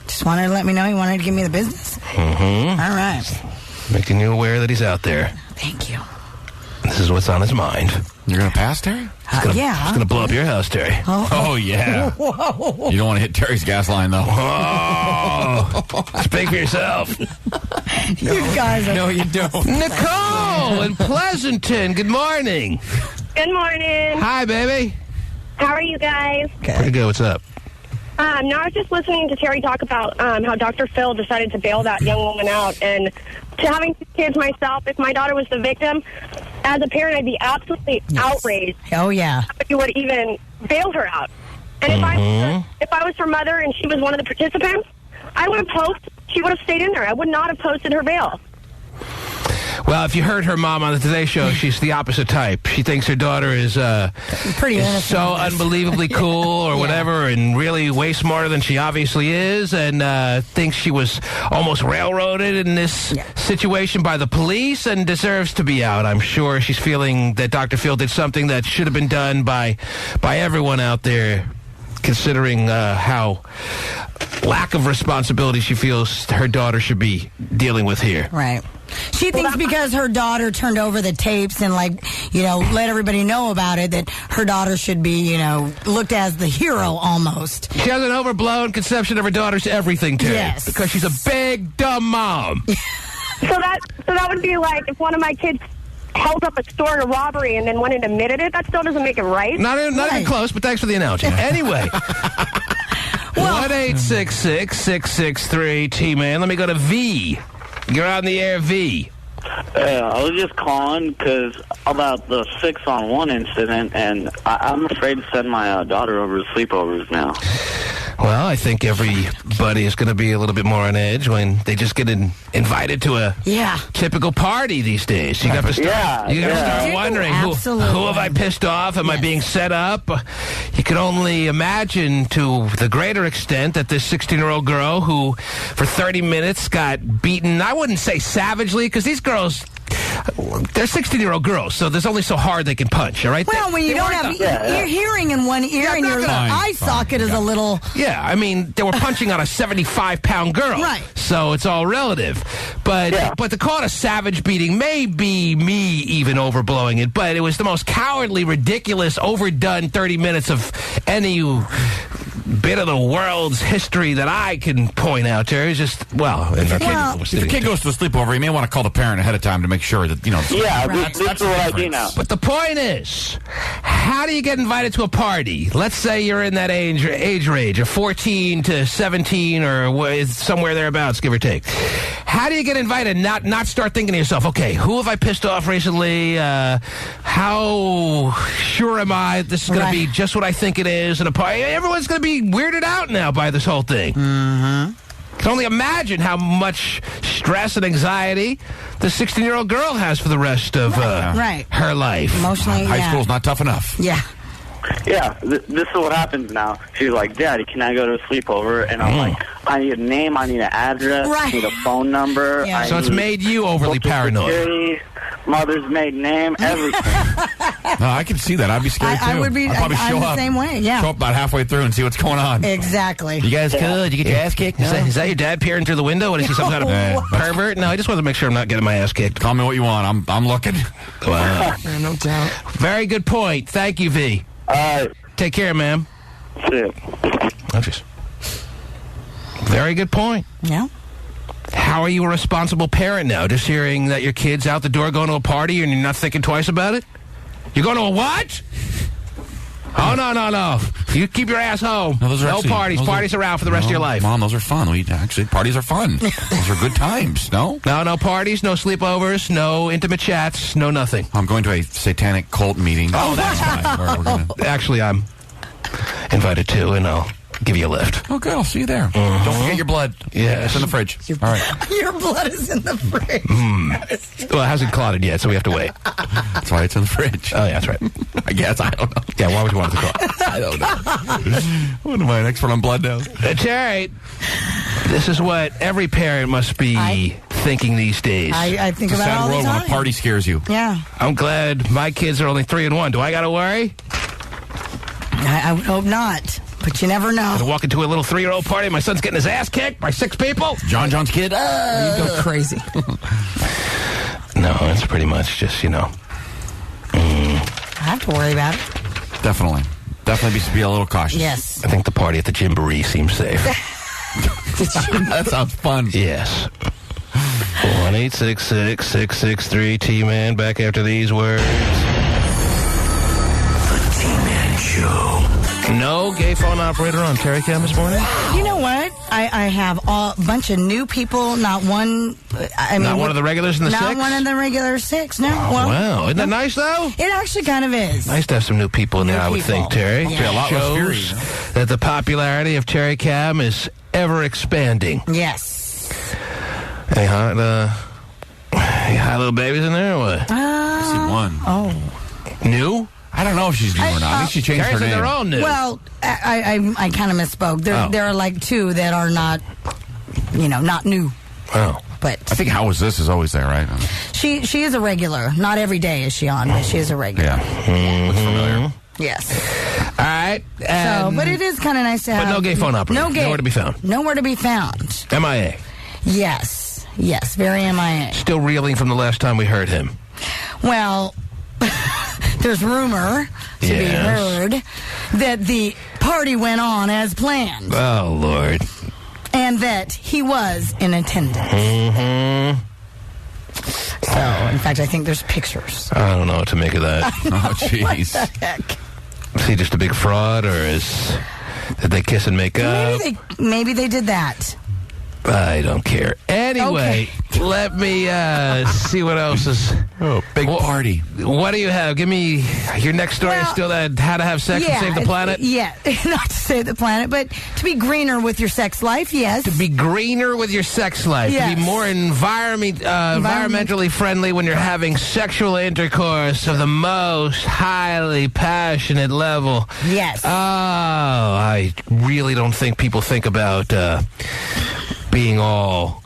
Just wanted to let me know he wanted to give me the business.
Mm-hmm.
All right.
Making you aware that he's out there.
Thank you.
This is what's on his mind.
You're going to pass, Terry?
Yeah.
He's going to blow up your house, Terry.
Oh, yeah.
Whoa.
You don't want to hit Terry's gas line, though.
Oh. Speak for yourself.
You guys are...
No, you don't.
Nicole in Pleasanton. Good morning.
Good morning.
Hi, baby.
How are you guys?
Pretty good. What's up?
No, I was just listening to Terry talk about how Dr. Phil decided to bail that young woman out. And to having two kids myself, if my daughter was the victim, as a parent, I'd be absolutely outraged.
Oh, yeah.
If you would even bail her out. And if I was her mother and she was one of the participants, I would have posted. She would have stayed in there. I would not have posted her bail.
Well, if you heard her mom on the Today Show, she's the opposite type. She thinks her daughter is
pretty
so unbelievably cool or whatever, and really way smarter than she obviously is, and thinks she was almost railroaded in this situation by the police and deserves to be out. I'm sure she's feeling that Dr. Phil did something that should have been done by everyone out there, considering how lack of responsibility she feels her daughter should be dealing with here.
Right. She thinks because her daughter turned over the tapes and, let everybody know about it, that her daughter should be, looked as the hero almost.
She has an overblown conception of her daughter's everything, Terry.
Yes.
Because she's a big, dumb mom.
So that would be like if one of my kids held up a store in a robbery and then went and admitted it. That still doesn't make it right.
Not even close, but thanks for the analogy. Anyway. 1-866-663-T-Man. Let me go to V. You're on the air, V.
I was just calling because about the 6-on-1 incident, and I'm afraid to send my daughter over to sleepovers now.
Well, I think everybody is going to be a little bit more on edge when they just get invited to a typical party these days. You got to start wondering, who have I pissed off? Am I being set up? You can only imagine to the greater extent that this 16-year-old girl who, for 30 minutes, got beaten, I wouldn't say savagely, because these girls... They're 16-year-old girls, so there's only so hard they can punch, all right?
Well, when you don't have your hearing in one ear and your eye socket is a little...
Yeah, I mean, they were punching on a 75-pound girl.
Right.
So it's all relative. But to call it a savage beating may be me even overblowing it, but it was the most cowardly, ridiculous, overdone 30 minutes of any bit of the world's history that I can point out there. It's just, if
a kid goes to a sleepover, you may want to call the parent ahead of time to make sure that,
Yeah, that's what I do now.
But the point is, how do you get invited to a party? Let's say you're in that age range of 14 to 17 or somewhere thereabouts, give or take. How do you get invited and not start thinking to yourself, okay, who have I pissed off recently? How sure am I this is going to be just what I think it is? And a party? Everyone's going to be weirded out now by this whole thing. Mm-hmm. Can only imagine how much stress and anxiety the 16-year-old girl has for the rest of her life.
Emotionally,
high school's not tough enough.
Yeah.
Yeah, this is what happens now. She's like, Daddy, can I go to a sleepover? And I'm like, I need a name, I need an address, I need a phone number.
Yeah.
So it's made you overly paranoid.
Security, mother's maiden name, everything.
No, I can see that. I'd be scared, too.
I would be.
I'd probably
I'm
show
the
up.
same way,
Show up about halfway through and see what's going on.
Exactly.
You guys good? You get your ass kicked? Is that your dad peering through the window? What is he, some kind of pervert? No, I just wanted to make sure I'm not getting my ass kicked.
Call me what you want. I'm looking.
Wow.
No doubt.
Very good point. Thank you, V. Take care, ma'am.
See ya.
Oh, jeez. Very good point.
Yeah.
How are you a responsible parent now? Just hearing that your kid's out the door going to a party and you're not thinking twice about it? You're going to a what? Oh, no. You keep your ass home. No parties. Parties are out for the rest of your life.
Mom, those are fun. Parties are fun. Those are good times, no?
No parties, no sleepovers, no intimate chats, no nothing.
I'm going to a satanic cult meeting.
Oh, that's fine. Actually, I'm invited too, and I'll give you a lift.
Oh, good. I'll see you there. Don't forget your blood.
Yeah.
It's in the fridge. All right.
Your blood is in the fridge.
Well, it hasn't clotted yet, so we have to wait.
That's why it's in the fridge.
Oh, yeah, that's right.
I guess. I don't know.
Yeah, why would you want it to clot?
I don't know. What am I, an expert on blood now?
Terry, this is what every parent must be thinking these days.
I think
It's a
about it all
sad
the
world
time.
when a party scares you.
Yeah.
I'm glad my kids are only 3 and 1. Do I got to worry?
I would hope not, but you never know.
I walk into a little 3-year-old party, my son's getting his ass kicked by 6 people.
John's kid.
You go crazy.
No, it's pretty much just,
I have to worry about it.
Definitely be a little cautious.
Yes.
I think the party at the Gymboree seems safe.
That sounds fun.
Yes. 1-866-663 T-Man. Back after these words.
The T-Man Show.
No gay phone operator on Terry Cam this morning?
You know what? I have a bunch of new people, not one.
Not one of the regulars in the 6?
Not one of the regular 6, no. Well,
Wow. Isn't that nice, though?
it actually kind of is.
Nice to have some new people in there, I would think, Terry.
Yeah.
A lot less fury,
Shows that the popularity of Terry Cam is ever expanding.
Yes.
Any hot little babies in there or what?
I see one.
Oh.
New?
I don't know if she's new or not. I think she changed
Terry
her
said
name.
they're all new.
Well, I kind of misspoke. There are like 2 that are not, not new.
Oh.
But
I think How Was This is always there, right?
she is a regular. Not every day is she on, but she is a regular.
Yeah. Looks familiar.
Yes.
All right.
But it is kind of nice to have.
But no gay phone operator.
No gay.
Nowhere to be found.
Nowhere to be found.
MIA.
Yes. Very MIA.
Still reeling from the last time we heard him.
Well, there's rumor to be heard that the party went on as planned.
Oh, Lord.
And that he was in attendance.
Mm-hmm.
So, in fact, I think there's pictures.
I don't know what to make of that.
Oh, jeez.
What the heck?
Is he just a big fraud, or did they kiss and make up?
Maybe they did that.
I don't care. Anyway, let me see what else is.
Oh, big party.
What do you have? Give me your next story. Is still that how to have sex and save the planet?
Yeah, not to save the planet, but to be greener with your sex life, yes.
To be greener with your sex life.
Yes.
To be more environmentally friendly when you're having sexual intercourse of the most highly passionate level.
Yes.
Oh, I really don't think people think about being all...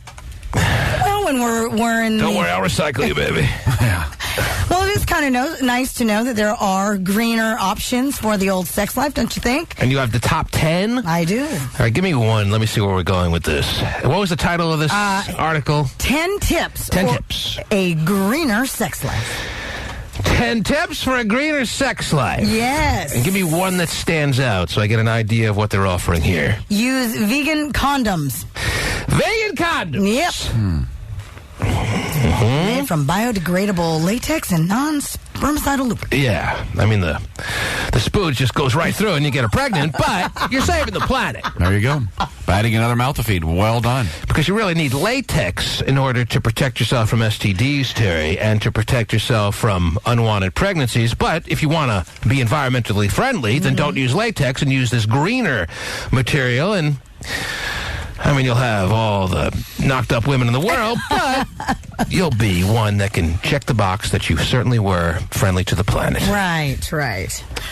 Well, when we're in
Don't worry, I'll recycle you, baby.
Yeah.
Well, it is kind of nice to know that there are greener options for the old sex life, don't you think?
And you have the top 10?
I do.
All right, give me one. Let me see where we're going with this. What was the title of this article?
10 tips
10
for
tips.
a greener sex life.
10 tips for a greener sex life.
Yes.
And give me one that stands out so I get an idea of what they're offering here.
Use vegan condoms.
Vegan condoms.
Yep. Made from biodegradable latex and non-spermicidal lubricant.
Yeah. I mean, the spooge just goes right through and you get her pregnant, but you're saving the planet.
There you go. Batting another mouth to feed. Well done.
Because you really need latex in order to protect yourself from STDs, Terry, and to protect yourself from unwanted pregnancies. But if you want to be environmentally friendly, then don't use latex and use this greener material. And I mean, you'll have all the knocked up women in the world, but you'll be one that can check the box that you certainly were friendly to the planet.
Right.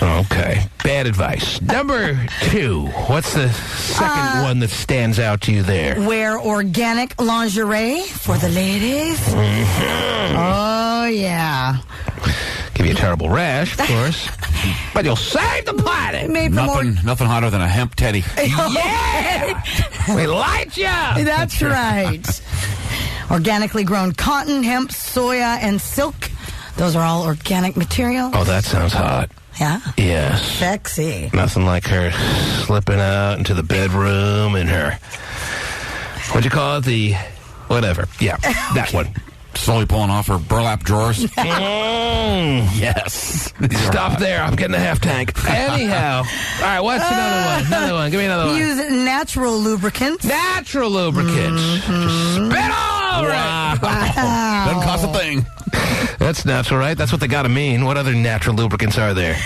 Okay. Bad advice. Number 2. What's the second one that stands out to you there?
Wear organic lingerie for the ladies. Oh, yeah.
Give you a terrible rash, of course. But you'll save the planet.
Nothing hotter than a hemp teddy.
Yeah! We light you!
That's right. Organically grown cotton, hemp, soya, and silk. Those are all organic materials.
Oh, that sounds hot.
Yeah?
Yes.
Sexy.
Nothing like her slipping out into the bedroom and her... What'd you call it? The... Whatever. Yeah, that one.
Slowly pulling off her burlap drawers.
Yes. Stop there. I'm getting a half tank. Anyhow. All right, what's another one? Another one. Give me another one.
Use natural lubricants.
Natural lubricants. Just spit all over it.
Wow. Doesn't cost a thing.
That's natural, right? That's what they got to mean. What other natural lubricants are there?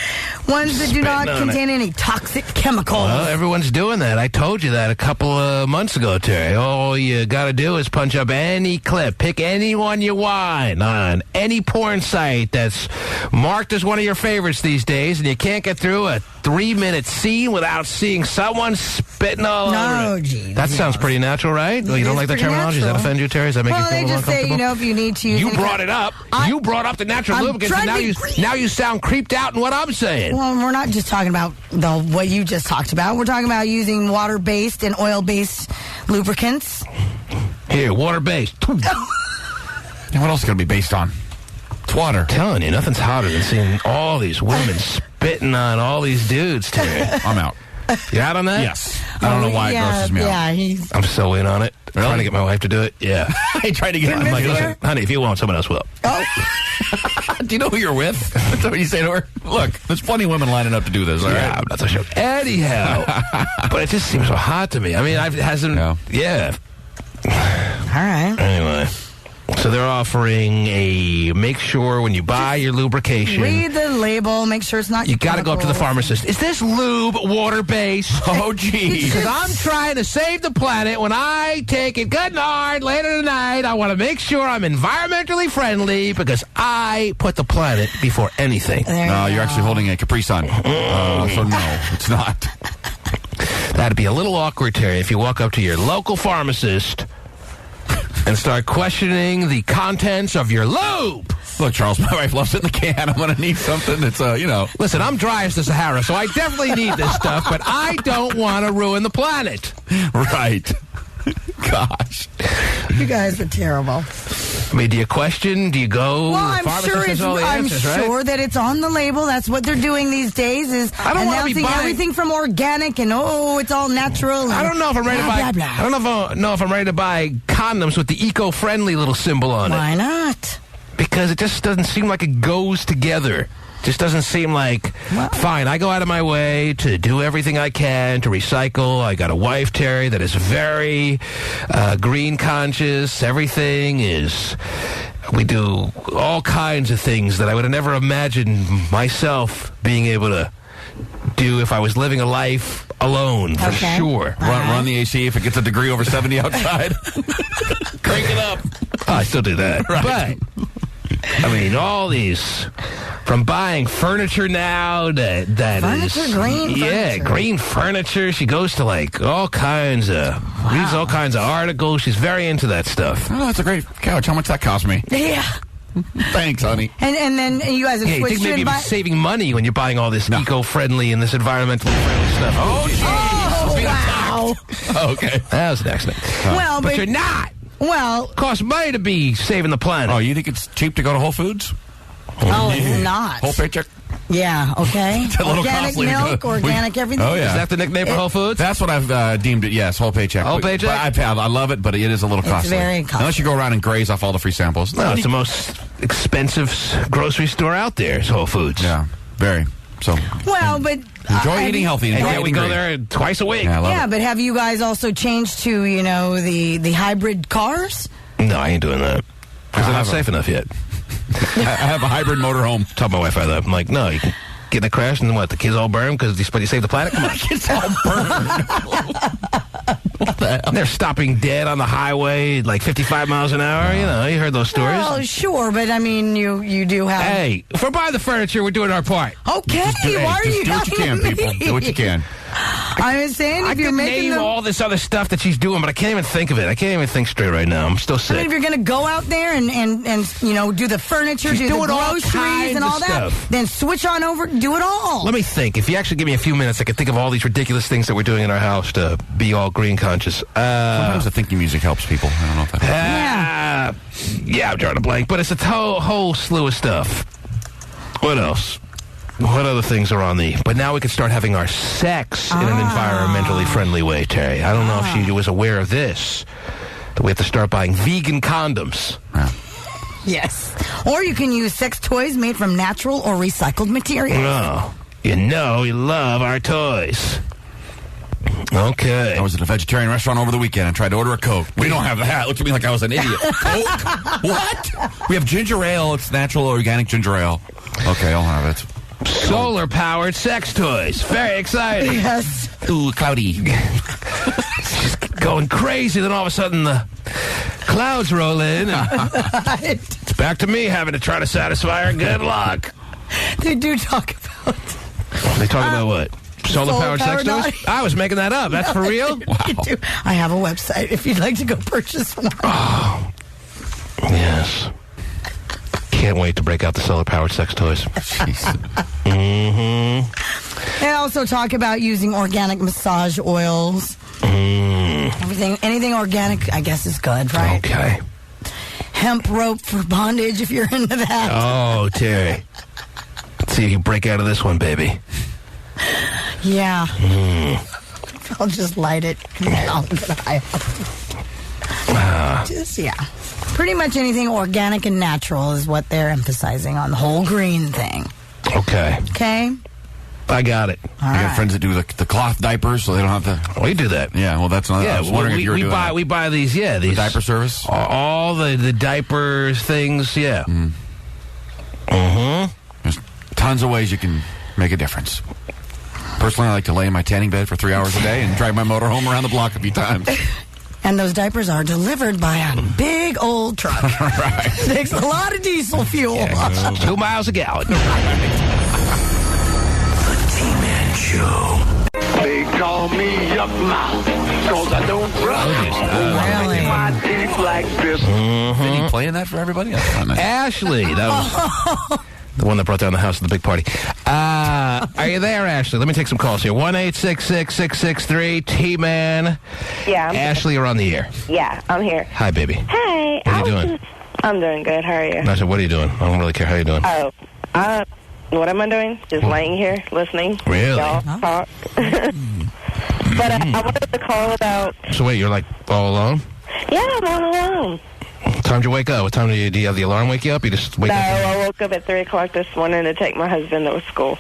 Ones that do not contain any toxic chemicals.
Well, everyone's doing that. I told you that a couple of months ago, Terry. All you got to do is punch up any clip, pick anyone you want on any porn site that's marked as one of your favorites these days, and you can't get through a 3-minute scene without seeing someone spitting all over it.
Geez,
that sounds pretty natural, right? Well, you don't like the terminology? Does that offend you, Terry? Does that make you feel
they just say, if you need to use...
You brought it up. You brought up the natural lubricants, and now you sound creeped out in what I'm saying.
Well, we're not just talking about what you just talked about. We're talking about using water-based and oil-based lubricants.
Here, water-based.
What else can it be based on? It's water.
I'm telling you, nothing's hotter than seeing all these women spitting on all these dudes, Terry.
I'm out.
You out on that?
Yes. I don't know why it grosses me out.
I'm so in on it.
Really?
Trying to get my wife to do it. Yeah.
I tried to get
I'm like, listen, honey, if you won't, someone else will.
Oh.
Do you know who you're with? That's what you say to her? Look, there's plenty of women lining up to do this. All right?
I'm not so sure. Anyhow. But it just seems so hot to me. I mean, it hasn't... Yeah.
All right.
Anyway. So they're offering a make sure when you buy your lubrication.
Read the label, make sure it's not.
You got to go up to the pharmacist. Is this lube water-based?
Oh, geez.
Because I'm trying to save the planet. When I take it good and hard later tonight, I want to make sure I'm environmentally friendly because I put the planet before anything.
No, you're actually holding a Capri Sun. So no, it's not.
That'd be a little awkward, Terry, if you walk up to your local pharmacist and start questioning the contents of your lube.
Look, Charles, my wife loves it in the can. I'm going to need something that's,
Listen, I'm dry as the Sahara, so I definitely need this stuff, but I don't want to ruin the planet.
Right. Gosh.
You guys are terrible.
I mean, do you question? Do you go?
Well, I'm sure that it's on the label. That's what they're doing these days, is announcing everything from organic and it's all natural.
I don't know if I'm ready to buy. I don't know if I'm ready to buy condoms with the eco-friendly little symbol on it.
Why not?
Because it just doesn't seem like it goes together. Just doesn't seem like, fine, I go out of my way to do everything I can to recycle. I got a wife, Terry, that is very green conscious. Everything is, we do all kinds of things that I would have never imagined myself being able to do if I was living a life alone, for sure.
Run the AC if it gets a degree over 70 outside. Crank it up.
Oh, I still do that.
Right.
But, I mean, all these... From buying furniture now green furniture. She goes to all kinds of reads all kinds of articles. She's very into that stuff.
Oh, that's a great couch. How much that cost me?
Yeah.
Thanks, honey.
And then you guys have switched.
You think maybe you're saving money when you're buying all this eco-friendly and this environmentally friendly stuff?
Oh, wow.
Okay.
That was an accident.
Well,
but you're not.
Well,
it costs money to be saving the planet.
Oh, you think it's cheap to go to Whole Foods?
Not.
Whole paycheck?
Yeah, okay. Organic milk, organic everything.
Oh, yeah.
Is that the nickname for Whole Foods?
That's what I've deemed it, yes, whole paycheck.
Whole paycheck?
I love it, but it is a little costly.
It's very costly.
Unless you go around and graze off all the free samples.
No, it's the most expensive grocery store out there, is Whole Foods.
Yeah, very. So,
well, but...
Enjoy eating healthy.
We go there twice a week.
Yeah, but have you guys also changed to, the hybrid cars?
No, I ain't doing that. Because they're not safe enough yet.
I have a hybrid motorhome.
Tell my wife that. I'm like, no, you can get in the crash and what, the kids all burn because you save the planet? Come on.
Kids all burn. What the hell?
They're stopping dead on the highway like 55 miles an hour. You heard those stories.
Oh, sure, but I mean, you do have...
Hey, if we're buying the furniture, we're doing our part.
Okay, why are you
do what you can, people. Do what you can.
I was saying, if you're making
name all this other stuff that she's doing, but I can't even think of it. I can't even think straight right now. I'm still sick.
I mean, if you're going to go out there and do the furniture, do the groceries and all that, then switch on over, do it all.
Let me think. If you actually give me a few minutes, I can think of all these ridiculous things that we're doing in our house to be all green conscious.
Sometimes the thinking music helps people. I don't know if that
helps. Yeah, I'm drawing a blank, but it's a whole slew of stuff. What else? What other things are on the... But now we can start having our sex in an environmentally friendly way, Terry. I don't know if she was aware of this. That we have to start buying vegan condoms.
Yes. Or you can use sex toys made from natural or recycled materials.
Oh, you love our toys. Okay.
I was at a vegetarian restaurant over the weekend and tried to order a Coke. We don't have that. Looked at me like I was an idiot. Coke? What? We have ginger ale. It's natural, organic ginger ale. Okay, I'll have it.
Solar-powered sex toys. Very exciting.
Yes.
Ooh, cloudy.
Just going crazy. Then all of a sudden the clouds roll in. And it's back to me having to try to satisfy her. Good luck.
They do talk about...
They talk about what? Solar-powered sex toys? I was making that up. That's for real?
Wow. I have a website if you'd like to go purchase one.
Oh, yes. Can't wait to break out the solar-powered sex toys.
They also talk about using organic massage oils. Anything organic, I guess, is good, right?
Okay.
Hemp rope for bondage, if you're into that.
Oh, Terry. Let's see if you can break out of this one, baby.
Yeah. I'll just light it. I'll get high. Just, yeah. Pretty much anything organic and natural is what they're emphasizing on the whole green thing.
Okay.
Okay?
I got it.
I got friends that do the cloth diapers, so they don't have to.
We do that.
Yeah, well, that's not.
Yeah,
I was wondering if you were doing
that. We buy these. Yeah, these
the diaper service.
All the diapers things. Yeah.
There's tons of ways you can make a difference. Personally, I like to lay in my tanning bed for 3 hours a day and drive my motor home around the block a few times.
And those diapers are delivered by a big old truck.
Right.
It takes a lot of diesel fuel.
Yeah, 2 miles a gallon.
The T-Man Show.
They call me up mouth, cause I don't brush.
Really?
My teeth like this.
Vinnie playing that for everybody?
Ashley, that was the one that brought down the house at the big party. Are you there, Ashley? Let me take some calls here. 1-866-663-T-Man.
Yeah.
Ashley, you're on the air.
Yeah, I'm here.
Hi, baby.
Hey.
What are you doing?
I'm doing good. How are you?
I said, what are you doing? I don't really care how you're doing.
Oh, what am I doing? Just laying here, listening.
Really?
Y'all talk. But I wanted to call about...
So wait, you're like all alone?
Yeah, I'm all alone.
What time did you wake up? What time do you have the alarm wake you up? You just wake
No,
up?
I woke up at 3 o'clock this morning to take my husband to school.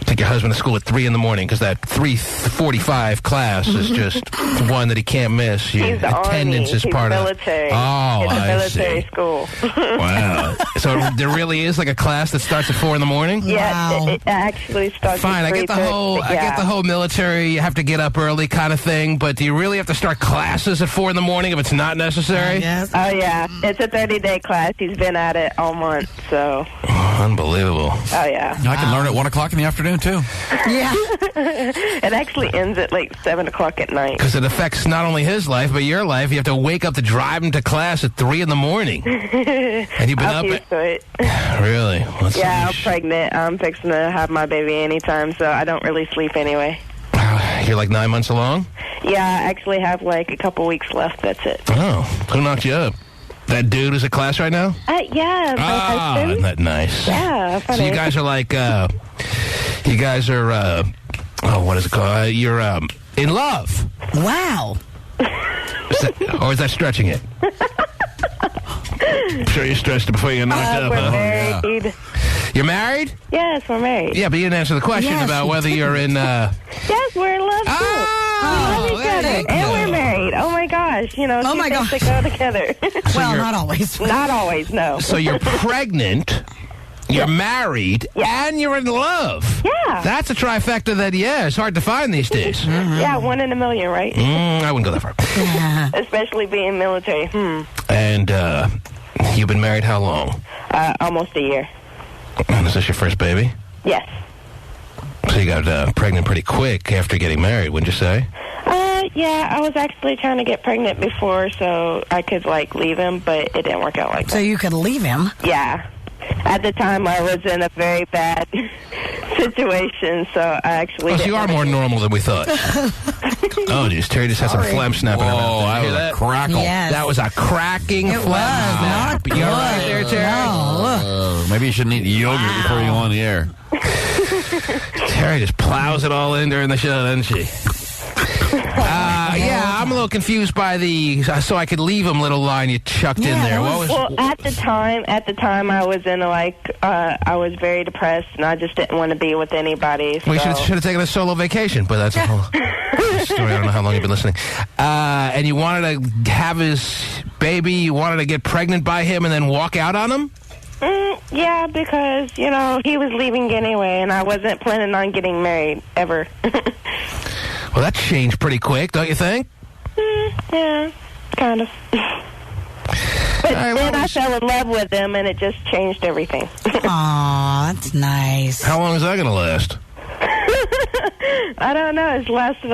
Take your husband to school at 3 in the morning because that 3:45 class is just one that he can't miss.
He's the
attendance
Army.
is
He's
part
military.
of. Oh,
it's a military
see.
school.
Wow. So there really is like a class that starts at 4 in the morning?
Yeah,
Wow.
it actually starts.
Fine,
at
I get the
3:30.
I get the whole military. You have to get up early kind of thing, but do you really have to start classes at 4 in the morning if it's not necessary?
Yes.
Oh yeah, it's a 30-day class. He's been at it all month, so.
Unbelievable.
Oh yeah.
I can learn at 1 o'clock in the afternoon too.
Yeah.
It actually ends at like 7 o'clock at night.
Because it affects not only his life, but your life. You have to wake up to drive him to class at 3 in the morning. And you've been
I'm
up
used to it.
Really?
Yeah, I'm pregnant. I'm fixing to have my baby anytime, so I don't really sleep anyway.
You're like 9 months along?
Yeah, I actually have like a couple weeks left. That's it.
Oh, who knocked you up? That dude who's at class right now?
Yeah, my husband.
Isn't that nice?
Yeah, funny.
So you guys are like, you guys are, what is it called? You're in love.
Wow.
Or is that stretching it? I'm sure you stretched it before you got knocked up.
We're
Huh?
married.
Yeah. You're married?
Yes, we're married.
Yeah, but you didn't answer the question about whether you're in...
Yes, we're in love, too. We love each other. And we're married. Oh, my gosh. You know,
Oh, my
things that go together.
Well, not always.
Not always, no.
So you're pregnant, you're married, and you're in love.
Yeah.
That's a trifecta that, it's hard to find these days.
Yeah, 1 in a million, right?
I wouldn't go that far.
Especially being military.
And you've been married how long?
Almost a year.
And is this your first baby?
Yes.
So you got pregnant pretty quick after getting married, wouldn't you say?
Yeah, I was actually trying to get pregnant before so I could, like, leave him, but it didn't work out like that.
So you could leave him?
Yeah. At the time, I was in a very bad situation, so I actually...
Oh, so you are more normal than we thought. Oh, geez, Terry just had some phlegm snapping in her mouth.
That was a crackle.
Yes.
That was a cracking phlegm.
Not
You all right there, Terry?
No.
Maybe you shouldn't eat yogurt before you go on the air.
Terry just plows it all in during the show, doesn't she? Yeah, I'm a little confused by the so I could leave him little line you chucked in there.
Well, at the time, I was in I was very depressed, and I just didn't want to be with anybody. So.
We should have taken a solo vacation, but that's a whole story. I don't know how long you've been listening. And you wanted to have his baby, you wanted to get pregnant by him and then walk out on him?
Yeah, because, he was leaving anyway, and I wasn't planning on getting married, ever.
Well, that changed pretty quick, don't you think?
Yeah, kind of. But then I fell in love with him, and it just changed everything.
Aw, that's nice.
How long is that going to last?
I don't know. It's lasted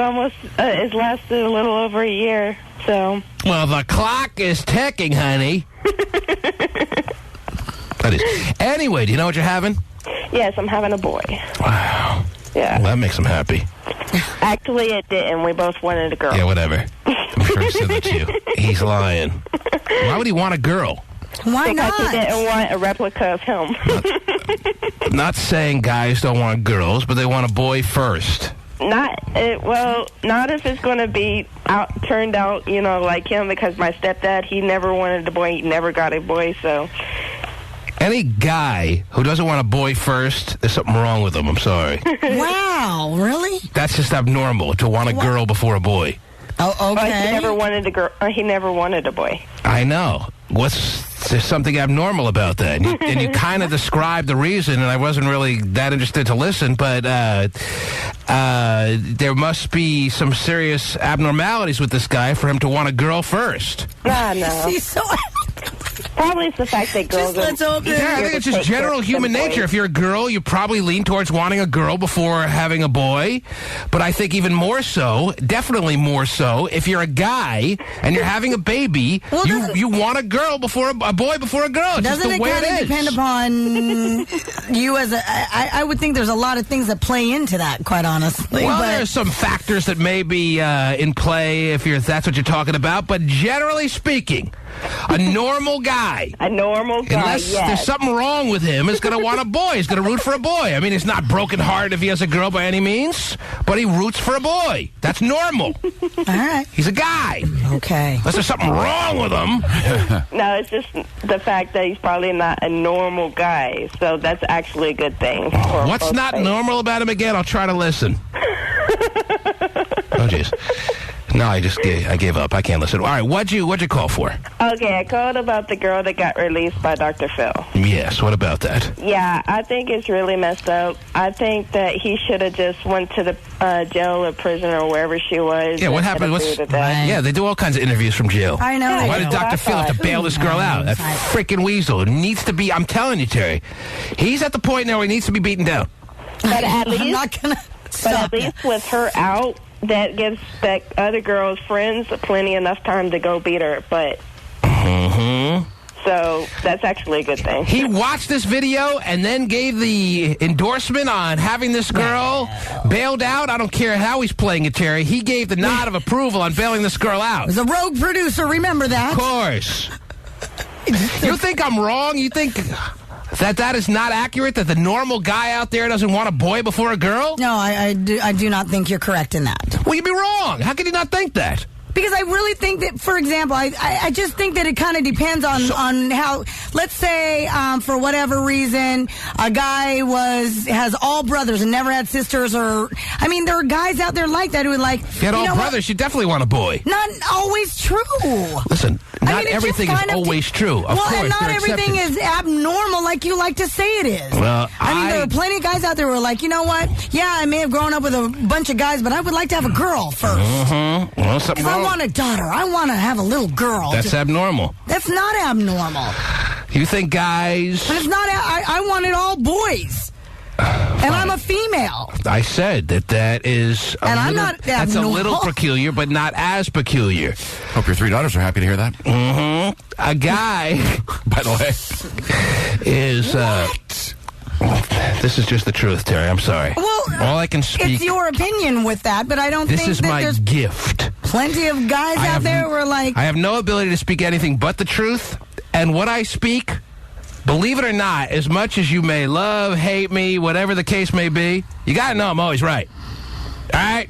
a little over a year, so.
Well, the clock is ticking, honey. That is. Anyway, do you know what you're having?
Yes, I'm having a boy.
Wow.
Yeah.
Well, that makes him happy.
Actually, it didn't. We both wanted a girl.
Yeah, whatever. I'm sure he said that to you. He's lying. Why would he want a girl?
Why not?
Because he didn't want a replica of him.
Not saying guys don't want girls, but they want a boy first.
Not if it's going to be turned out, like him, because my stepdad, he never wanted a boy. He never got a boy, so.
Any guy who doesn't want a boy first, there's something wrong with him. I'm sorry.
Wow, really?
That's just abnormal, to want a girl before a boy.
Oh, okay.
He never wanted a girl. He never wanted a boy.
I know. There's something abnormal about that. And you kind of described the reason, and I wasn't really that interested to listen, but there must be some serious abnormalities with this guy for him to want a girl first.
No.
He's so...
Probably it's the fact that girls
I think it's just general human nature. If you're a girl, you probably lean towards wanting a girl before having a boy. But I think even more so, definitely more so, if you're a guy and you're having a baby, you want a girl before a boy before a girl. It's
doesn't
just the way
it kind of depend upon you as a... I would think there's a lot of things that play into that, quite honestly.
Well, there's some factors that may be in play if that's what you're talking about. But generally speaking, a normal guy.
Unless
there's something wrong with him, is going to want a boy. He's going to root for a boy. I mean, he's not broken hearted if he has a girl by any means, but he roots for a boy. That's normal.
All right.
He's a guy.
Okay.
Unless there's something wrong with him.
No, it's just the fact that he's probably not a normal guy, so that's actually a good thing.
What's not normal about him again? I'll try to listen. Oh, jeez. No, I gave up. I can't listen. All right, what'd you call for?
Okay, I called about the girl that got released by Dr. Phil.
Yes, what about that?
Yeah, I think it's really messed up. I think that he should have just went to the jail or prison or wherever she was.
Yeah, what happened? Yeah, they do all kinds of interviews from jail.
I know.
Why did Dr. Phil have to bail this girl out? That freaking weasel needs to be, I'm telling you, Terry, he's at the point now where he needs to be beaten down.
But at least,
I'm not going to stop.
But at least with her out, that gives that other girl's friends plenty enough time to go beat her, but... So that's actually a good thing.
He watched this video and then gave the endorsement on having this girl bailed out. I don't care how he's playing it, Terry. He gave the nod of approval on bailing this girl out.
It was a rogue producer, remember that?
Of course. You think I'm wrong? You think... That is not accurate? That the normal guy out there doesn't want a boy before a girl?
No, I do not think you're correct in that.
Well, you'd be wrong. How could you not think that?
Because I really think that, for example, I just think that it kind of depends on how, let's say, for whatever reason, a guy has all brothers and never had sisters, or, I mean, there are guys out there like that who would like...
If you had all brothers, you definitely want a boy.
Not always true.
Listen, not everything is always true. Of course,
and not everything is abnormal like you like to say it is.
Well,
I mean, there are plenty of guys out there who are like, you know what? Yeah, I may have grown up with a bunch of guys, but I would like to have a girl first.
Well, something wrong.
I want a daughter. I want to have a little girl.
That's abnormal.
That's not abnormal.
You think guys...
But it's not... I wanted all boys. And I'm a female.
I said that is...
I'm not
That's a little peculiar, but not as peculiar.
Hope your 3 daughters are happy to hear that.
A guy...
By the way...
Is... This is just the truth, Terry. I'm sorry.
Well,
all I can speak...
It's your opinion with that, but I don't think
This is my gift.
Plenty of guys out there who are like...
I have no ability to speak anything but the truth, and what I speak, believe it or not, as much as you may love, hate me, whatever the case may be, you gotta know I'm always right. All right?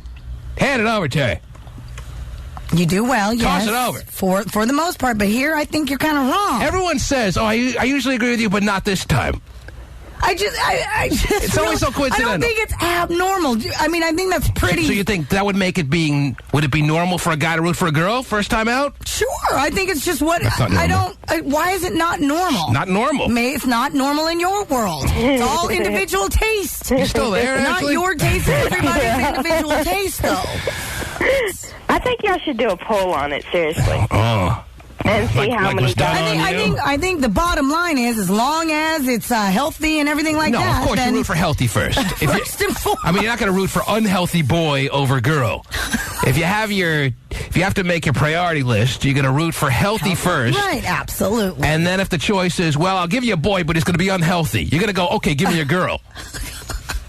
Hand it over, Terry.
You do well, yes.
Toss it over.
For the most part, but here I think you're kind of wrong.
Everyone says, I usually agree with you, but not this time.
I just
it's always so coincidental.
I don't think it's abnormal. I mean, I think that's pretty.
So you think that would make it would it be normal for a guy to root for a girl first time out?
Sure. I think it's just what
That's not normal.
why is it not normal?
Not normal.
It's not normal in your world. It's all individual taste.
You're still there,
Not
actually?
your taste, everybody's individual taste, though.
I think y'all should do a poll on it, seriously.
Oh.
And see how many guys.
I think the bottom line is, as long as it's healthy and everything like that.
No, of course
then
you root for healthy first.
First and foremost.
I mean, you're not going to root for unhealthy boy over girl. If you have to make your priority list, you're going to root for healthy first.
Right, absolutely.
And then if the choice is, well, I'll give you a boy, but he's going to be unhealthy, you're going to go, okay, give me a girl.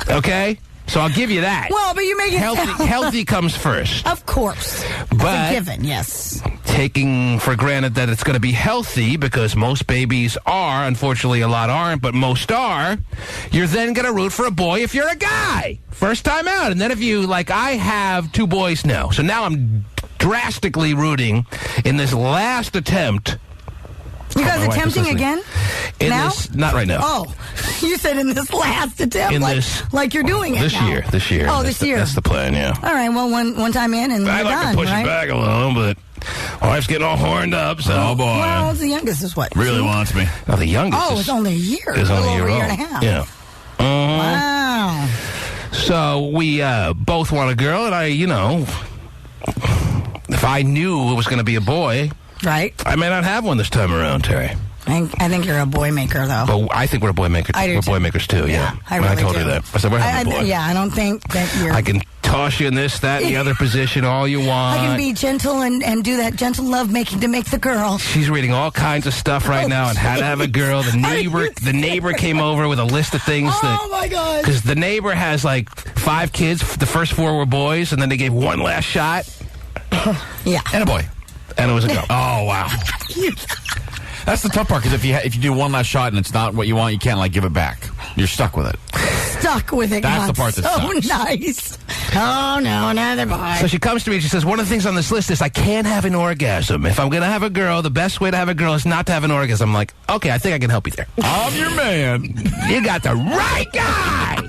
Okay? So I'll give you that.
Well, but you make it
healthy comes first.
Of course.
But
That's a given, yes.
Taking for granted that it's going to be healthy, because most babies are, unfortunately a lot aren't, but most are, you're then going to root for a boy if you're a guy. First time out. And then if you, like I have 2 boys now, so now I'm drastically rooting in this last attempt.
You guys attempting again? Now?
Not right now.
Oh, you said in this last attempt, like you're doing it
this
now.
year.
Oh, this year.
That's the plan, yeah.
All right, well, one time in and
I'd
you're
like
done,
to push
right?
it back a little, but wife's getting all horned up, so.
Oh, boy.
Well, the youngest is what?
Really wants me.
No, the youngest
Oh, it's only a year.
It's only a year
and
old.
a half.
Yeah.
Wow.
So we both want a girl, and if I knew it was going to be a boy,
right,
I may not have one this time around, Terry.
I think you're a boy maker, though.
But I think we're boy makers. We're boy makers too. Yeah,
I really
told
do.
her that. I said we're having a boy.
Yeah, I don't think that you're.
I can toss you in this, that, and the other position all you want.
I can be gentle and do that gentle love making to make the girl.
She's reading all kinds of stuff right now on how to have a girl. The neighbor came over with a list of things that.
Oh my God!
Because the neighbor has like 5 kids. The first 4 were boys, and then they gave one last shot.
Yeah,
and a boy,
and it was a girl.
Oh wow. That's the tough part, because if you do one last shot and it's not what you want, you can't give it back. You're stuck with it.
Stuck with it.
That's the part that
so
sucks.
Nice. Oh no, another boy.
So she comes to me and she says, one of the things on this list is I can't have an orgasm. If I'm going to have a girl, the best way to have a girl is not to have an orgasm. I'm like, okay, I think I can help you there.
I'm your man.
You got the right guy.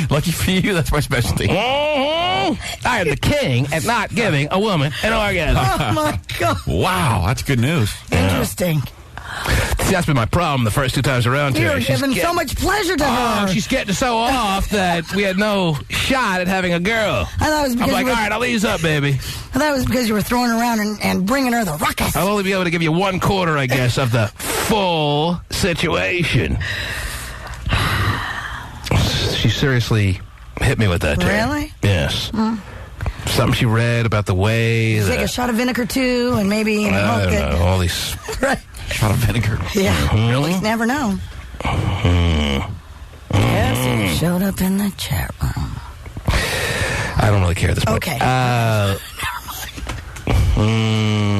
Lucky for you, that's my specialty.
I am the king at not giving a woman an orgasm.
Oh my God.
Wow, that's good news.
Interesting.
See, that's been my problem the first 2 times around.
You're giving so much pleasure to her.
She's getting so off that we had no shot at having a girl.
I thought it was because
I'm like, all right, I'll ease up, baby.
I thought it was because you were throwing around and bringing her the ruckus.
I'll only be able to give you 1/4, I guess, of the full situation. She seriously hit me with that.
Really?
Yes. Something she read about the way
Take a shot of vinegar too, and maybe
I don't know, all these
right.
Shot of vinegar.
Yeah,
Really?
You never know. Yes, you showed up in the chat room.
I don't really care at this point.
Okay.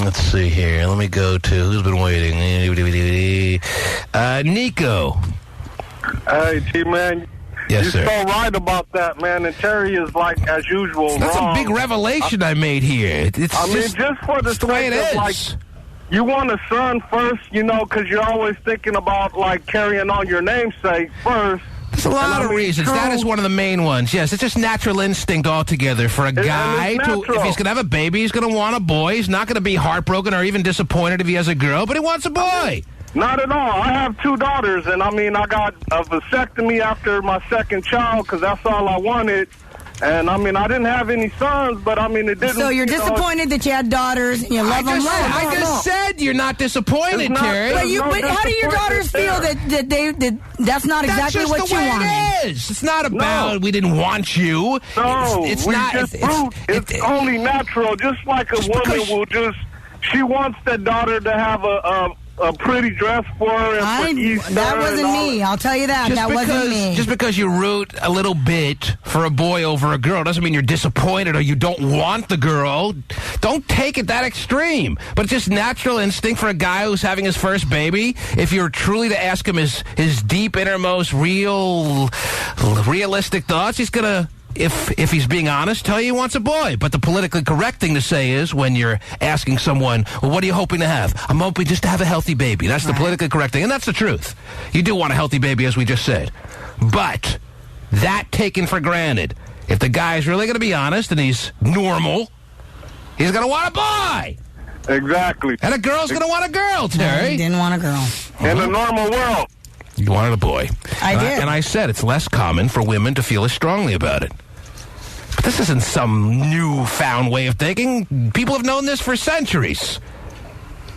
Let's see here. Let me go to who's been waiting. Nico.
Hey, T-Man.
Yes, sir.
You're so right about that, man. And Terry is, like, as usual,
That's
wrong.
a big revelation I made here.
I mean, just for the
way it
sake of,
is.
like, you want a son first, because you're always thinking about, like, carrying on your namesake first.
There's a lot of reasons. That is one of the main ones. Yes, it's just natural instinct altogether for a guy to, if he's going to have a baby, he's going to want a boy. He's not going to be heartbroken or even disappointed if he has a girl, but he wants a boy.
Not at all. I have 2 daughters, and I got a vasectomy after my second child because that's all I wanted. And I didn't have any sons, but it didn't.
So you're disappointed that you had daughters and you love them less.
I just said you're not disappointed, Terry.
But how do your daughters feel that that's not exactly what you wanted?
It is. It's not about we didn't want you.
No,
it's not.
It's only natural. Just like a woman will she wants that daughter to have a pretty dress for her and for Easter.
That wasn't me. I'll tell you that. That wasn't me.
Just because you root a little bit for a boy over a girl doesn't mean you're disappointed or you don't want the girl. Don't take it that extreme. But it's just natural instinct for a guy who's having his first baby. If you're truly to ask him his deep, innermost, realistic thoughts, he's going to if he's being honest, tell you he wants a boy. But the politically correct thing to say is when you're asking someone, well, what are you hoping to have? I'm hoping just to have a healthy baby. That's the politically correct thing, and that's the truth. You do want a healthy baby, as we just said. But that taken for granted. If the guy's really going to be honest and he's normal, he's going to want a boy.
Exactly.
And a girl's going to want a girl, Terry.
No, he didn't want a girl.
In the normal world.
You wanted a boy.
I did.
And I said it's less common for women to feel as strongly about it. But this isn't some newfound way of thinking. People have known this for centuries.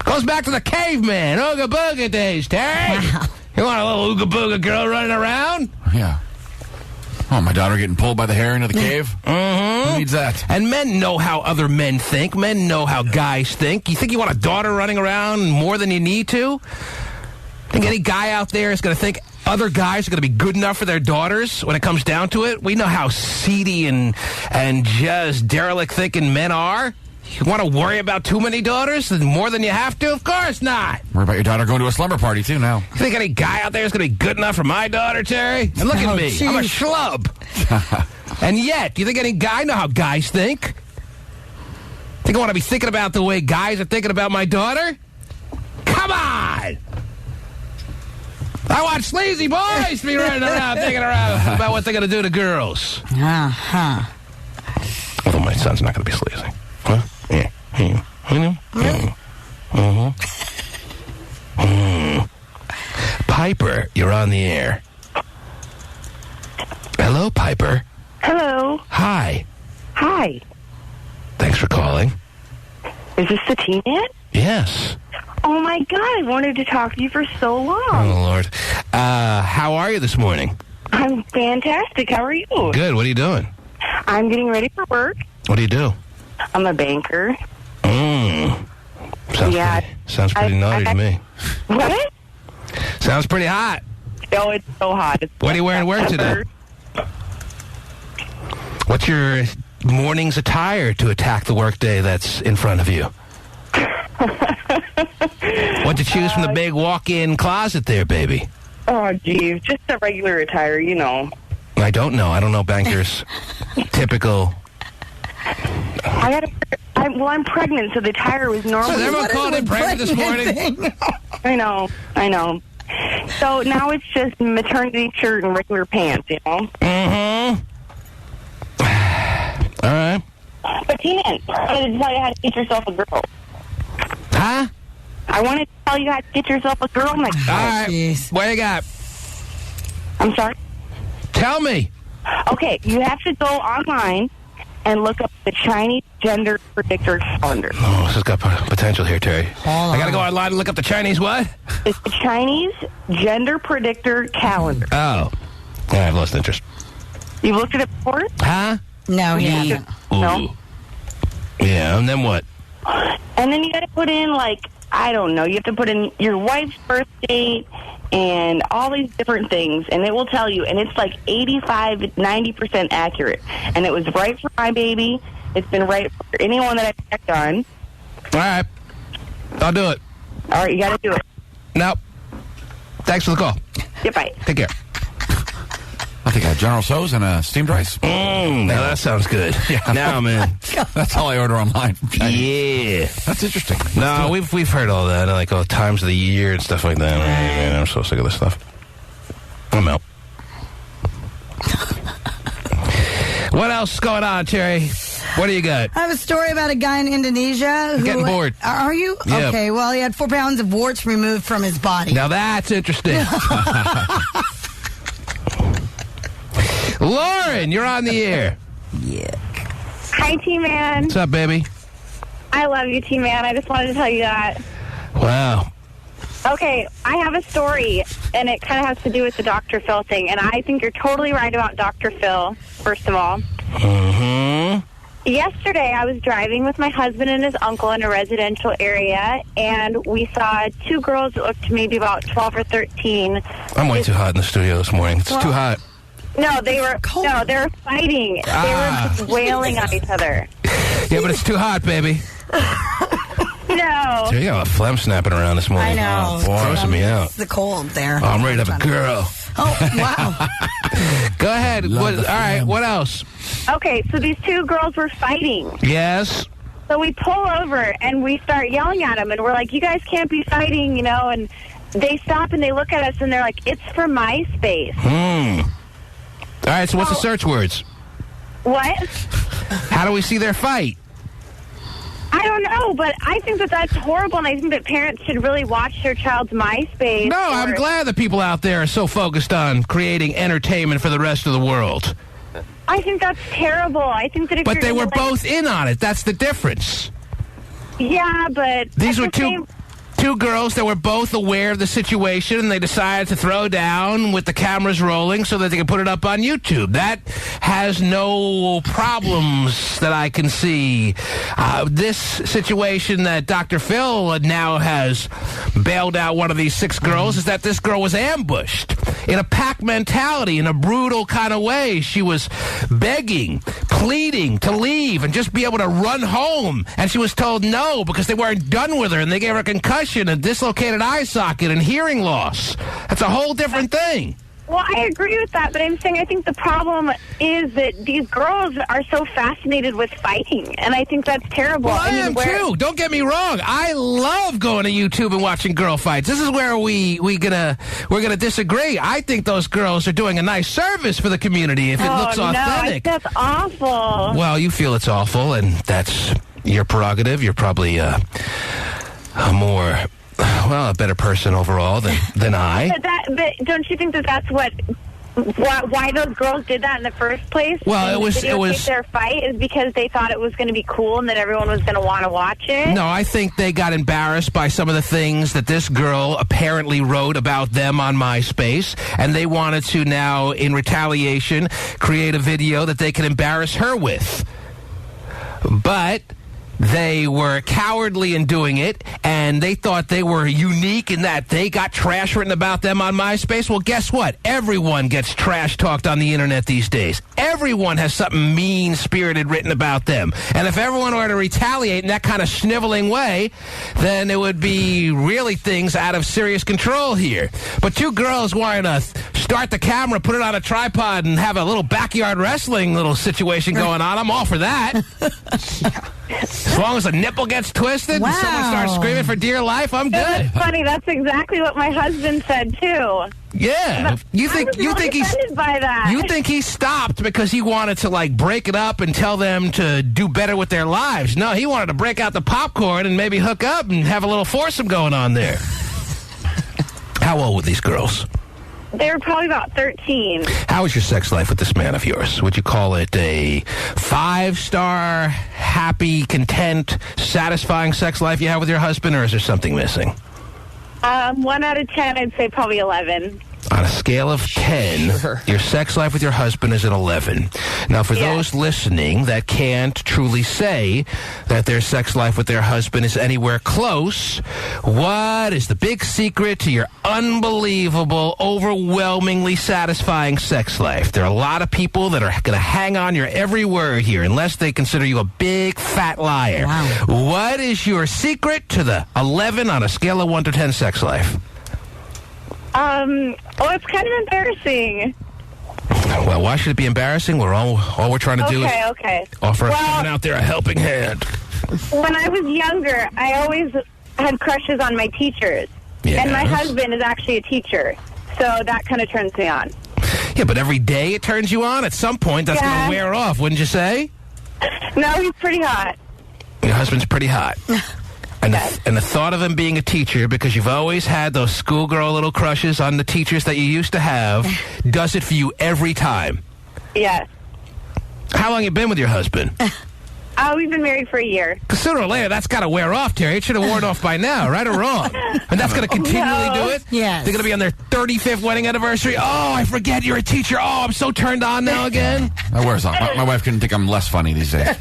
Goes back to the caveman, Ooga Booga days, Terry. Wow. You want a little Ooga Booga girl running around?
Yeah. Oh, my daughter getting pulled by the hair into the cave?
Mm-hmm.
Who needs that?
And men know how other men think. Men know how guys think. You think you want a daughter running around more than you need to? Think any guy out there is going to think other guys are going to be good enough for their daughters when it comes down to it? We know how seedy and just derelict thinking men are. You want to worry about too many daughters more than you have to? Of course not.
Worry about your daughter going to a slumber party, too, now.
You think any guy out there is going to be good enough for my daughter, Terry? And look at me.
Geez.
I'm a schlub. And yet, do you think any guy know how guys think? Think I want to be thinking about the way guys are thinking about my daughter? Come on! I want sleazy boys to be running around thinking around about what they're going to do to girls.
Uh-huh.
Although my son's not going to be sleazy. Huh? Yeah. Piper, you're on the air. Hello, Piper.
Hello.
Hi.
Hi.
Thanks for calling.
Is this the teen yet?
Yes.
Oh, my God. I wanted to talk to you for so long.
Oh, Lord. How are you this morning?
I'm fantastic. How are you?
Good. What are you doing?
I'm getting ready for work.
What do you do?
I'm a banker.
Sounds pretty naughty to me.
What?
Sounds pretty hot.
Oh, it's so hot.
What are you wearing to work today? What's your morning's attire to attack the workday that's in front of you? What'd you choose from the big walk-in closet there, baby?
Oh, geez. Just a regular attire, you know.
I don't know. I don't know bankers' typical...
I'm pregnant, so the attire was normal.
So everyone called in pregnant this morning?
I know. So now it's just maternity shirt and regular pants, you know?
Mm-hmm. All right.
But Tina, I wanted to tell you how to get yourself a girl.
Huh?
I wanted to tell you how to get yourself a girl next time.
All right. Jeez. What you got?
I'm sorry?
Tell me.
Okay, you have to go online and look up the Chinese gender predictor calendar.
Oh, this has got potential here, Terry. I got to go online and look up the Chinese what?
It's the Chinese gender predictor calendar.
Oh. Yeah, I've lost interest.
You've looked at it before?
Huh?
No, he hasn't.
No?
Yeah, and then what?
And then you got to put in, like, I don't know, you have to put in your wife's birth date and all these different things, and it will tell you, and it's like 85-90% accurate. And it was right for my baby. It's been right for anyone that I checked on.
All right. I'll do it.
All right, you got to do it.
Nope. Thanks for the call.
Goodbye.
Take care.
I think I have General Tso's and steamed rice.
Now that sounds good.
Yeah.
Now, man.
That's all I order online from China.
Yeah.
That's interesting.
No, we've heard all that, like all times of the year and stuff like that. Man, I'm so sick of this stuff. I'm out. What else is going on, Terry? What do you got?
I have a story about a guy in Indonesia.
I'm getting bored.
Are you?
Yeah.
Okay, well, he had 4 pounds of warts removed from his body.
Now that's interesting. Lauren, you're on the air.
Yeah.
Hi, T-Man.
What's up, baby?
I love you, T-Man. I just wanted to tell you that.
Wow.
Okay, I have a story, and it kind of has to do with the Dr. Phil thing, and I think you're totally right about Dr. Phil, first of all.
Mm-hmm.
Yesterday, I was driving with my husband and his uncle in a residential area, and we saw 2 girls that looked maybe about 12 or 13.
I'm way too hot in the studio this morning. It's too hot.
No, they were fighting. They were just wailing on each other.
Yeah, but it's too hot, baby.
No.
So you got a phlegm snapping around this morning.
I know.
Oh, boy. Grossing me out.
It's the cold there.
Oh, I'm ready to have a girl.
Oh, wow.
Go ahead. All right, what else?
Okay, so these two girls were fighting.
Yes.
So we pull over and we start yelling at them, and we're like, you guys can't be fighting, you know, and they stop and they look at us and they're like, it's for MySpace.
All right, so what's the search words?
What?
How do we see their fight?
I don't know, but I think that that's horrible, and I think that parents should really watch their child's MySpace.
No, I'm glad that people out there are so focused on creating entertainment for the rest of the world.
I think that's terrible. I think that if
But they were both in on it. That's the difference.
Yeah, but
these were two girls that were both aware of the situation, and they decided to throw down with the cameras rolling so that they could put it up on YouTube. That has no problems that I can see. This situation that Dr. Phil now has bailed out one of these 6 girls is that this girl was ambushed in a pack mentality, in a brutal kind of way. She was begging, pleading to leave and just be able to run home, and she was told no because they weren't done with her, and they gave her a concussion, a dislocated eye socket, and hearing loss. That's a whole different thing.
Well, I agree with that, but I'm saying I think the problem is that these girls are so fascinated with fighting, and I think that's terrible.
Well, I am too. Don't get me wrong. I love going to YouTube and watching girl fights. This is where we're gonna disagree. I think those girls are doing a nice service for the community if it looks authentic.
No, that's awful.
Well, you feel it's awful, and that's your prerogative. You're probably a better person overall than I.
But don't you think that that's why those girls did that in the first place?
Well, it was
their fight is because they thought it was going to be cool and that everyone was going to want to watch it.
No, I think they got embarrassed by some of the things that this girl apparently wrote about them on MySpace, and they wanted to now, in retaliation, create a video that they could embarrass her with. But they were cowardly in doing it, and they thought they were unique in that they got trash written about them on MySpace. Well, guess what? Everyone gets trash talked on the internet these days. Everyone has something mean-spirited written about them. And if everyone were to retaliate in that kind of sniveling way, then it would be really things out of serious control here. But 2 girls wanting to start the camera, put it on a tripod, and have a little backyard wrestling little situation going on, I'm all for that. As long as a nipple gets twisted and someone starts screaming for dear life, I'm good.
That's funny. That's exactly what my husband said too.
Yeah, you think
offended by that.
You think he stopped because he wanted to break it up and tell them to do better with their lives? No, he wanted to break out the popcorn and maybe hook up and have a little foursome going on there. How old were these girls?
They were probably about 13.
How was your sex life with this man of yours? Would you call it a 5-star, happy, content, satisfying sex life you have with your husband, or is there something missing?
1 out of 10, I'd say probably 11.
On a scale of 10, your sex life with your husband is an 11. Now, for those listening that can't truly say that their sex life with their husband is anywhere close, what is the big secret to your unbelievable, overwhelmingly satisfying sex life? There are a lot of people that are going to hang on your every word here unless they consider you a big, fat liar. Wow. What is your secret to the 11 on a scale of 1 to 10 sex life?
It's kind of embarrassing.
Well, why should it be embarrassing? All we're trying to do is offer someone out there a helping hand.
When I was younger, I always had crushes on my teachers. Yes. And my husband is actually a teacher, so that kind of turns me on.
Yeah, but every day it turns you on? At some point, that's going to wear off, wouldn't you say?
No, he's pretty hot.
Your husband's pretty hot. And the thought of him being a teacher, because you've always had those schoolgirl little crushes on the teachers that you used to have, does it for you every time?
Yes.
How long you been with your husband?
We've been married for a year.
Because sooner or later, that's got to wear off, Terry. It should have worn off by now, right or wrong? And that's going to continually do it?
Yes.
They're going to be on their 35th wedding anniversary. Oh, I forget you're a teacher. Oh, I'm so turned on now again.
That wears off. My wife couldn't think I'm less funny these days.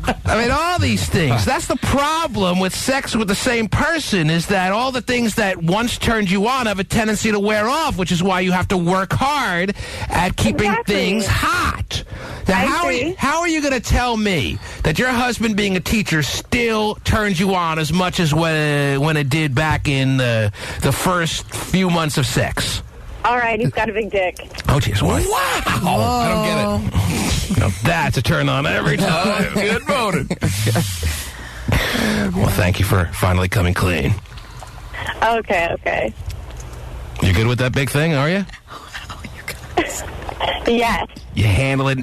I mean, all these things. That's the problem with sex with the same person, is that all the things that once turned you on have a tendency to wear off, which is why you have to work hard at keeping things hot. Now, how are you going to tell me that your husband being a teacher still turns you on as much as when it did back in the first few months of sex?
All right, he's got a big dick.
Oh, jeez, what?
Wow! I don't get it.
Now, that's a turn on every time.
Good voted.
Well, thank you for finally coming clean.
Okay.
You good with that big thing, are you?
Yes.
You handle it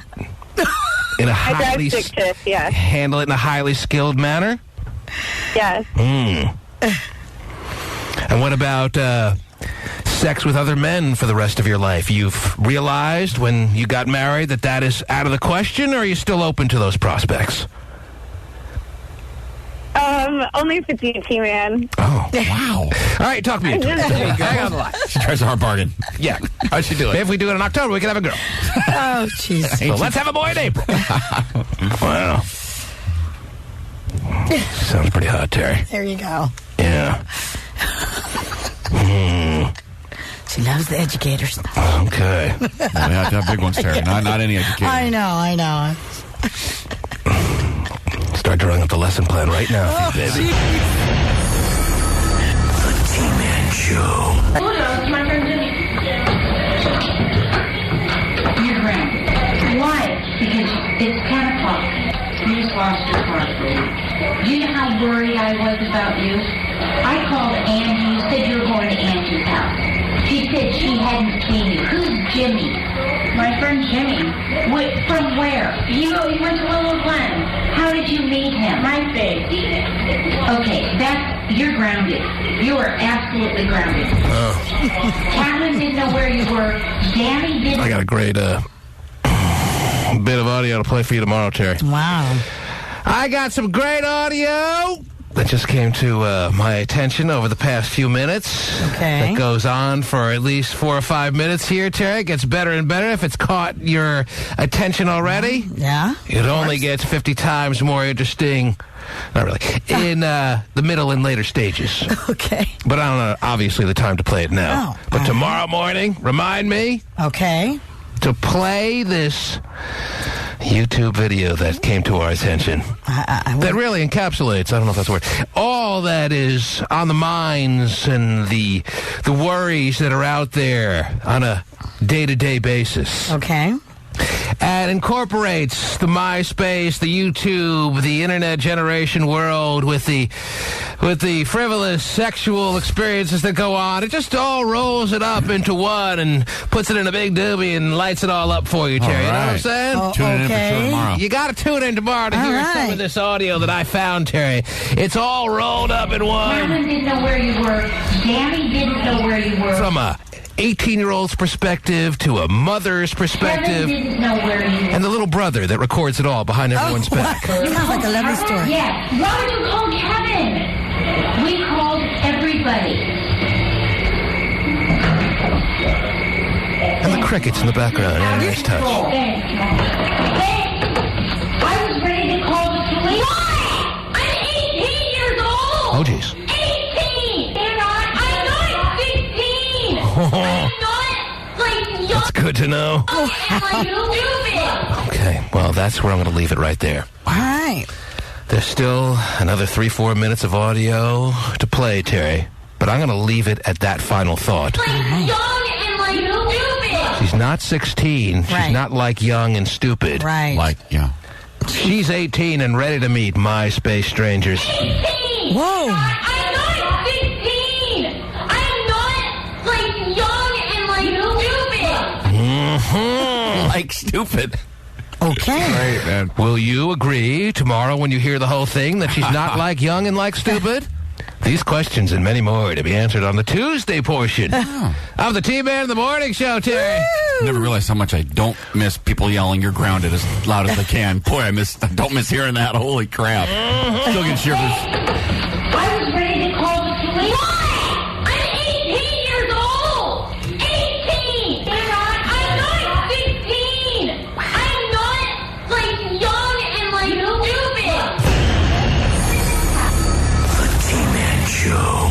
in a highly...
I drive stick shift, yes.
Handle it in a highly skilled manner?
Yes.
And what about sex with other men for the rest of your life? You've realized when you got married that is out of the question, or are you still open to those prospects?
Only if it's ET, man.
Oh, wow. All right, talk me into it. Hang on the line.
She tries a hard bargain.
Yeah.
How'd she do it?
If we do it in October, we can have a girl.
Oh, jeez.
So let's have a boy in April. Wow. Sounds pretty hot, Terry.
There you go.
Yeah.
She loves the educators.
Okay.
Well, they have to have big ones, Terry. Not any educator.
I know.
Start drawing up the lesson plan right now, baby.
The T-Man Show.
Hello, it's my friend Vinnie. You're grounded. Why? Because it's 10 o'clock. You just lost your car for a week. Do you know how worried I was about you? I called Angie. You said you were going to Angie's house. She said she hadn't seen you. Who's Jimmy? My friend Jimmy. From where? He went to Willow Glen. How did you meet him? My face. Okay, you're grounded. You are absolutely grounded. Catherine didn't know where you were. Danny didn't.
I got a great bit of audio to play for you tomorrow, Terry.
Wow.
I got some great audio that just came to my attention over the past few minutes.
Okay.
That goes on for at least 4 or 5 minutes here, Terry. It gets better and better if it's caught your attention already.
Yeah.
It only gets 50 times more interesting, not really, in the middle and later stages.
Okay.
But I don't know, obviously, the time to play it now.
Oh,
but tomorrow morning, remind me.
Okay.
To play this YouTube video that came to our attention. That really encapsulates, I don't know if that's a word, all that is on the minds and the worries that are out there on a day-to-day basis.
Okay.
And incorporates the MySpace, the YouTube, the internet generation world with the frivolous sexual experiences that go on. It just all rolls it up into one and puts it in a big doobie and lights it all up for you, Terry. You know what I'm saying?
Tune in for sure tomorrow.
You got to tune in tomorrow to hear some of this audio that I found, Terry. It's all rolled up in one.
Catherine didn't know where you were. Danny didn't know where you were.
From a 18-year-old's perspective to a mother's perspective.
Kevin didn't know where you were.
And the little brother that records it all behind everyone's back.
Sounds like a lovely story.
Yes. Why would you call Kevin? We called everybody.
And the crickets in the background. Yeah, nice touch.
Thanks. I was ready to call the police. Why? I'm 18 years old.
Oh, jeez.
18. I'm not 16. I'm not like young.
That's good to know. Okay, well, that's where I'm going to leave it right there.
All right.
There's still another 3-4 minutes of audio to play, Terry. But I'm going to leave it at that final thought.
Like young and like stupid.
She's not 16. She's not like young and stupid.
Right.
Like, yeah.
She's 18 and ready to meet MySpace strangers.
18.
Whoa.
I'm not 16. I'm not like young and like stupid.
Like stupid.
Okay.
Great, man.
Will you agree tomorrow when you hear the whole thing that she's not like young and like stupid? These questions and many more to be answered on the Tuesday portion of the T-Man in the Morning Show, Terry.
I never realized how much I don't miss people yelling, "You're grounded," as loud as they can. Boy, I don't miss hearing that. Holy crap. Still get shivers.
I was ready to call the police. Why? I'm 18 years old. 18. I'm not 16. I'm not like young and like stupid.
Show.